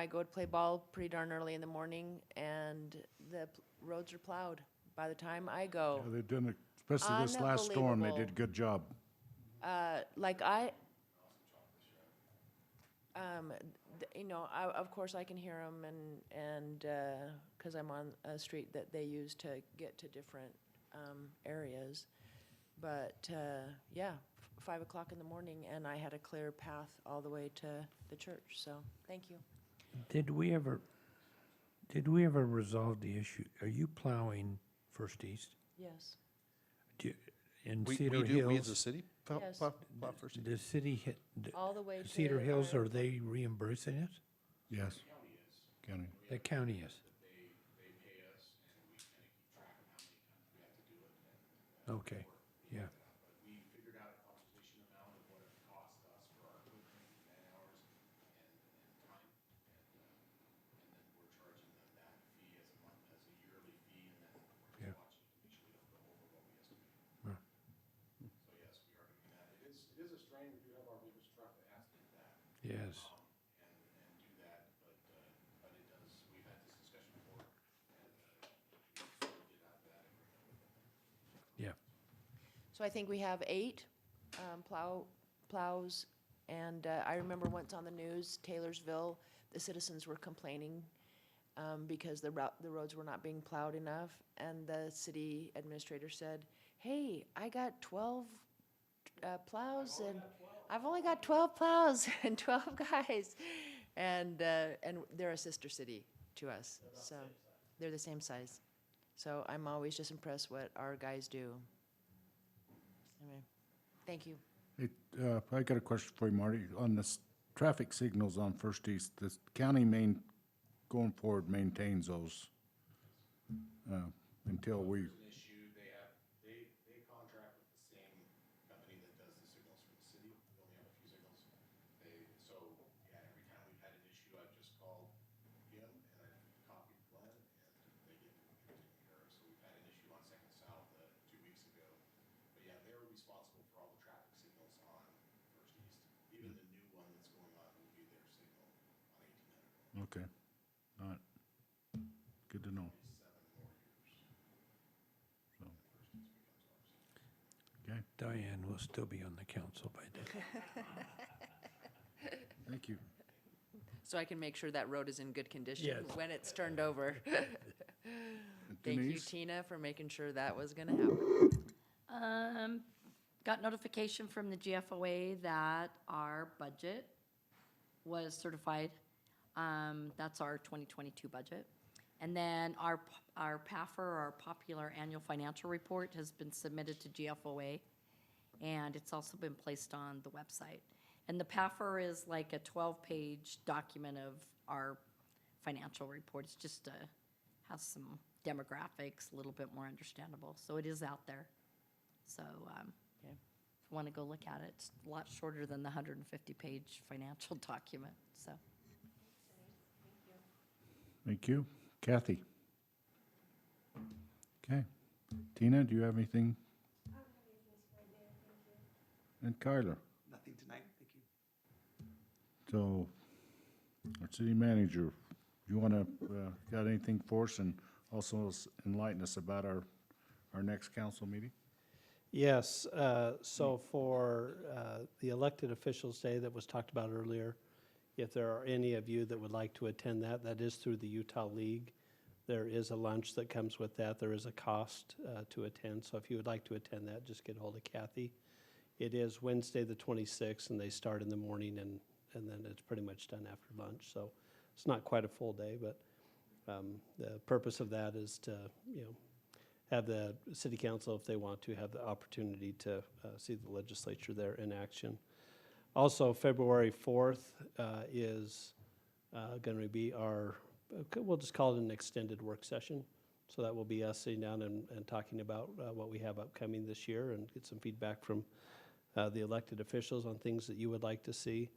go to play ball pretty darn early in the morning, and the roads are plowed by the time I go. Yeah, they've done, especially this last storm, they did a good job. Of course I can hear them, and because I'm on a street that they use to get to different areas. But, 5 o'clock in the morning, and I had a clear path all the way to the church, so thank you. Did we ever resolve the issue? Are you plowing First East? Yes. In We Cedar do, we as a Hills, city, Yes. plow First East? the city hit, All the way to Cedar Hills, our- are they reimbursing it? Yes. County. The county is. Okay, yeah. We figured out a compensation amount of what it cost us for our equipment, man-hours, and time. And then we're charging them that fee as a yearly fee, and then we're Yeah. just watching to make sure we don't go over what we estimated. Yeah. So yes, we are doing that. It is a strain. We do have our biggest truck that has to do that. Yes. And do that, but it does, we've had this discussion before, and we did have that agreement with them. Yeah. So I think we have 8 plows, and I remember once on the news, Taylorsville, the citizens were complaining because the roads were not being plowed enough, and the city administrator said, "Hey, I got 12 plows, and I've only got 12 plows and 12 guys," and they're a sister city to us, so they're the same size. So I'm always just impressed what our guys do. Anyway, thank you. Hey, I got a question for you, Marty. On the traffic signals on First East, the county going forward maintains those until we, An issue, they contract with the same company that does the signals for the city. We only have a few signals. Every time we've had an issue, I've just called him and I've copied Glenn, and they get it taken care of. So we've had an issue on Second South 2 weeks ago. But yeah, they're responsible for all the traffic signals on First East. Even the new one that's going on will be their signal on 1800. okay. All right. Good to know. 7 more years. So, First East becomes ours. okay, Diane will still be on the council by then. thank you. So I can make sure that road is in good condition Yes. when it's turned over. Thank you, Denise? Tina, for making sure that was gonna happen. Got notification from the GFOA that our budget was certified. That's our 2022 budget. And then our PAFR, our Popular Annual Financial Report, has been submitted to GFOA, and it's also been placed on the website. And the PAFR is like a 12-page document of our financial report. It's just has some demographics, a little bit more understandable. So it is out there. So Okay. if you want to go look at it, it's a lot shorter than the 150-page financial document, so. Thank you. Kathy? Okay. Tina, do you have anything? And Kyler. Nothing tonight, thank you. So, our city manager, you want to, got anything for us, and also enlighten us about our next council meeting? Yes, so for the elected officials day that was talked about earlier, if there are any of you that would like to attend that, that is through the Utah League. There is a lunch that comes with that. There is a cost to attend, so if you would like to attend that, just get hold of Kathy. It is Wednesday, the 26th, and they start in the morning, and then it's pretty much done after lunch, so it's not quite a full day, but the purpose of that is to, have the city council, if they want to, have the opportunity to see the legislature there in action. Also, February 4th is going to be our, we'll just call it an extended work session. So that will be us sitting down and talking about what we have upcoming this year and get some feedback from the elected officials on things that you would like to see.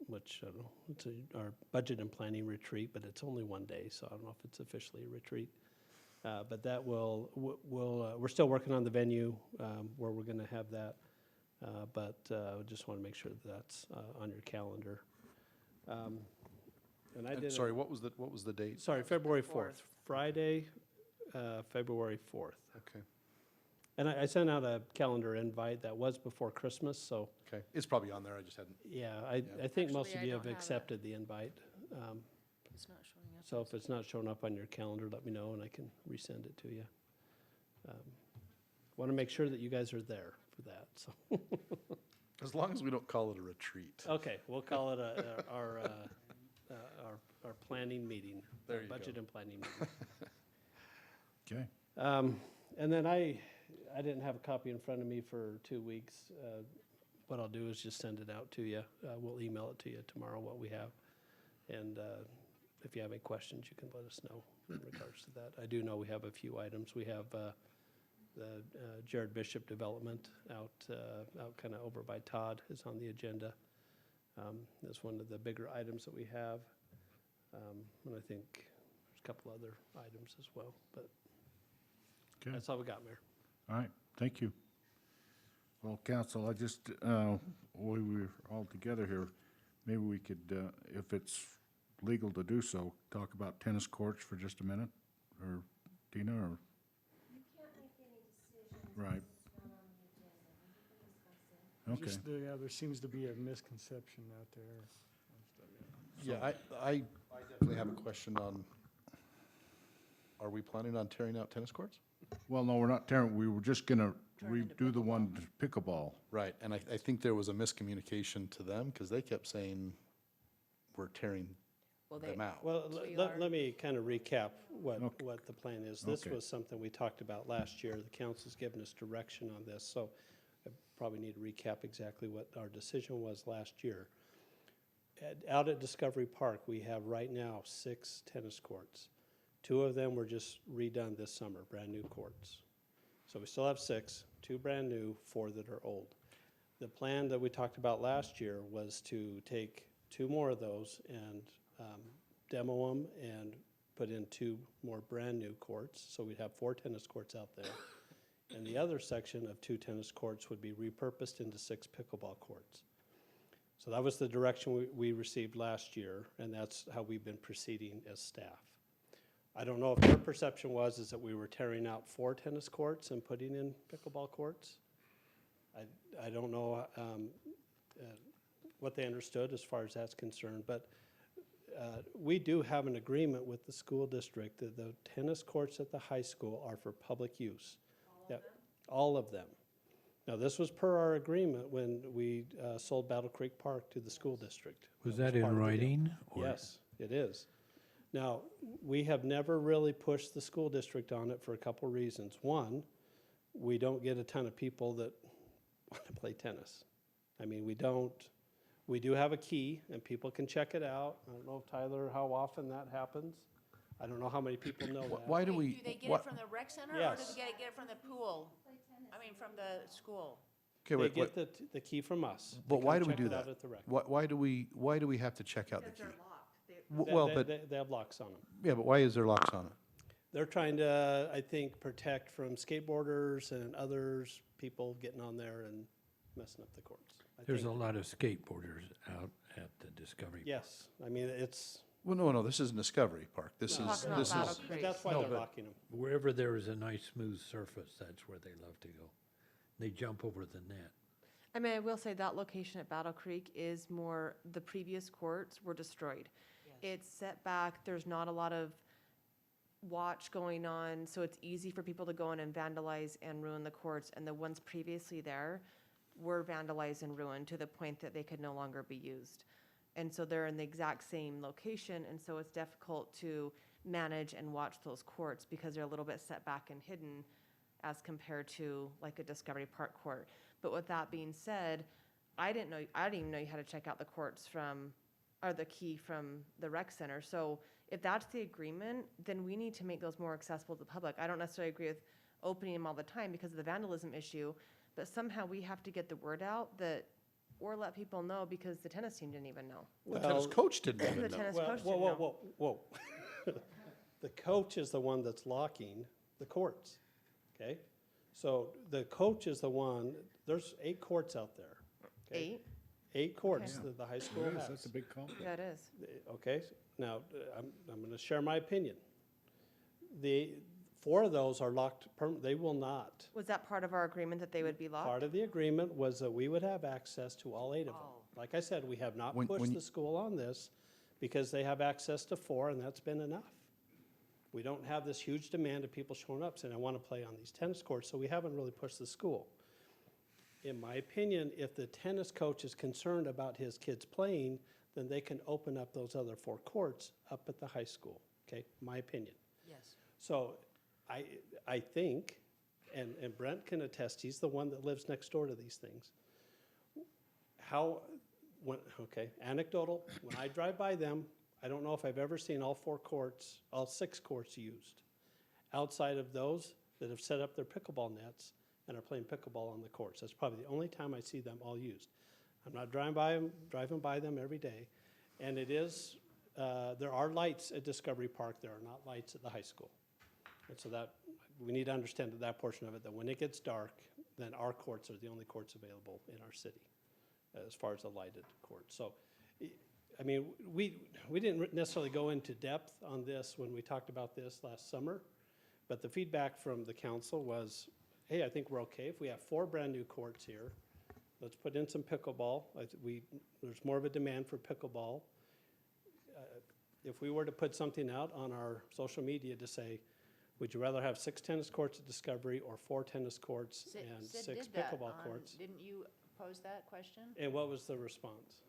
Which, I don't know, it's our budget and planning retreat, but it's only one day, so I don't know if it's officially a retreat. But that we're still working on the venue where we're gonna have that, but just wanna make sure that's on your calendar. And I I'm did. sorry, what was the date? Sorry, February 4th, Friday, February 4th. Okay, And I sent out a calendar invite that was before Christmas, so, okay. It's probably on there, I just hadn't. yeah, I think most Actually, of I you don't have have it. accepted the invite. It's not showing up. So if it's not showing up on your calendar, let me know and I can resend it to you. Want to make sure that you guys are there for that, so. As long as we don't call it a retreat. Okay, we'll call it our planning meeting. There our you Budget go. and planning meeting. Okay. And then I didn't have a copy in front of me for 2 weeks. What I'll do is just send it out to you. We'll email it to you tomorrow, what we have. And if you have any questions, you can let us know in regards to that. I do know we have a few items. We have the Jared Bishop development out kind of over by Todd is on the agenda. That's one of the bigger items that we have. And I think there's a couple other items as well, but Okay. that's all we got, Mayor. All right, thank you. Well, council, I just, we were all together here, maybe we could, if it's legal to do so, talk about tennis courts for just a minute, or Dina, or? You can't make any decisions. Right. It's not on the agenda. We can discuss it. Okay. Yeah, there seems to be a misconception out there. Yeah, I definitely have a question on, are we planning on tearing out tennis courts? Well, no, we're not tearing, we were just gonna redo the one to pickleball. Right, and I think there was a miscommunication to them, because they kept saying we're tearing Well, them out. Well, We let are- me kind of recap what Okay. the plan is. This Okay. was something we talked about last year. The council's given us direction on this, so I probably need to recap exactly what our decision was last year. Out at Discovery Park, we have right now 6 tennis courts. 2 of them were just redone this summer, brand-new courts. So we still have 6, 2 brand-new, 4 that are old. The plan that we talked about last year was to take 2 more of those and demo them and put in 2 more brand-new courts. So we'd have 4 tennis courts out there. And the other section of 2 tennis courts would be repurposed into 6 pickleball courts. So that was the direction we received last year, and that's how we've been proceeding as staff. I don't know if their perception is that we were tearing out 4 tennis courts and putting in pickleball courts. I don't know what they understood as far as that's concerned, but we do have an agreement with the school district that the tennis courts at the high school are for public use. All of them. Now, this was per our agreement when we sold Battle Creek Park to the school district. Was that part in of the deal. writing? or- Yes, it is. Now, we have never really pushed the school district on it for a couple reasons. One, we don't get a ton of people that want to play tennis. I mean, we do have a key and people can check it out. I don't know, Tyler, how often that happens. I don't know how many people know that. Why do Wait, we? Do they get why- it from the rec center, or Yes. do they get it from the pool? I mean, from the school? Okay, They wait, get wait, the key from us. They but why come do we check do it out that? at the rec. Why do we have to check out the key? Because they're locked. Well, They- but, They have locks on them. yeah, but why is there locks on it? They're trying to, I think, protect from skateboarders and others, people getting on there and messing up the courts. I There's a think- lot of skateboarders out at the Discovery Park. Yes, I mean, it's, Well, no, this isn't Discovery Park. This Talking is, about this Battle is, Creek. but that's why No, they're but- locking them. Wherever there is a nice smooth surface, that's where they love to go. They jump over the net. I mean, I will say that location at Battle Creek is more, the previous courts were destroyed. It's set back, there's not a lot of watch going on, so it's easy for people to go in and vandalize and ruin the courts, and the ones previously there were vandalized and ruined to the point that they could no longer be used. And so they're in the exact same location, and so it's difficult to manage and watch those courts because they're a little bit set back and hidden as compared to like a Discovery Park court. But with that being said, I didn't even know you had to check out the courts from, or the key from the rec center. So if that's the agreement, then we need to make those more accessible to the public. I don't necessarily agree with opening them all the time because of the vandalism issue, but somehow we have to get the word out that, or let people know because the tennis team didn't even know. the tennis coach didn't The even know. tennis Well, coach whoa, didn't whoa, know. whoa, whoa. The coach is the one that's locking the courts, okay? So the coach is the one, there's 8 courts out there. okay? 8? 8 courts that the high school It is, has. that's a big complex. Yeah, it is. Okay, now, I'm gonna share my opinion. The 4 of those are locked they will not. Was that part of our agreement that they would be locked? Part of the agreement was that we would have access to all 8 of them. Like I said, we have not When pushed you- the school on this because they have access to 4 and that's been enough. We don't have this huge demand of people showing up saying, I want to play on these tennis courts, so we haven't really pushed the school. In my opinion, if the tennis coach is concerned about his kids playing, then they can open up those other 4 courts up at the high school, okay? My opinion. Yes. So I think, and Brent can attest, he's the one that lives next door to these things. Okay, anecdotal, when I drive by them, I don't know if I've ever seen all 4 courts, all 6 courts used. Outside of those that have set up their pickleball nets and are playing pickleball on the courts. That's probably the only time I see them all used. I'm not driving by them every day. And it is, there are lights at Discovery Park, there are not lights at the high school. And so that, we need to understand that portion of it, that when it gets dark, then our courts are the only courts available in our city, as far as the lighted courts. So, I mean, we didn't necessarily go into depth on this when we talked about this last summer, but the feedback from the council was, hey, I think we're okay if we have 4 brand-new courts here. Let's put in some pickleball. There's more of a demand for pickleball. If we were to put something out on our social media to say, would you rather have 6 tennis courts at Discovery or 4 tennis courts Sid- and Sid 6 did that pickleball on- courts? Didn't you pose that question? And what was the response?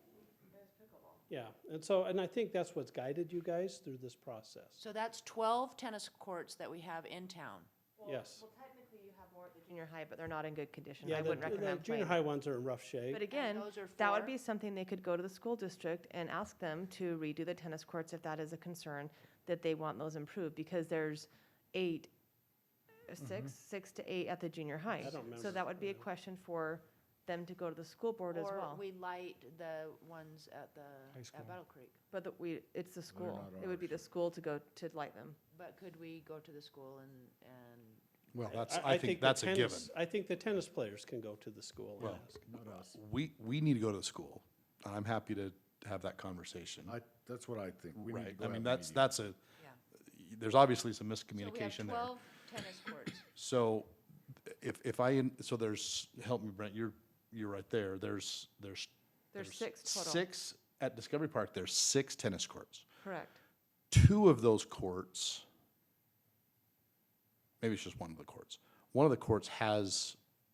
Yeah, and so, and I think that's what's guided you guys through this process. So that's 12 tennis courts that we have in town. Yes. Well, technically you have more at the junior high, but they're not in good condition. Yeah, I wouldn't the recommend junior playing. high ones are in rough shape. But again, those are that would 4? be something they could go to the school district and ask them to redo the tennis courts if that is a concern, that they want those improved, because there's 8, 6 to 8 at the junior high. I don't So remember. that would be a question for them to go to the school board as Or well. we light the ones at school. at Battle Creek. But it's the school. not It would be the school to go to light them. But could we go to the school and Well, I think the that's a given. tennis- I think the tennis players can go to the school and Well, ask. Not us. We need to go to the school. I'm happy to have that conversation. That's what I think. We need to Right, go I mean, have a that's meeting. there's obviously some so we have miscommunication there. 12 tennis courts. So so there's, help me Brent, you're right there, there's 6 total. 6 at Discovery Park, there's 6 tennis courts. Correct. 2 of those courts, maybe it's just one of the courts. One of the courts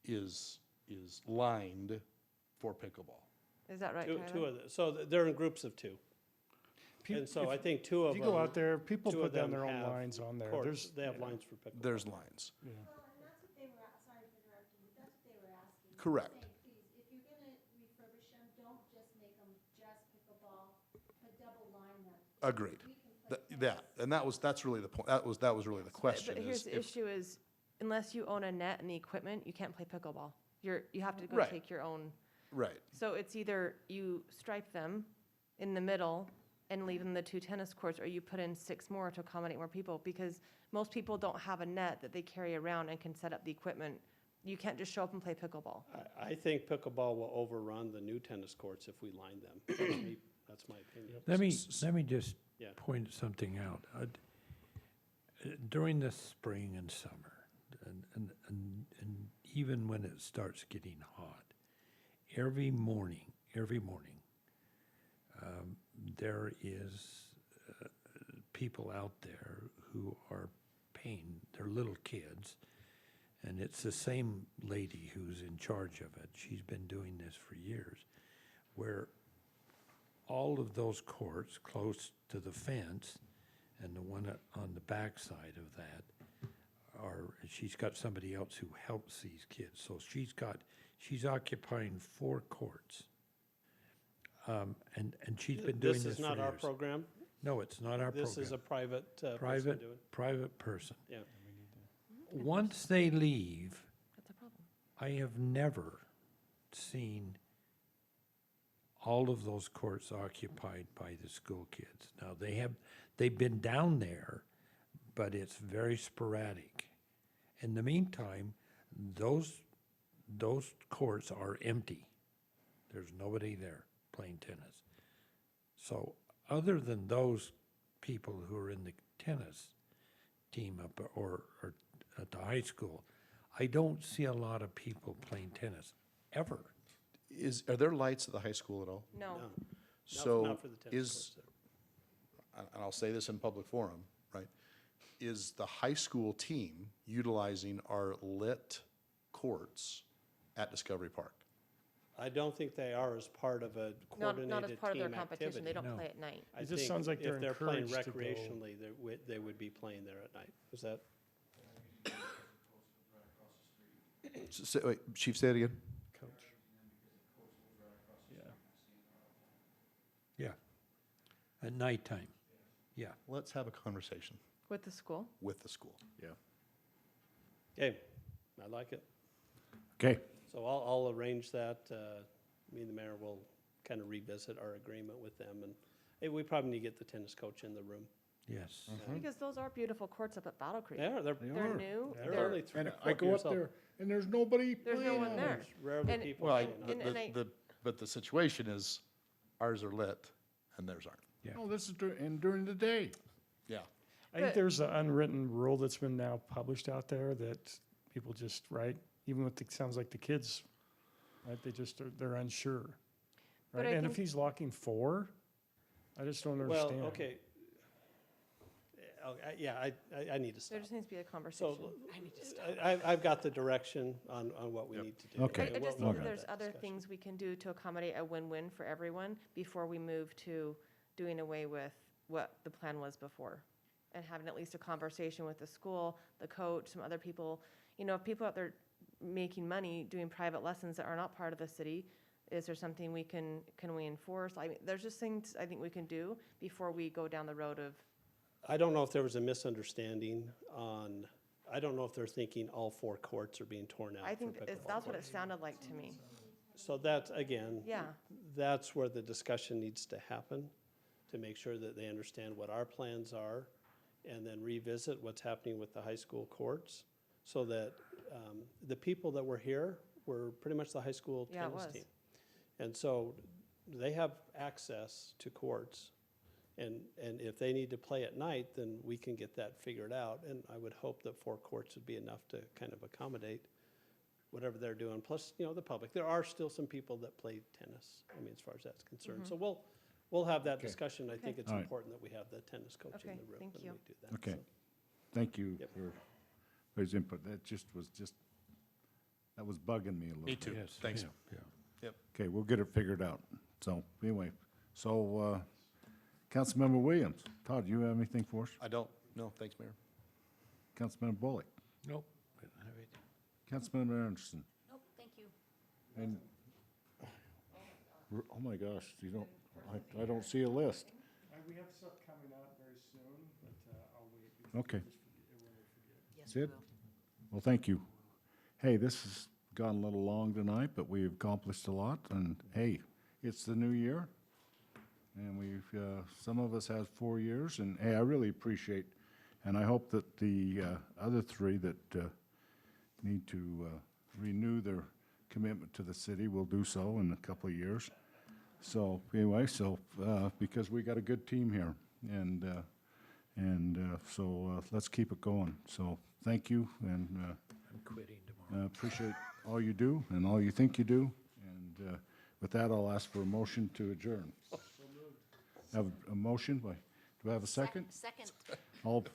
is lined for pickleball. Is that right, Two Tyler? of the, so they're in groups of 2. And so I think 2 of If them. you go out there, people 2 of put down them their own have lines on there. courts. There's, They have lines for pickleball. There's lines. yeah. Well, and that's what they were, sorry for interrupting, but that's what they were asking. Correct. Saying, please, if you're gonna refurbish them, don't just make them just pickleball, but double line them. Agreed. We can play Yeah, and that's really the point, that was really the question But here's is the if, issue is, unless you own a net and the equipment, you can't play pickleball. You have to go Right. take your own. right, So it's either you stripe them in the middle and leaving the 2 tennis courts, or you put in 6 more to accommodate more people, because most people don't have a net that they carry around and can set up the equipment. You can't just show up and play pickleball. I think pickleball will overrun the new tennis courts if we line them. That's my opinion. Let me just Yeah. point something out. During the spring and summer, and even when it starts getting hot, every morning, there is people out there who are paying their little kids, and it's the same lady who's in charge of it. She's been doing this for years, where all of those courts close to the fence and the one on the back side of that she's got somebody else who helps these kids. So she's occupying 4 courts. And she's been doing this for years. This is not our program? No, it's not our program. This is a private person doing it? Private person. Yeah. Once they leave, That's a problem. I have never seen all of those courts occupied by the school kids. Now, they've been down there, but it's very sporadic. In the meantime, those courts are empty. There's nobody there playing tennis. So other than those people who are in the tennis team up or at the high school, I don't see a lot of people playing tennis, ever. Are there lights at the high school at all? No. So Not for the tennis courts there. and I'll say this in public forum, right? Is the high school team utilizing our lit courts at Discovery Park? I don't think they are as part of a Not coordinated as part of their team competition. They activity. don't No. play at night. I It just think sounds like they're if they're playing encouraged to go. recreationally, they would be playing there at night. Is that? Wait, Chief, say it again? Coach. Yeah. Yeah. At nighttime, yeah. Let's have a conversation With the school? with the school. Yeah. Okay, I like it. Okay, So I'll arrange that. Me and the mayor will kind of revisit our agreement with them. And hey, we probably need to get the tennis coach in the room. Yes. Because those are beautiful courts up at Battle Creek. They're They're new. They're They're- only three and or I four go years up old. there, and there's nobody There's no playing one on there. it. There's rarely And- people Well, playing on it. but the situation is ours are lit and theirs aren't. Yeah. No, this is during the day. Yeah. I think But- there's an unwritten rule that's been now published out there that people just, right, even with the, sounds like the kids, right, they're unsure. But Right, I and if think- he's locking 4, I just don't Well, understand. okay. Yeah, I need to There stop. just needs to be a conversation. So I've got the direction on what we need to do. Okay. I And just we'll think that have there's that other discussion. things we can do to accommodate a win-win for everyone before we move to doing away with what the plan was before. And having at least a conversation with the school, the coach, some other people. You know, if people out there making money doing private lessons that are not part of the city, is there something can we enforce? I mean, there's just things I think we can do before we go down the road of, I don't know if there was a misunderstanding on, I don't know if they're thinking all 4 courts are being torn out I for think pickleball that's what it courts. sounded like to me. So that's, again, Yeah. that's where the discussion needs to happen, to make sure that they understand what our plans are, and then revisit what's happening with the high school courts, so that the people that were here were pretty much the high school Yeah, it tennis was. team. And so they have access to courts, and if they need to play at night, then we can get that figured out. And I would hope that 4 courts would be enough to kind of accommodate whatever they're doing, plus, you know, the public. There are still some people that play tennis, I mean, as far as that's concerned. So we'll have that discussion. I think it's All right. important that we have the tennis coach in Okay, the room thank when you. we do that. Okay. So, Thank you Yep. for his input. That was bugging me a little bit. Yes, Thanks. yeah. Okay, we'll get it figured out. So, anyway, Councilmember Williams, Todd, do you have anything for us? I don't, no, thanks, Mayor. Councilmember Bullock, Nope. I don't have anything. Councilmember Anderson, Nope, thank you. and, oh my gosh, I don't see a list. We have stuff coming out very soon, but I'll wait. Okay. Yes, Sid? Well, thank you. Hey, this has gone a little long tonight, but we've accomplished a lot, and hey, it's the new year. And we've, some of us have 4 years, and hey, I really appreciate, and I hope that the other three that need to renew their commitment to the city will do so in a couple of years. So anyway, because we got a good team here, and so let's keep it going. So thank you, and I'm quitting tomorrow. appreciate all you do and all you think you do. And with that, I'll ask for a motion to adjourn. Have a motion by, do I have a second? Second. All